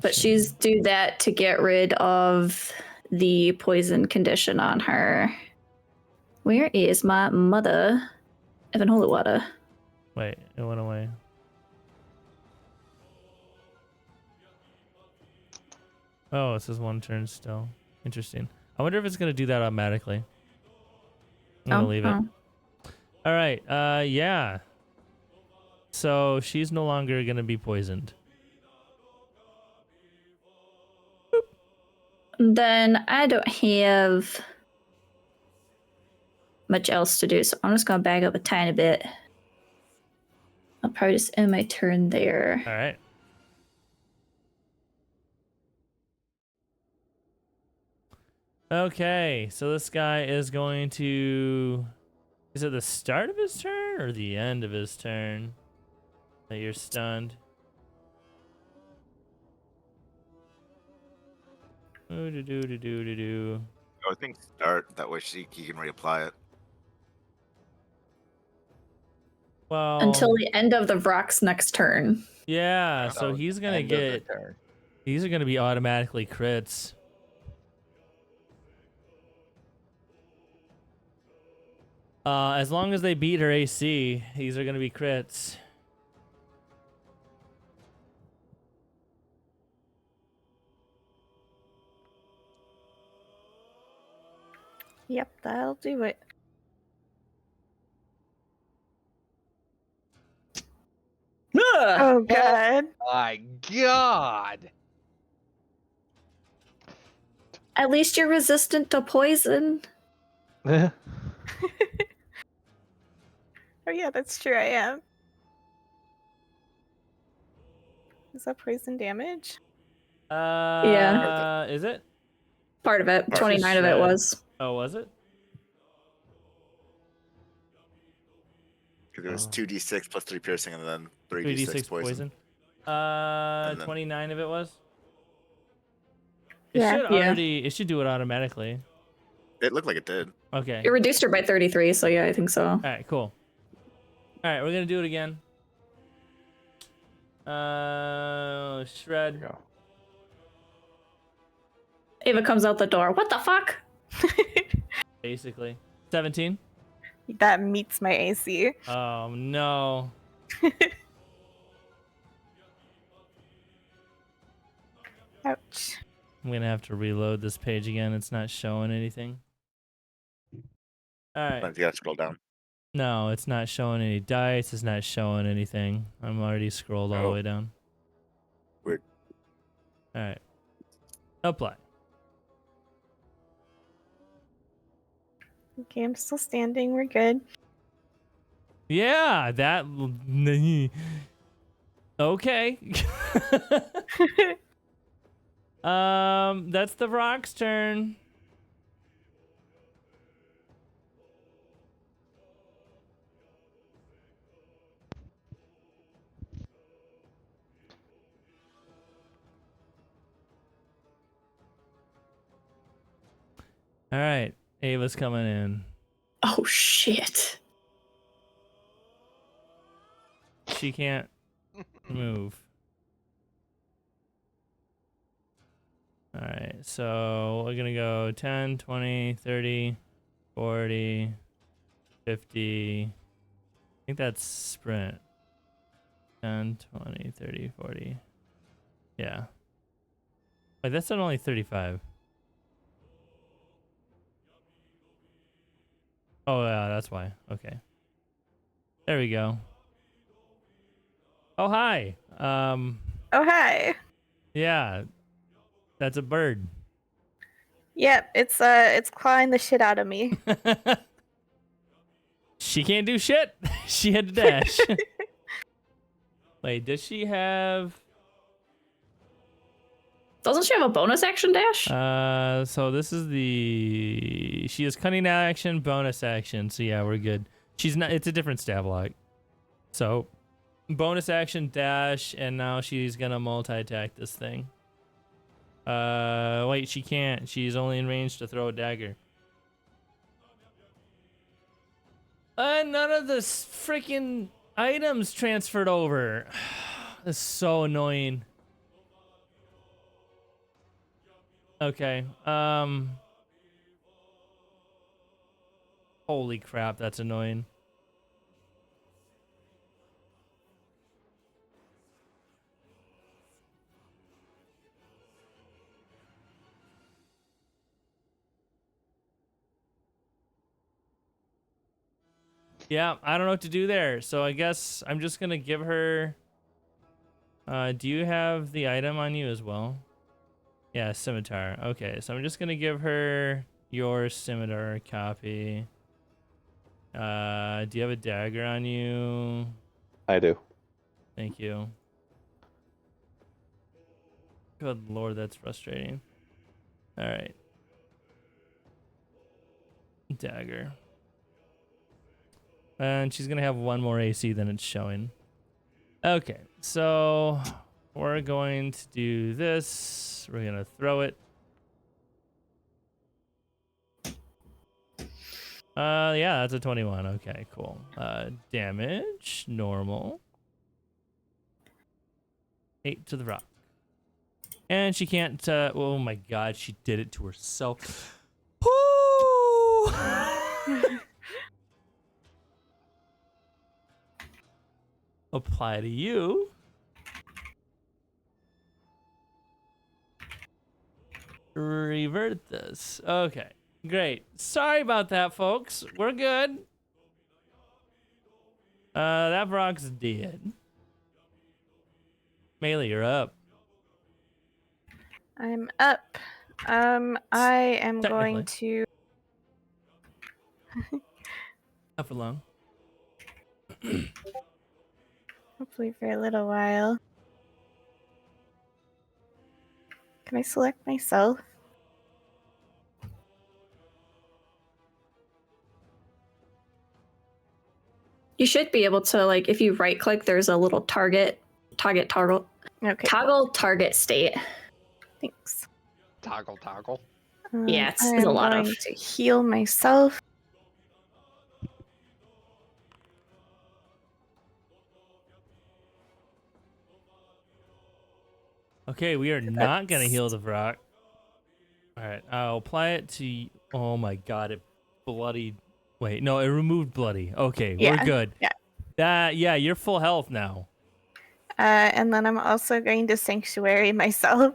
B: But she's do that to get rid of the poison condition on her. Where is my mother? Evan holy water.
C: Wait, it went away. Oh, it says 1 turn still. Interesting. I wonder if it's gonna do that automatically. I'm gonna leave it. All right. Yeah. So she's no longer gonna be poisoned.
B: Then I don't have much else to do, so I'm just gonna back up a tiny bit. I'll probably just end my turn there.
C: All right. Okay, so this guy is going to. Is it the start of his turn or the end of his turn that you're stunned? Do.
D: I think start, that way he can reapply it.
C: Well,
B: Until the end of the Rocs' next turn.
C: yeah, so
A: Oh,
C: he's gonna
A: end of the
C: get.
A: turn.
C: These are gonna be automatically crits. As long as they beat her AC, these are gonna be crits.
F: Yep, that'll do it.
B: Ugh.
F: Oh god.
A: My God.
B: At least you're resistant to poison.
F: Oh yeah, that's true, I am. Is that poison damage?
B: Yeah.
C: Is it?
B: Part of it.
D: Part.
B: 29 of it
C: Shred.
B: was.
C: Oh, was it?
D: Because it was 2d6 plus 3 piercing and then 3d6
C: 3d6
D: poison.
C: poison.
D: then-
C: 29 of it was. It
F: Yeah.
C: should
B: Yeah.
C: already. It should do it automatically.
D: It looked like it did.
C: Okay.
B: It reduced her by 33, so yeah, I think so.
C: All right. Cool. All right, we're gonna do it again. Shred.
E: Go.
B: Ava comes out the door. What the fuck?
C: Basically. 17.
F: That meets my AC.
C: Oh no.
F: Ouch.
C: I'm gonna have to reload this page again. It's not showing anything. All right.
D: Sometimes you gotta scroll down.
C: No, it's not showing any dice. It's not showing anything. I'm already scrolled all the
D: Oh.
C: way down.
D: Weird.
C: All right. Apply.
F: Okay, I'm still standing. We're good.
C: Yeah, that. Okay. That's the Rocs' turn. All right, Ava's coming in.
B: Oh shit.
C: She can't move. All right, so we're gonna go 10, 20, 30, 40, 50. I think that's sprint. 10, 20, 30, 40. Yeah. Wait, that's not only 35. Oh, yeah, that's why. Okay. There we go. Oh, hi.
F: Oh, hi.
C: Yeah. That's a bird.
F: Yep, it's clawing the shit out of me.
C: She can't do shit. She had to dash. Wait, does she have...
B: Doesn't she have a bonus action dash?
C: So this is the... She has cunning action, bonus action. So yeah, we're good. She's not... It's a different stab block. So, bonus action, dash, and now she's gonna multi-attack this thing. Wait, she can't. She's only in range to throw a dagger. None of the freaking items transferred over. That's so annoying. Okay. Holy crap, that's annoying. Yeah, I don't know what to do there. So I guess I'm just gonna give her... do you have the item on you as well? Yeah, scimitar. Okay, so I'm just gonna give her your scimitar copy. Do you have a dagger on you?
E: I do.
C: Thank you. Good lord, that's frustrating. Alright. Dagger. And she's gonna have one more AC than it's showing. Okay, so we're going to do this. We're gonna throw it. Yeah, that's a 21. Okay, cool. Damage, normal. 8 to the rock. And she can't, oh my god, she did it to herself. Woo! Apply to you. Revert this. Okay. Great. Sorry about that, folks. We're good. That Roc's dead. Melee, you're up.
F: I'm up. I am going to.
C: Not for long.
F: Hopefully for a little while. Can I select myself?
B: You should be able to, like, if you right click, there's a little toggle
F: Okay.
B: toggle target state.
F: Thanks.
A: Toggle.
B: Yeah, it's
F: I'm
B: a lot
F: going
B: of.
F: to heal myself.
C: Okay, we are not gonna heal the Roc. All right, I'll apply it to. Oh my god, it bloodied. Wait, no, it removed bloody. Okay, we're
F: Yeah,
C: good.
F: yeah.
C: Yeah, you're full health now.
F: And then I'm also going to sanctuary myself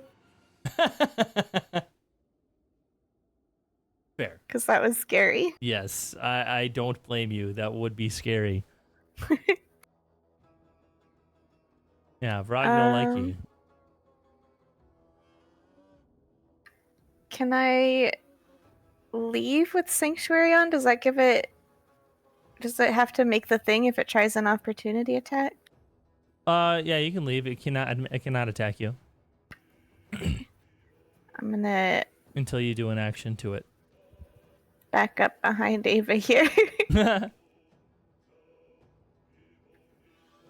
C: Fair.
F: because that was scary.
C: Yes, I don't blame you. That would be scary. Yeah, Vrog don't like you.
F: Can I leave with sanctuary on? Does that give it? Does it have to make the thing if it tries an opportunity attack?
C: Yeah, you can leave. It cannot attack you
F: I'm gonna
C: until you do an action to it.
F: back up behind Ava here. And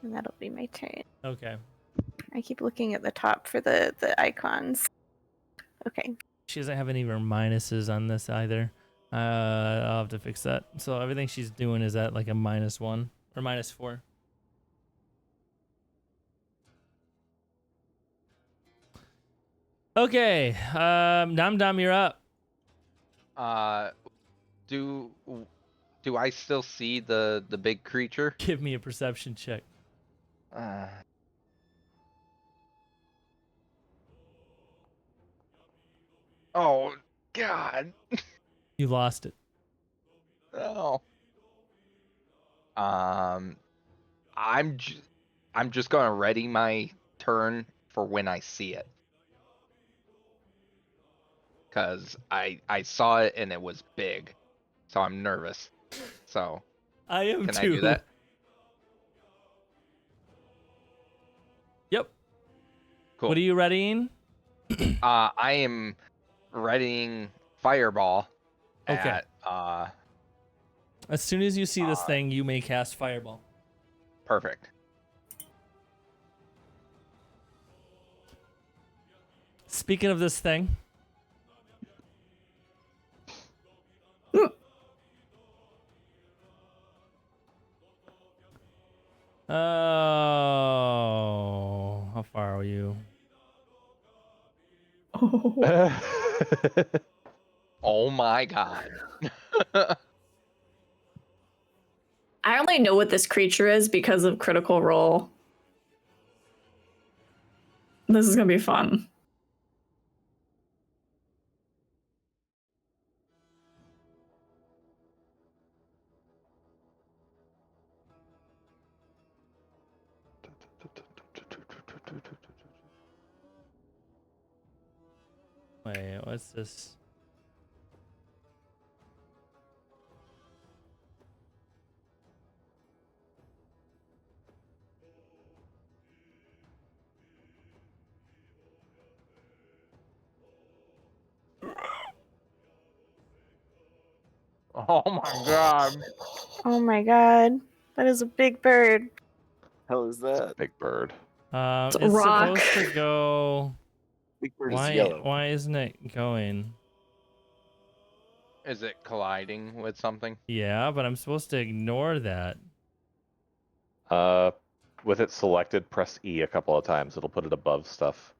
F: that'll be my turn.
C: Okay.
F: I keep looking at the top for the icons. Okay.
C: She doesn't have any minuses on this either. I'll have to fix that. So everything she's doing is at like a -1 or -4. Okay. Dom, you're up.
A: Do I still see the big creature?
C: Give me a perception check.
A: Oh God.
C: You lost it.
A: Oh. I'm just gonna ready my turn for when I see it. Cause I saw it and it was big, so I'm nervous. So
C: I am
A: can
C: too.
A: I do that?
C: Yep.
A: Cool.
C: What are you readying?
A: I am readying fireball.
C: Okay.
A: At
C: As soon as you see this thing, you may cast fireball.
A: perfect.
C: Speaking of this thing. Oh, how far are you?
A: Oh my God.
B: I only know what this creature is because of Critical Role. This is gonna be fun.
C: Wait, what's this?
A: Oh my God.
F: Oh my god. That is a big bird.
D: Hell is that?
E: Big bird.
C: It's
B: rock.
C: supposed to go.
D: Big bird is yellow.
C: Why isn't it going?
A: Is it colliding with something?
C: Yeah, but I'm supposed to ignore that.
E: With it selected, press E a couple of times. It'll put it above stuff.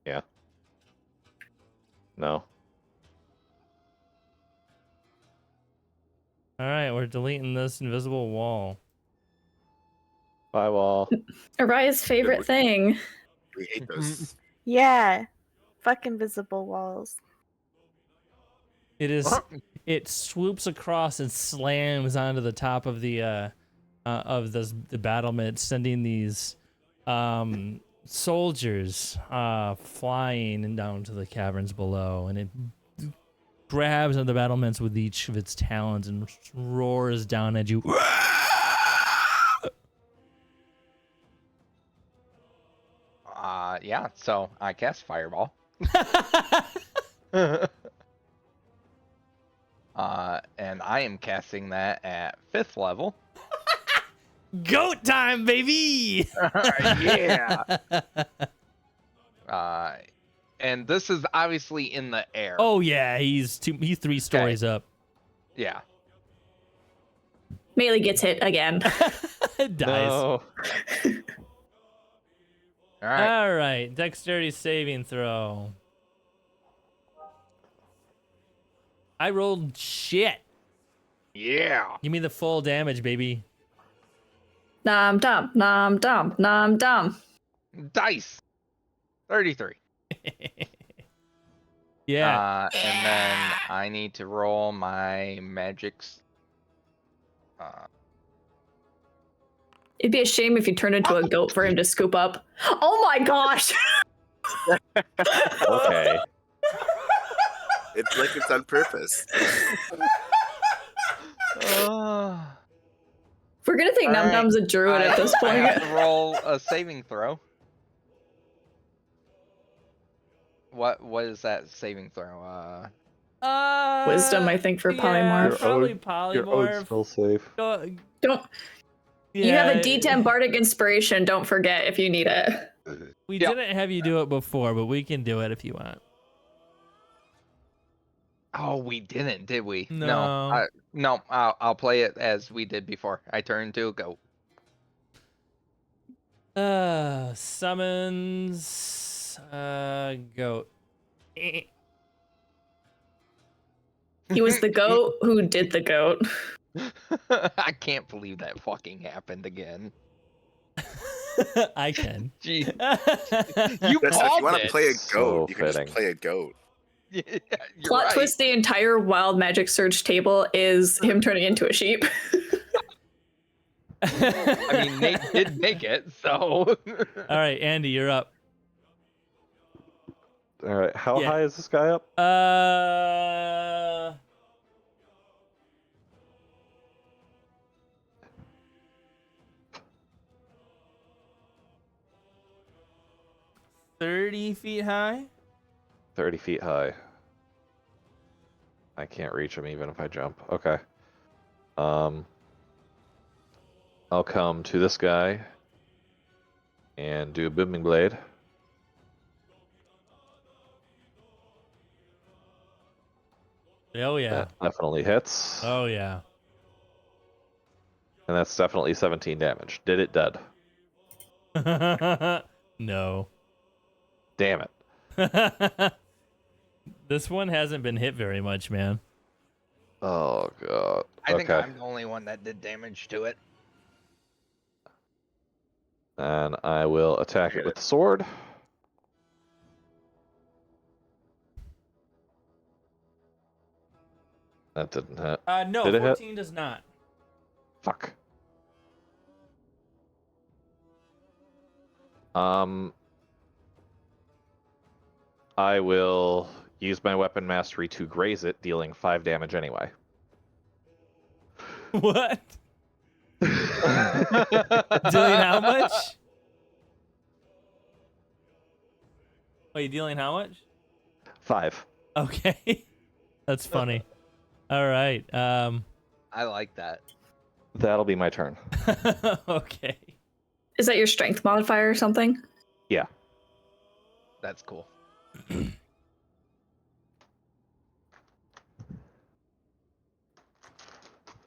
E: Yeah. No.
C: All right, we're deleting this invisible wall.
E: Bye, wall.
B: Araya's favorite thing.
D: We hate those.
F: Yeah. Fuck invisible walls.
C: It is. It swoops across and slams onto the top of the battlement, sending these soldiers flying down to the caverns below, and it grabs on the battlements with each of its talons and roars down at you.
A: Yeah, so I cast Fireball. And I am casting that at 5th level.
C: Goat time, baby!
A: Yeah. And this is obviously in the air.
C: Oh yeah, he's 3 stories up.
A: Yeah.
B: Melee gets hit again.
C: It dies.
E: No.
A: All right.
C: All right, dexterity saving throw. I rolled shit.
A: Yeah.
C: Give me the full damage, baby.
B: Nom dum, nom dum, nom dum.
A: Dice. 33.
C: Yeah.
A: And then I need to roll my magics.
B: It'd be a shame if you turned into a goat for him to scoop up. Oh my gosh!
E: Okay.
D: It's like it's on purpose.
B: We're gonna think Num
A: Alright,
B: Num's a druid at this
A: I have
B: point.
A: to roll a saving throw. What is that saving throw?
B: Wisdom, I think, for
C: yeah,
B: polymorph.
C: Probably
E: Your own
C: polymorph.
E: spell save.
B: Don't. You have a D10 bardic inspiration. Don't forget if you need it.
C: We
A: Yep.
C: didn't have you do it before, but we can do it if you want.
A: Oh, we didn't, did we?
C: No.
A: No. I'll play it as we did before. I turn into a goat.
C: Summons goat.
B: He was the goat who did the goat.
A: I can't believe that fucking happened again.
C: I can.
A: Gee, you
D: If you
A: called
D: want to
A: it.
D: play a
E: So
D: goat, you can
E: fitting.
D: just play a goat.
A: Yeah, you're
B: Plot
A: right.
B: twist: the entire wild magic surge table is him turning into a sheep.
A: I mean, Nate did make it, so.
C: All right, Andy, you're up.
E: All right. How
C: Yeah.
E: high is this guy up?
C: 30 feet high.
E: 30 feet high. I can't reach him even if I jump. Okay. I'll come to this guy and do a booming blade.
C: Oh yeah.
E: That definitely hits.
C: Oh yeah.
E: And that's definitely 17 damage. Did it dead?
C: No.
E: Damn it.
C: This one hasn't been hit very much, man.
E: Oh god.
A: I think
E: Okay.
A: I'm the only one that did damage to it.
E: And I will attack it with the sword. That didn't hit.
C: No,
E: Did it hit?
C: 14 does not.
E: Fuck. I will use my weapon mastery to graze it, dealing 5 damage anyway.
C: What? Doing how much? Wait, dealing how much?
E: 5.
C: Okay. That's funny. All right.
A: I like that.
E: That'll be my turn.
C: Okay.
B: Is that your strength modifier or something?
E: Yeah.
A: That's cool.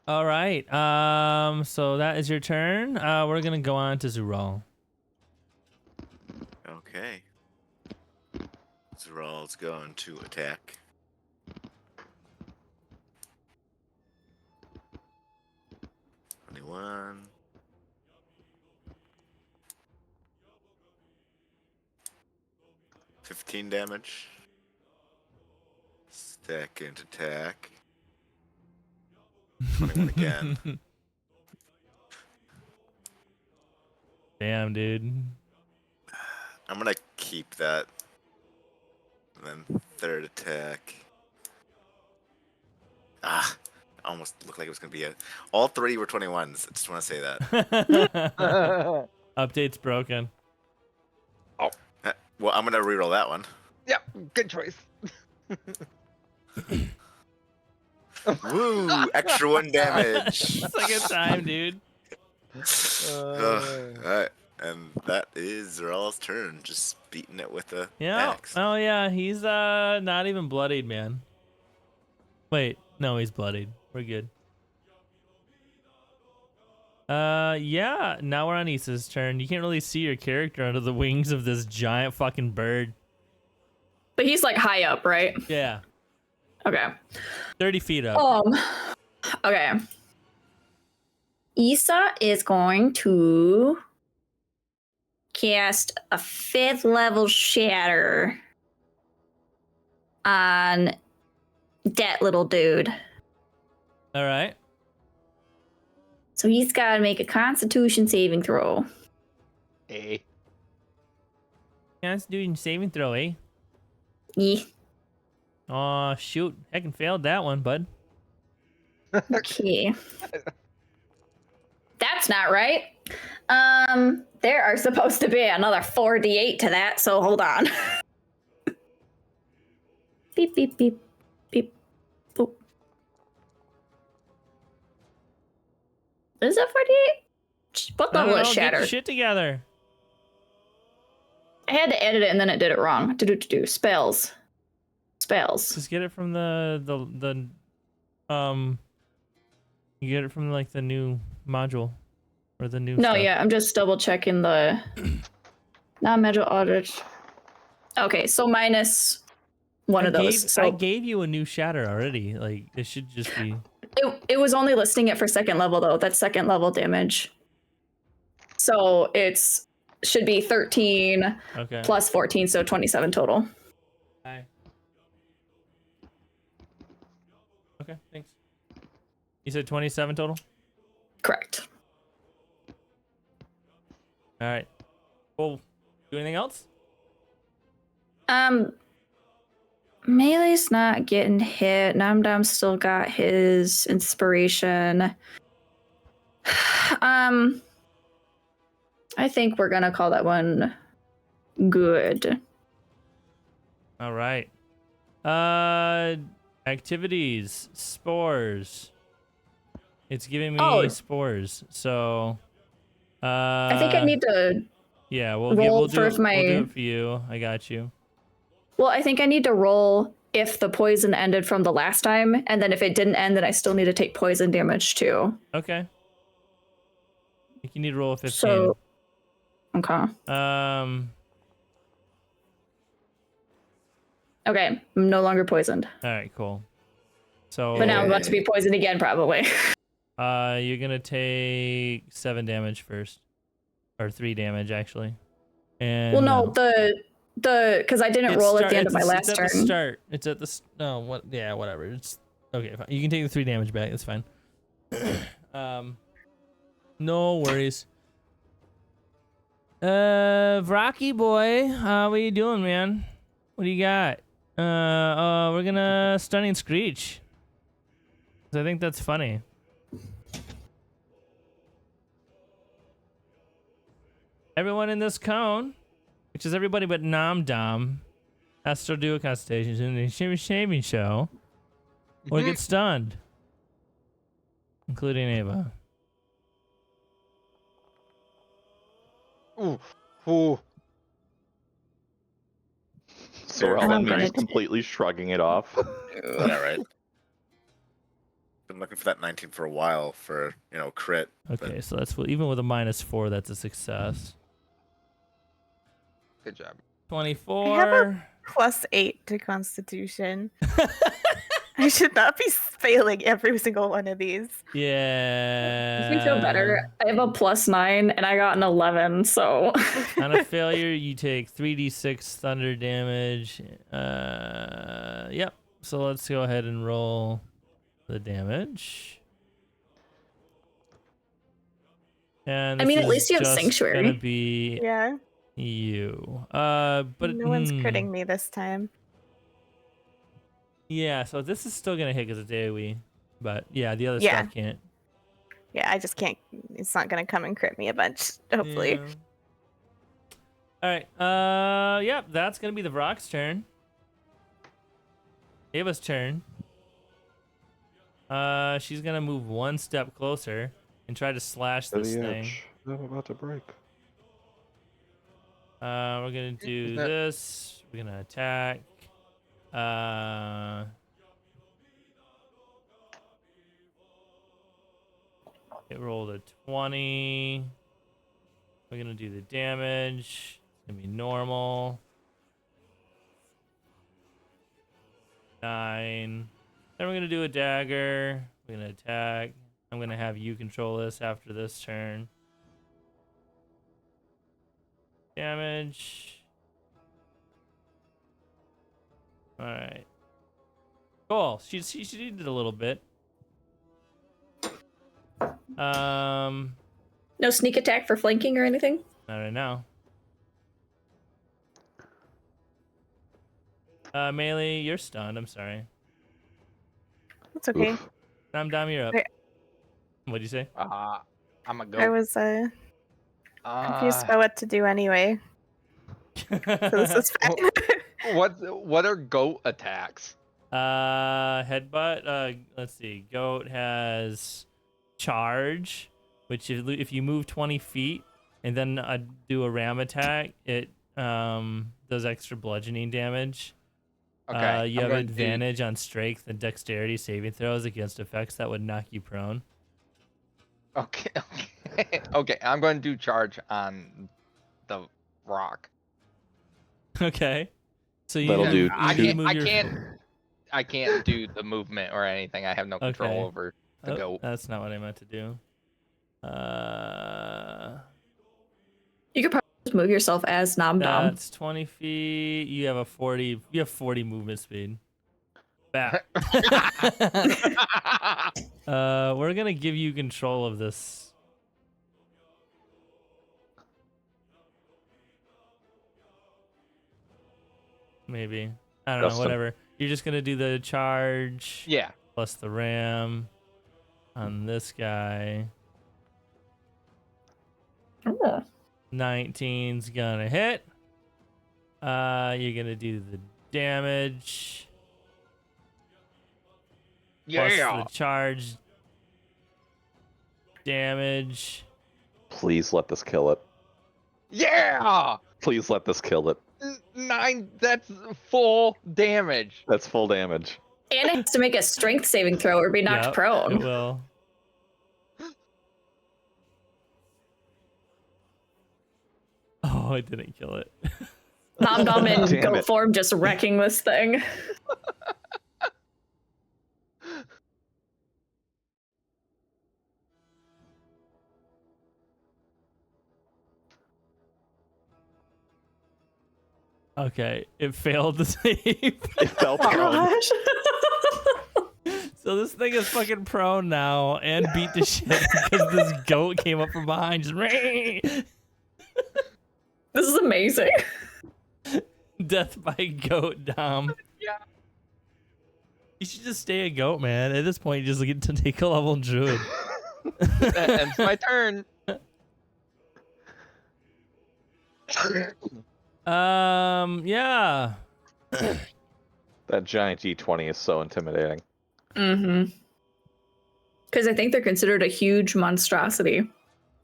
C: All right. So that is your turn. We're gonna go on to Zural.
D: Okay. Zeral's going to attack. One. 15 damage. Second attack. 21 again.
C: Damn, dude.
D: I'm gonna keep that. And then third attack. Almost looked like it was gonna be all three were 21s. I just want to say that.
C: Update's broken.
D: Well, I'm gonna reroll that one.
A: Yeah, good choice.
D: Woo! Extra 1 damage.
C: Second time, dude.
D: Alright, and that is Zeral's turn. Just beating it with a
C: Yeah.
D: axe.
C: Oh yeah, he's not even bloodied, man. Wait, no, he's bloodied. We're good. Yeah, now we're on Issa's turn. You can't really see your character under the wings of this giant fucking bird.
B: But he's like high up, right?
C: Yeah.
B: Okay.
C: 30 feet up.
B: Okay. Issa is going to cast a 5th level shatter on that little dude.
C: All right.
B: So he's got to make a Constitution saving throw.
A: A.
C: Constitution saving throw, eh?
B: Yeah.
C: Oh, shoot. Heckin' failed that one, bud.
B: Okay. That's not right. There are supposed to be another 4d8 to that, so hold on. Beep, beep, beep, beep, boop. Is that 4d8? What level is
C: Get
B: Shatter?
C: your shit together.
B: I had to edit it and then it did it wrong. Do spells. Spells.
C: Just get it from the you get it from like the new module or the new
B: No,
C: stuff.
B: yeah, I'm just double checking the non-magical audit. Okay, so minus one of those. So
C: I gave you a new shatter already. Like it should just be.
B: it was only listing it for 2nd level though. That's 2nd level damage. So it's should be 13
C: Okay.
B: plus 14, so 27 total.
C: Hi. Okay, thanks. You said 27 total?
B: Correct.
C: All right. Cool. Do anything else?
B: Melee's not getting hit. Namdam still got his inspiration. I think we're gonna call that one good.
C: All right. Activities, spores. It's giving me spores. So
B: I think I need to
C: yeah,
B: roll
C: we'll do
B: for
C: it,
B: my-
C: we'll do it for you. I got you.
B: Well, I think I need to roll if the poison ended from the last time, and then if it didn't end, then I still need to take poison damage too.
C: Okay. I think you need to roll a 15.
B: So, okay. Okay, I'm no longer poisoned.
C: All right, cool. So
B: But now I'm about to be poisoned again, probably.
C: you're gonna take 7 damage first, or 3 damage actually. And
B: Well, no, the because I didn't roll at the end of my last turn.
C: It's at the start. It's at the no what? Yeah, whatever. It's okay. Fine. You can take the 3 damage back. That's fine. No worries. Rocky boy, what are you doing, man? What do you got? We're gonna Stunning Screech. 'Cause I think that's funny. Everyone in this cone, which is everybody but Nom Dom, has to do a consultation in the shaving show, or get stunned, including Ava.
A: Ooh. Ooh.
E: Sorrel
B: I'm gonna
E: is completely shrugging it off.
D: Yeah, right. Been looking for that 19 for a while for, crit.
C: Okay, so that's even with a -4, that's a success.
A: Good job.
C: 24.
F: +8 to Constitution. I should not be failing every single one of these.
C: Yeah.
B: Makes me feel better. I have a +9 and I got an 11, so
C: On a failure, you take 3d6 thunder damage. Yep. So let's go ahead and roll the damage. And
B: I
C: this
B: mean, at
C: is
B: least you have
C: just
B: Sanctuary.
C: gonna be
F: Yeah.
C: you. But
F: No one's critting me this time.
C: Yeah, so this is still gonna hit because it's AoE. But yeah, the other
F: Yeah.
C: stuff can't.
F: Yeah, I just can't. It's not gonna come and crit me a bunch. Hopefully.
C: Yeah. All right. Yep. That's gonna be the Rocs' turn. Ava's turn. She's gonna move one step closer and try to slash
E: To
C: this
E: the
C: thing.
E: edge. I'm about to break.
C: We're gonna do this. We're gonna attack. It rolled a 20. We're gonna do the damage. It's gonna be normal. 9. Then we're gonna do a dagger. We're gonna attack. I'm gonna have you control this after this turn. Damage. All right. Cool. She did a little bit.
B: No sneak attack for flanking or anything?
C: Not right now. Melee, you're stunned. I'm sorry.
F: It's okay.
E: Oof.
C: Dom, you're up.
F: Wait.
C: What'd you say?
A: I'm a go.
F: I was confused by what to do anyway. So this is fine.
A: What are goat attacks?
C: Headbutt. Let's see. Goat has charge, which if you move 20 feet and then do a ram attack, it does extra bludgeoning damage.
A: Okay.
C: You
A: I'm
C: have
A: going to do-
C: advantage on strength and dexterity saving throws against effects that would knock you prone.
A: Okay. Okay. I'm going to do charge on the rock.
C: Okay. So you
E: That'll
C: move,
E: do
C: you
A: I
E: two-
C: need to
A: can't.
C: move
A: I
C: your...
A: can't. I can't do the movement or anything. I have no control
C: Okay.
A: over the
C: Oh,
A: goat.
C: that's not what I meant to do.
B: You could probably just move yourself as Nom Dom.
C: That's 20 feet. You have 40 movement speed. Back. We're gonna give you control of this. Maybe. I don't know,
E: Custom.
C: whatever. You're just gonna do the charge
A: Yeah.
C: plus the ram on this guy.
B: Oh.
C: 19's gonna hit. You're gonna do the damage. Plus
A: Yeah.
C: the charge damage.
E: Please let this kill it.
A: Yeah.
E: Please let this kill it.
A: 9. That's full damage.
E: That's full damage.
B: And it has to make a strength saving throw or be knocked
C: Yep,
B: prone.
C: It will. Oh, I didn't kill it.
B: Nom Dom in
E: Damn
B: goat
E: it.
B: form just wrecking this thing.
C: Okay, it failed to save.
E: It felt
B: Oh,
E: prone.
B: gosh.
C: So this thing is fucking prone now and beat to shit because this goat came up from behind. Just
B: This is amazing.
C: death by goat, Dom.
A: Yeah.
C: You should just stay a goat, man. At this point, you just get to take a level druid.
A: That ends my turn.
C: Yeah.
E: That giant E20 is so intimidating.
B: Mm-hmm. Because I think they're considered a huge monstrosity.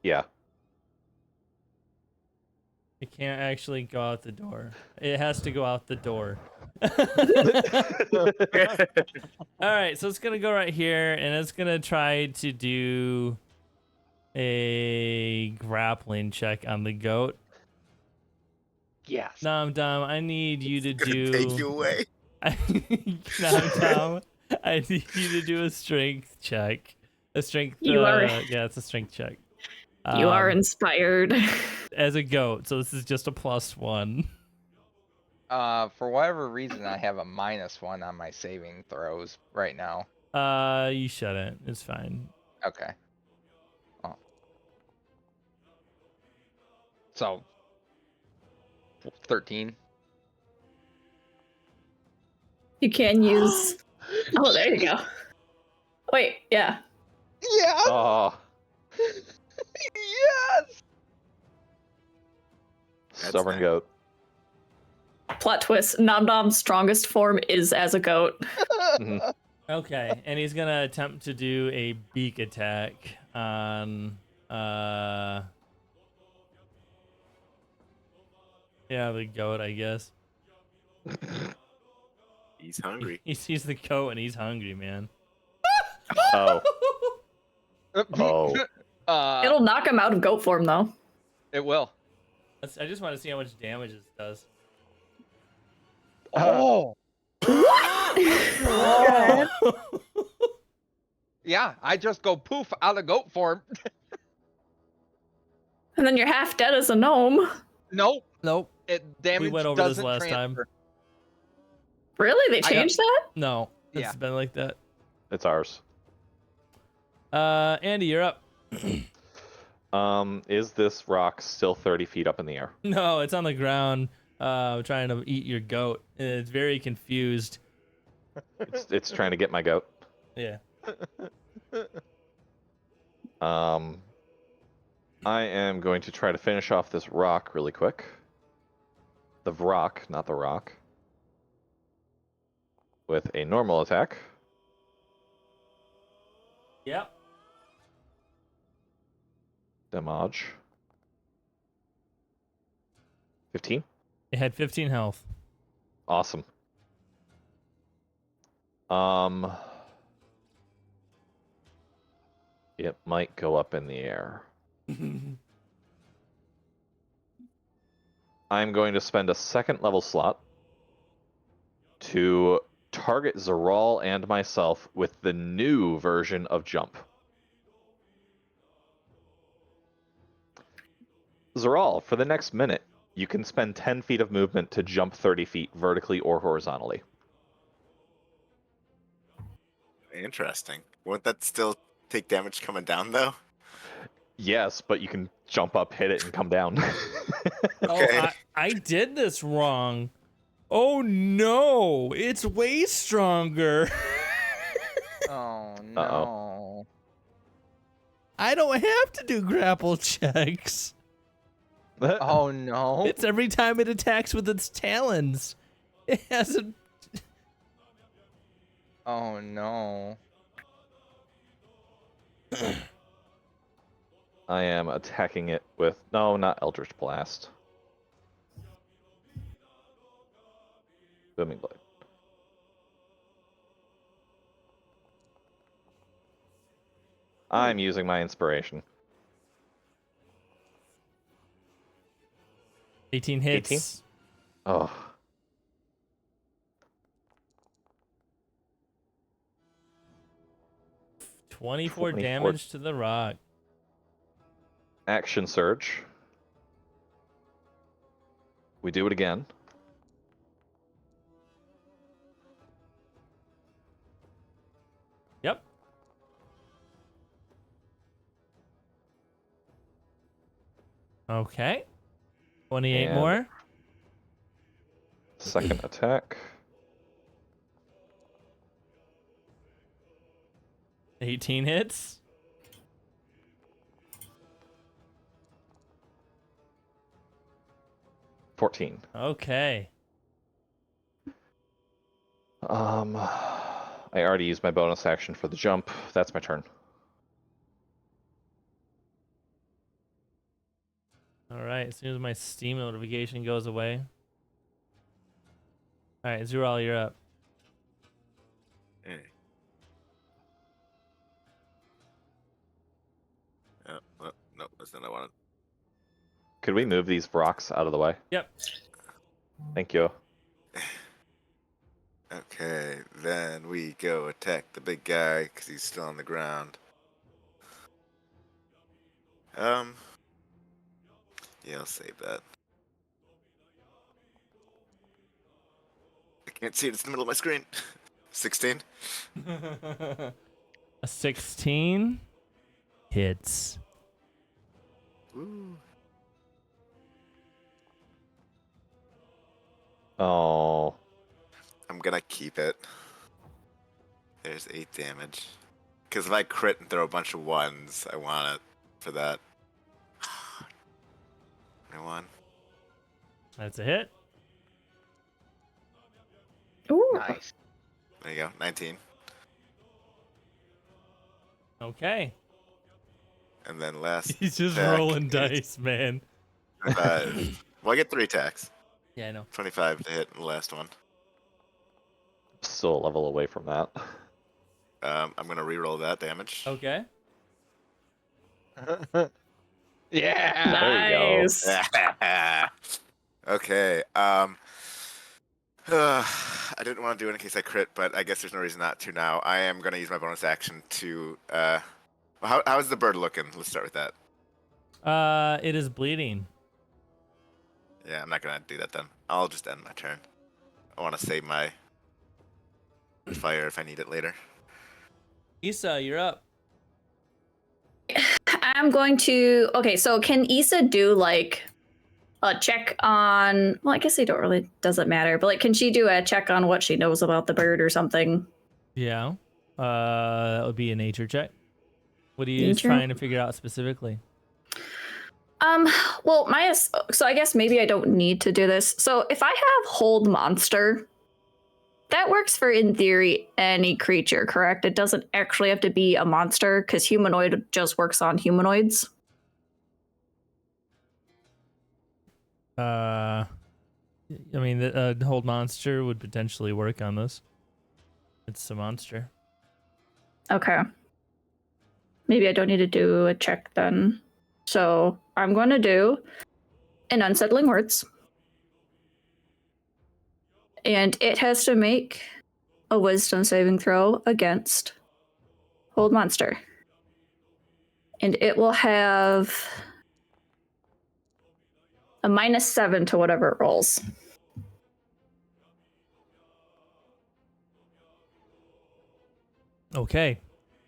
E: Yeah.
C: It can't actually go out the door. It has to go out the door. All right, so it's gonna go right here, and it's gonna try to do a grappling check on the goat.
A: Yes.
C: Nom Dom, I need you to do.
D: Take you away.
C: Nom Dom, I need you to do a strength check. A strength.
B: You are-
C: Yeah, it's a strength check.
B: You are inspired.
C: As a goat, so this is just a +1.
A: For whatever reason, I have a -1 on my saving throws right now.
C: You shouldn't. It's fine.
A: Okay. Oh. So 13.
B: You can use. Oh, there you go. Wait, yeah.
A: Yeah.
E: Oh,
A: Yes.
E: stubborn
D: nice.
E: goat.
B: Plot twist: Nom Nom's strongest form is as a goat.
E: Mhm.
C: Okay, and he's gonna attempt to do a beak attack on yeah, the goat, I guess.
D: He's hungry.
C: He sees the goat and he's hungry, man.
E: Oh, oh.
B: It'll knock him out of goat form, though.
A: It will.
C: I just want to see how much damage this does.
A: Oh.
F: God.
A: Yeah, I just go poof out of goat form.
B: And then you're half dead as a gnome.
A: Nope.
C: Nope.
A: Damage
C: went over this
A: doesn't
C: last time.
A: transfer.
B: Really? They changed that?
C: No, it's
A: Yeah.
C: been like that.
E: It's ours.
C: Andy, you're up.
E: Is this rock still 30 feet up in the air?
C: No, it's on the ground, trying to eat your goat. It's very confused.
E: It's trying to get my goat.
C: Yeah.
E: I am going to try to finish off this rock really quick. The rock, not the rock. With a normal attack.
C: Yep.
E: Damage. 15.
C: It had 15 health.
E: Awesome. It might go up in the air. I'm going to spend a second level slot to target Zeral and myself with the new version of jump. Zeral, for the next minute, you can spend 10 feet of movement to jump 30 feet vertically or horizontally.
D: Interesting. Won't that still take damage coming down though?
E: Yes, but you can jump up, hit it, and come down.
D: Okay.
C: Oh, I did this wrong. Oh no, it's way stronger.
A: Oh no.
C: I don't have to do grapple checks.
A: Oh no.
C: It's every time it attacks with its talons. It hasn't.
A: Oh no.
E: I am attacking it with... No, not Eldritch Blast. Booming Blade. I'm using my inspiration.
C: 18 hits.
E: 18? Oh.
C: Twenty-four
E: 24
C: damage to the rock.
E: Action Surge. We do it again.
C: Yep. Okay. 28
E: And-
C: more.
E: Second attack.
C: 18 hits.
E: $14.
C: Okay.
E: I already used my bonus action for the jump. That's my turn.
C: All right. As soon as my Steam notification goes away. All right, Zural, you're up.
D: Hey. Oh, well, no, that's not what I wanted.
E: Could we move these rocks out of the way?
C: Yep.
E: Thank you.
D: Okay, then we go attack the big guy because he's still on the ground. Yeah, I'll save that. can't see it. It's in the middle of my screen. 16.
C: A 16 hits.
D: Woo.
E: Oh,
D: I'm gonna keep it. There's 8 damage. Because if I crit and throw a bunch of ones, I want it for that. 21.
C: That's a hit.
B: Ooh.
A: Nice.
D: There you go. 19.
C: Okay.
D: And then last.
C: He's just
D: attack
C: rolling
D: is
C: dice, man.
D: 25. Well, I get 3 attacks.
C: Yeah, I know.
D: 25 to hit in the last one.
E: still a level away from that.
D: I'm gonna re-roll that damage.
C: Okay.
A: Yeah.
E: There you go.
B: Nice.
D: Okay. I didn't want to do it in case I crit, but I guess there's no reason not to now. I am gonna use my bonus action to. How's the bird looking? Let's start with that.
C: It is bleeding.
D: Yeah, I'm not gonna do that then. I'll just end my turn. I want to save my fire if I need it later.
C: Issa, you're up.
B: I'm going to. Okay, so can Issa do like a check on? Well, I guess it don't really doesn't matter, but like, can she do a check on what she knows about the bird or something?
C: Yeah. That would be a nature check. What are you
B: Nature?
C: trying to figure out specifically?
B: Well, so I guess maybe I don't need to do this. So if I have hold monster, that works for, in theory, any creature, correct? It doesn't actually have to be a monster because humanoid just works on humanoids.
C: I mean, the hold monster would potentially work on this. It's a monster.
B: Okay. Maybe I don't need to do a check then. So I'm going to do an unsettling words. And it has to make a wisdom saving throw against hold monster. And it will have a -7 to whatever it rolls.
C: Okay.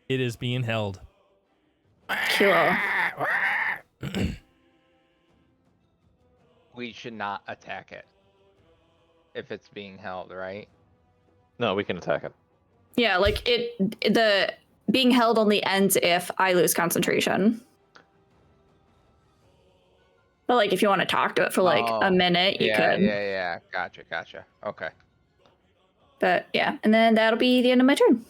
C: It is being held.
B: Kilo.
A: We should not attack it if it's being held, right?
E: No, we can attack it.
B: Yeah, like the being held only ends if I lose concentration. But like if you want to talk to it for like a minute, you
A: yeah,
B: could.
A: Yeah. Gotcha. Okay.
B: But yeah, and then that'll be the end of my turn.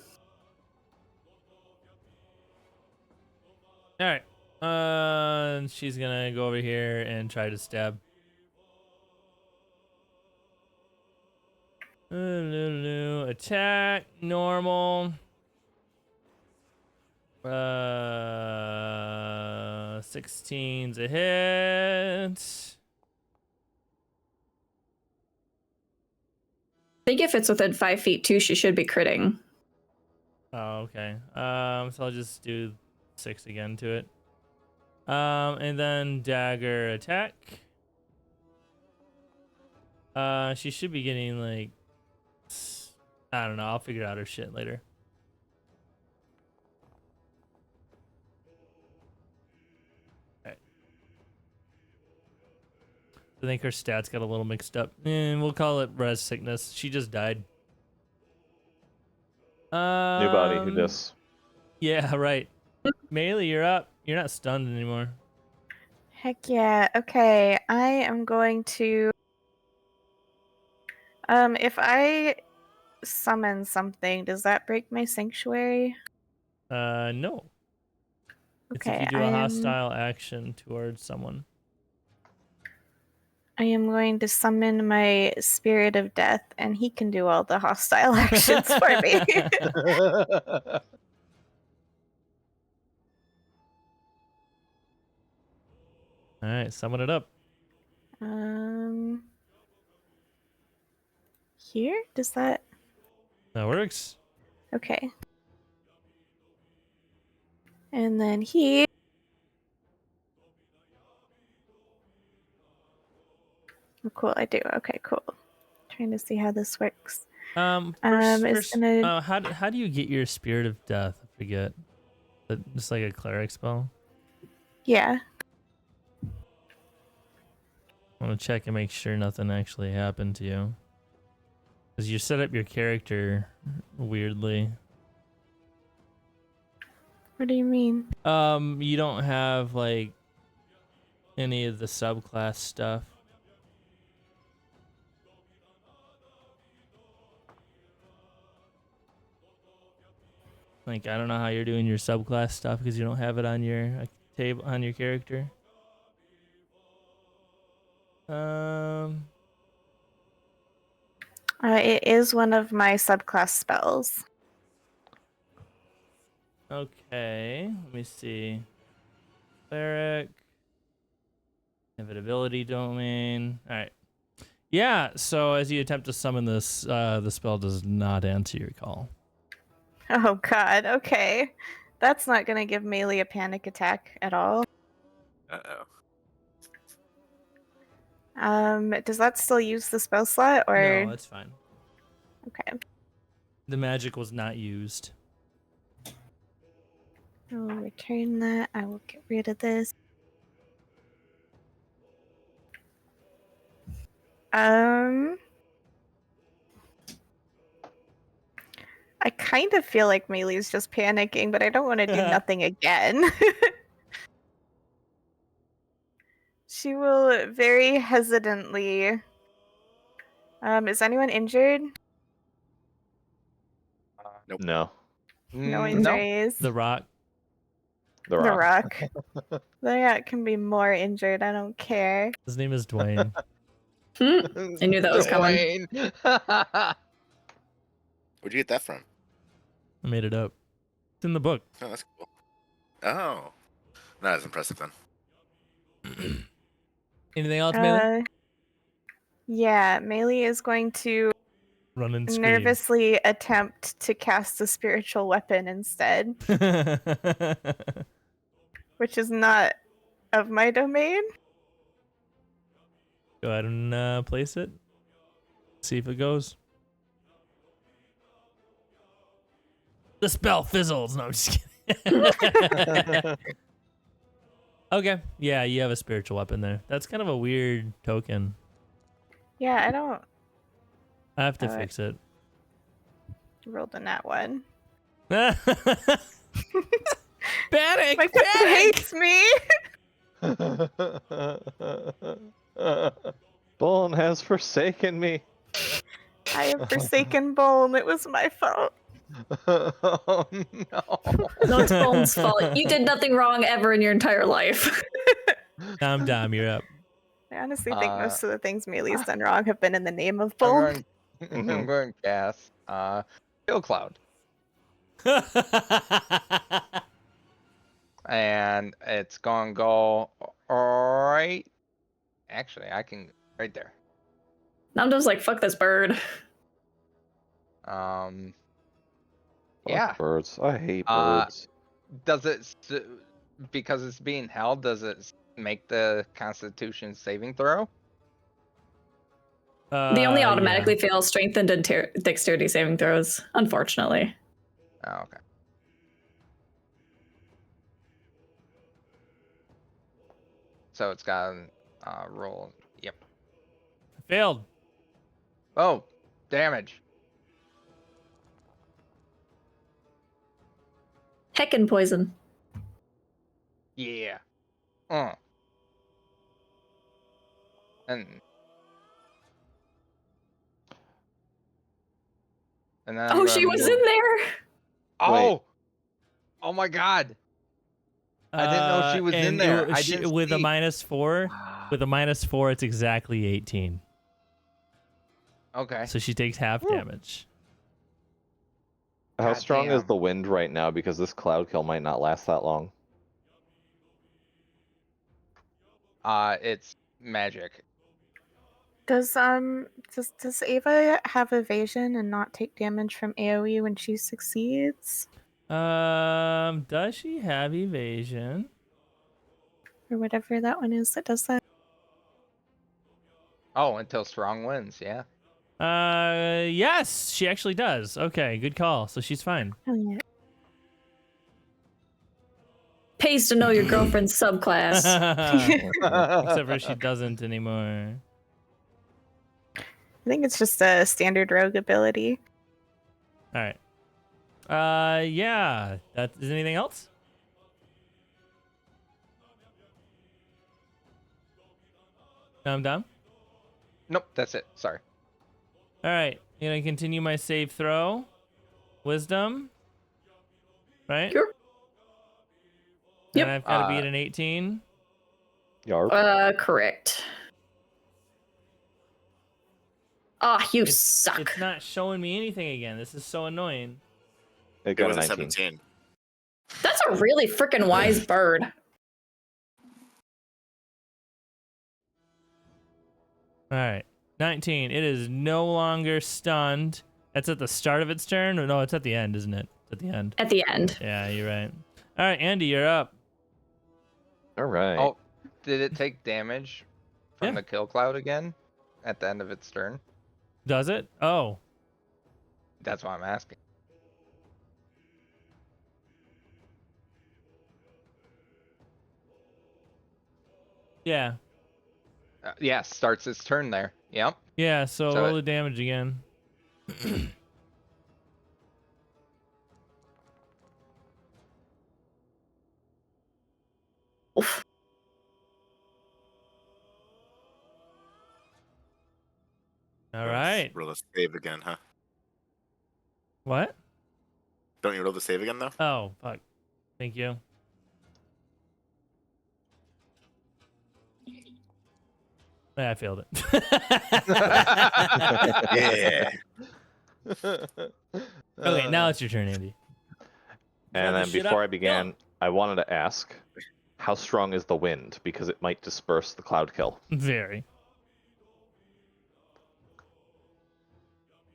C: All right. She's gonna go over here and try to stab. Attack normal. 16's a hit.
B: I think if it's within 5 feet too, she should be critting.
C: Oh, okay. So I'll just do 6 again to it. And then dagger attack. She should be getting like, I don't know. I'll figure out her shit later. Alright. I think her stats got a little mixed up. And we'll call it res sickness. She just died.
E: New body, who dis?
C: Yeah, right. Melee, you're up. You're not stunned anymore.
F: Heck yeah. Okay, I am going to. If I summon something, does that break my sanctuary?
C: No. It's if
F: Okay,
C: you do a hostile action towards someone.
F: I am going to summon my spirit of death, and he can do all the hostile actions for me.
C: All right, summon it up.
F: Here? Does that?
C: That works.
F: Okay. And then he. Oh, cool, I do. Okay, cool. Trying to see how this works. It's gonna.
C: How do you get your Spirit of Death? I forget. Just like a cleric spell.
F: Yeah.
C: I want to check and make sure nothing actually happened to you. Because you set up your character weirdly.
F: What do you mean?
C: You don't have like any of the subclass stuff. Like I don't know how you're doing your subclass stuff because you don't have it on your table on your character.
F: It is one of my subclass spells.
C: Okay, let me see. Cleric. Inevitability domain. All right. Yeah, so as you attempt to summon this, the spell does not answer your call.
F: Oh god, okay. That's not gonna give melee a panic attack at all. Does that still use the spell slot or
C: No, it's fine.
F: okay.
C: The magic was not used.
F: I will return that. I will get rid of this. I kind of feel like Melee's just panicking, but I don't want to do nothing again. She will very hesitantly. Is anyone injured?
D: Nope.
E: No.
F: No
A: No.
F: injuries.
C: The rock.
E: The
F: The
E: rock.
F: rock. The rock can be more injured. I don't care.
C: His name is Dwayne.
B: I knew that was coming.
A: Dwayne.
D: Where'd you get that from?
C: I made it up. It's in the book.
D: Oh, that's cool. Oh, not as impressive then.
C: Anything else, Melee?
F: Yeah, Melee is going to
C: Run and scream.
F: nervously attempt to cast a spiritual weapon instead, which is not of my domain.
C: Go ahead and place it. See if it goes. The spell fizzles. No, I'm just kidding. Okay. Yeah, you have a spiritual weapon there. That's kind of a weird token.
F: Yeah, I don't.
C: I have to
F: Alright.
C: fix it.
F: Rolled a nat one.
C: Panic!
F: My phone hates me.
E: Bone has forsaken me.
F: I have forsaken Bone. It was my fault.
A: Oh no.
B: No, it's Bone's fault. You did nothing wrong ever in your entire life.
C: Dom, you're up.
F: I honestly think most of the things Melee's done wrong have been in the name of
A: I'm
F: Bone.
A: going to cast Kill Cloud. And it's gonna go right. Actually, I can right there.
B: Namdo's like, fuck this bird.
E: Fuck
A: Yeah.
E: birds. I hate
A: Uh,
E: birds.
A: Does it because it's being held? Does it make the Constitution saving throw?
B: They only
C: Yeah.
B: automatically fail strength and dexterity saving throws, unfortunately.
A: Oh, okay. So it's got roll. Yep.
C: Failed.
A: Oh, damage.
B: Heckin' poison.
A: Yeah. And then
B: Oh, she was in there.
A: Oh. Oh my God. I didn't know she was in
C: and
A: there. I
C: she,
A: didn't
C: with a
A: see.
C: -4. With a -4, it's exactly 18.
A: Okay.
C: So she takes half damage.
E: How strong is
A: Goddamn.
E: the wind right now? Because this cloud kill might not last that long.
A: It's magic.
F: Does Ava have evasion and not take damage from AoE when she succeeds?
C: Does she have evasion?
F: Or whatever that one is that does that.
A: Oh, until strong wins, yeah.
C: Yes, she actually does. Okay, good call. So she's fine.
F: Oh, yeah.
B: Pays to know your girlfriend's subclass.
C: Except for she doesn't anymore.
F: I think it's just a standard rogue ability.
C: All right. Yeah. Is anything else? I'm done.
A: Nope, that's it. Sorry.
C: All right. Gonna continue my save throw. Wisdom. Right?
B: Sure.
C: And
B: Yep.
C: I've got to beat an 18.
E: Yarp.
B: Correct. Ah, you
C: It's
B: suck.
C: not showing me anything again. This is so annoying.
E: It
D: It
E: got
D: was
E: a
D: a
E: 19.
D: 17.
B: That's a really freaking wise bird.
C: All right. 19. It is no longer stunned. That's at the start of its turn? Or no, it's at the end, isn't it? It's at the end.
B: At the end.
C: Yeah, you're right. All right, Andy, you're up.
E: All right.
A: Oh, did it take damage from
C: Yeah.
A: the kill cloud again at the end of its turn?
C: Does it? Oh.
A: That's why I'm asking.
C: Yeah.
A: Yeah, starts its turn there. Yep.
C: Yeah, so
A: So
C: roll
A: it-
C: the damage again.
B: Oof.
C: All right.
D: Roll the save again, huh?
C: What?
D: Don't you roll the save again, though?
C: Oh, fuck. Thank you. Yeah, I failed it.
D: Yeah.
C: Okay, now it's your turn, Andy.
E: And
C: Grab
E: then
C: this shit
E: before
C: up.
E: I began, I wanted to ask, how strong is the wind? Because it might disperse the cloud kill.
C: Very.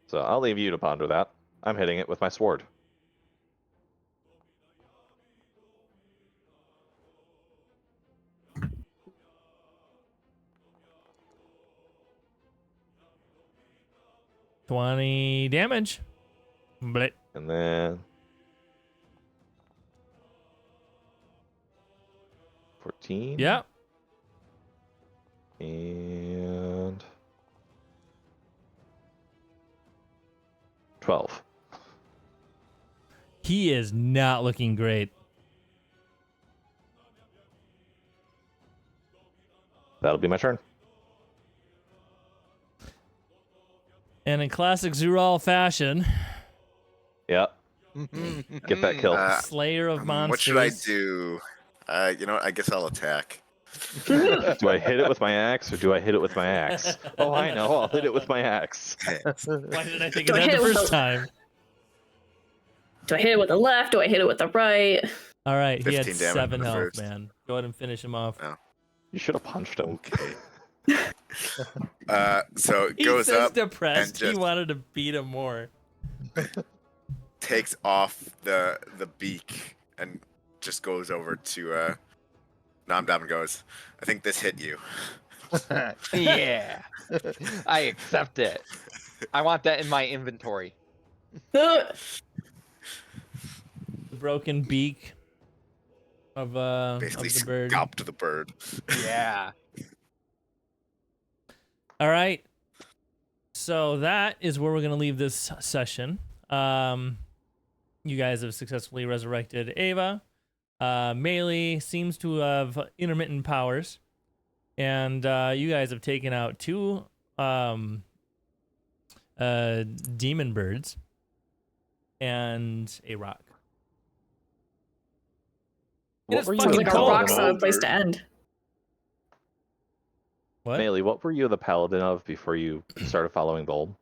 E: So I'll leave you to ponder that. I'm hitting it with my sword.
C: $20 damage. Blit.
E: And then 14.
C: Yeah.
E: And 12.
C: He is not looking great.
E: That'll be my turn.
C: And in classic Zural fashion,
E: Yep. Get that kill.
C: Slayer of Monsters.
D: What should I do? You know what? I guess I'll attack.
E: Do I hit it with my axe or do I hit it with my axe? Oh, I know. I'll hit it with my axe.
C: Why did I think
B: Do
C: of
B: I
C: that
B: hit
C: the
B: it with
C: first
B: the-
C: time?
B: Do I hit it with the left? Do I hit it with the right?
C: All right, he had
D: 15 damage
C: 7
D: on the
C: health,
D: first.
C: man. Go ahead and finish him off.
D: Oh.
E: You should have punched him.
D: Okay. So it
C: He
D: goes
C: says
D: up,
C: depressed.
D: and
C: He
D: just-
C: wanted to beat him more.
D: takes off the beak, and just goes over to Nom Dom and goes, I think this hit you.
A: Yeah. I accept it. I want that in my inventory.
B: Ugh.
C: The broken beak of
D: Basically
C: the bird.
D: scalped the bird.
A: Yeah.
C: All right. So that is where we're gonna leave this session. You guys have successfully resurrected Ava. Melee seems to have intermittent powers, and you guys have taken out 2 demon birds and a rock. It is
E: What were you
B: Sounds
C: fucking
B: like a
C: cold.
B: rock solid place to end.
C: What?
E: Melee, what were you the paladin of before you started following Gold?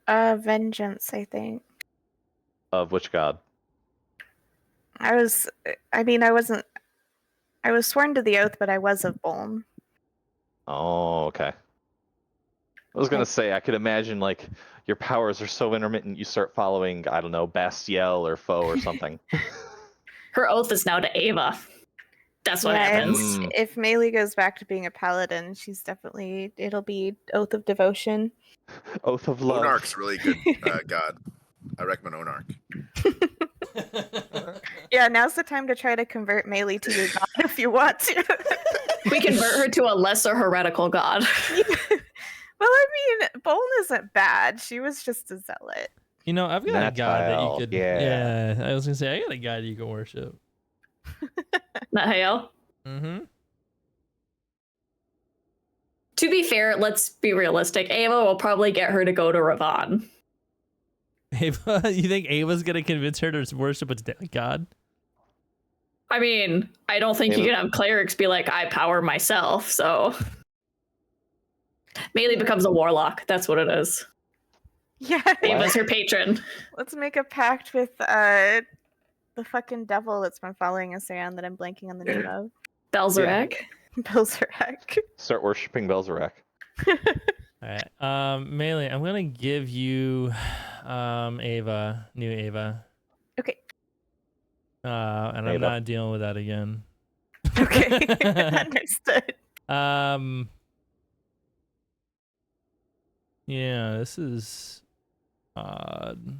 F: Vengeance, I think.
E: Of which god?
F: I was sworn to the oath, but I was of Bolm.
E: Oh, okay. I was gonna say, I could imagine like your powers are so intermittent you start following, I don't know, Bastiel or Foe or something.
B: Her oath is now to Ava. That's what
F: Yeah,
B: happens.
F: if Melee goes back to being a paladin, it'll be Oath of Devotion.
E: Oath of love.
D: Onark's really good god. I recommend Onark.
F: Yeah, now's the time to try to convert Melee to your god if you want to.
B: We convert her to a lesser heretical god.
F: Well, I mean, Bone isn't bad. She was just a zealot.
C: You know, I've got a god that you
E: Natile,
C: could.
E: yeah.
C: I was gonna say I got a god you can worship.
B: Nahale.
C: Mm-hmm.
B: To be fair, let's be realistic. Ava will probably get her to go to Ravon.
C: Ava, you think Ava's gonna convince her to worship a god?
B: I mean, I don't think you
E: Ava-
B: can have clerics be like, I power myself, so. Melee becomes a warlock. That's what it is.
F: Yeah.
B: Ava's her patron.
F: Let's make a pact with the fucking devil that's been following us around that I'm blanking on the name of.
B: Belzerac.
F: Belzerac.
E: Start worshiping Belzerac.
C: All right. Melee, I'm gonna give you Ava, new Ava.
F: Okay.
C: And I'm
E: Ava.
C: not dealing with that again.
F: Okay. Understood.
C: Yeah, this is odd.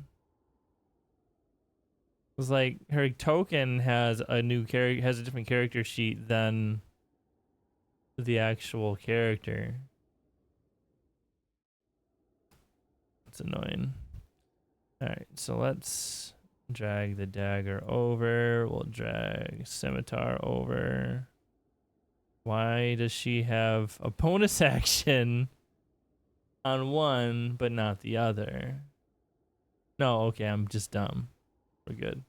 C: It's like her token has a new character, has a different character sheet than the actual character. It's annoying. All right, so let's drag the dagger over. We'll drag scimitar over. Why does she have a bonus action on one but not the other? No, okay, I'm just dumb. We're good.